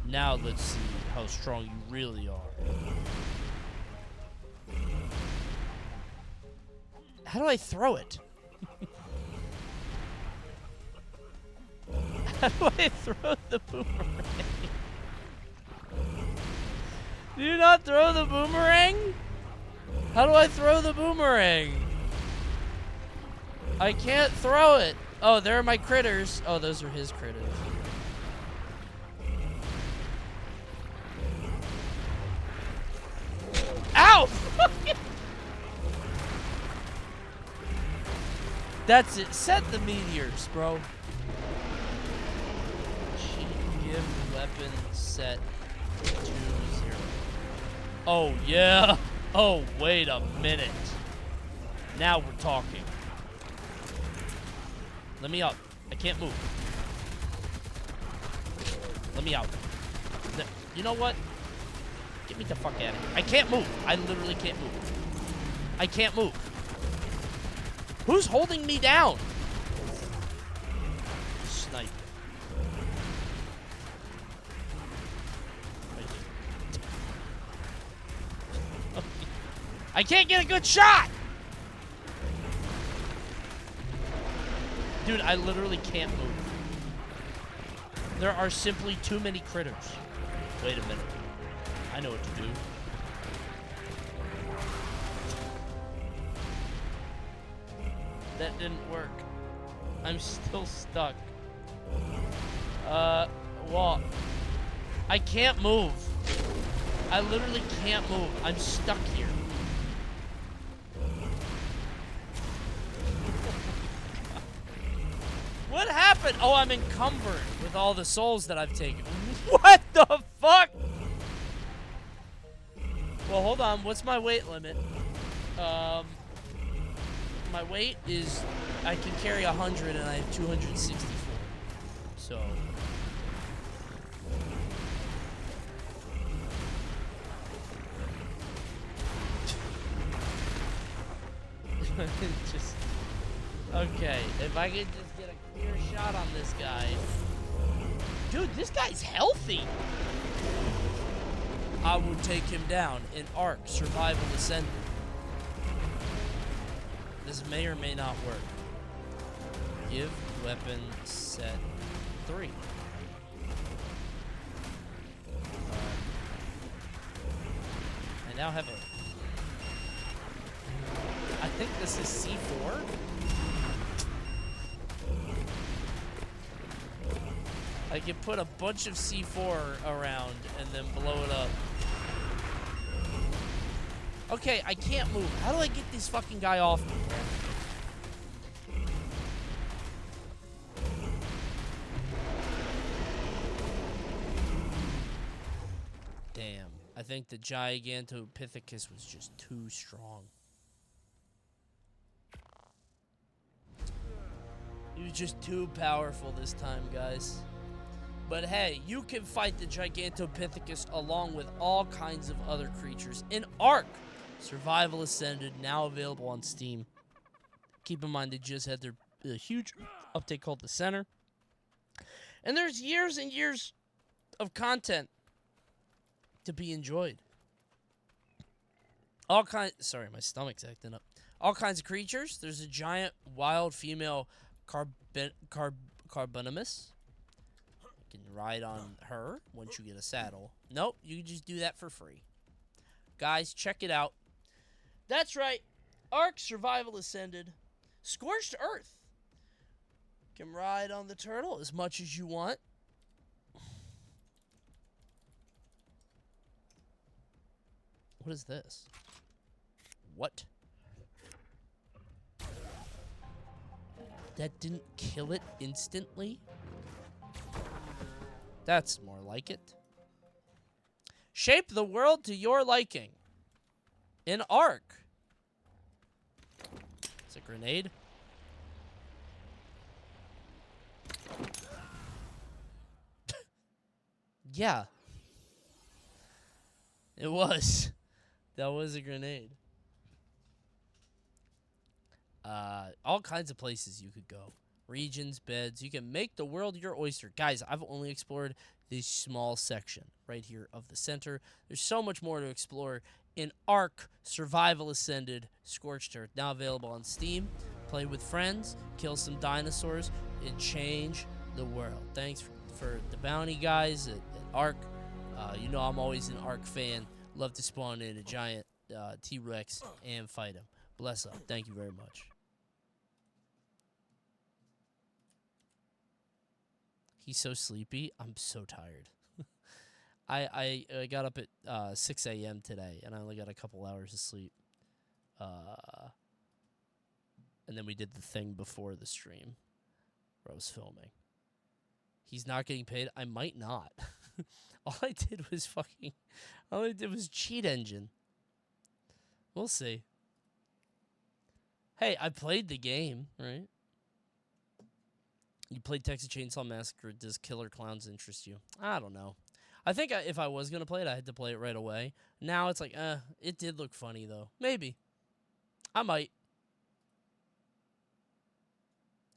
Now let's see how strong you really are. How do I throw it? How do I throw the boomerang? Do you not throw the boomerang? How do I throw the boomerang? I can't throw it. Oh, there are my critters. Oh, those are his critters. Ow! That's it. Set the meteors, bro. Give weapon set to 0. Oh, yeah. Oh, wait a minute. Now we're talking. Let me out. I can't move. Let me out. You know what? Get me the fuck out of here. I can't move. I literally can't move. I can't move. Who's holding me down? Snipe. I can't get a good shot! Dude, I literally can't move. There are simply too many critters. Wait a minute. I know what to do. That didn't work. I'm still stuck. Well, I can't move. I literally can't move. I'm stuck here. What happened? Oh, I'm encumbered with all the souls that I've taken. What the fuck? Well, hold on. What's my weight limit? My weight is... I can carry 100 and I have 264. So... just... Okay, if I could just get a clear shot on this guy. Dude, this guy's healthy. I will take him down in Ark Survival Ascended. This may or may not work. Give weapon set 3. I now have a... I think this is C4. I can put a bunch of C4 around and then blow it up. Okay, I can't move. How do I get this fucking guy off me? Damn. I think the Gigantopithecus was just too strong. He was just too powerful this time, guys. But hey, you can fight the Gigantopithecus along with all kinds of other creatures in Ark Survival Ascended, now available on Steam. Keep in mind, they just had their huge update called the Center. And there's years and years of content to be enjoyed. All kinds... Sorry, my stomach's acting up. All kinds of creatures. There's a giant wild female Carbonimus. You can ride on her once you get a saddle. Nope, you can just do that for free. Guys, check it out. That's right. Ark Survival Ascended. Scorched Earth. You can ride on the turtle as much as you want. What is this? What? That didn't kill it instantly? That's more like it. Shape the world to your liking. In Ark. It's a grenade. Yeah. It was. That was a grenade. All kinds of places you could go. Regions, beds. You can make the world your oyster. Guys, I've only explored this small section right here of the center. There's so much more to explore in Ark Survival Ascended Scorched Earth. Now available on Steam. Play with friends. Kill some dinosaurs. And change the world. Thanks for the bounty guys at Ark. You know I'm always an Ark fan. Love to spawn in a giant T-Rex and fight him. Bless up. Thank you very much. He's so sleepy. I'm so tired. I got up at 6 a.m. today, and I only got a couple hours of sleep. And then we did the thing before the stream where I was filming. He's not getting paid. I might not. All I did was cheat engine. We'll see. Hey, I played the game, right? You played Texas Chainsaw Massacre. Does Killer Clowns interest you? I don't know. I think if I was going to play it, I had to play it right away. Now it's like, it did look funny, though. Maybe. I might.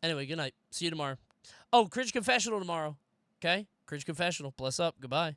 Anyway, good night. See you tomorrow. Oh, Cringe Confessional tomorrow. Okay? Cringe Confessional. Bless up. Goodbye.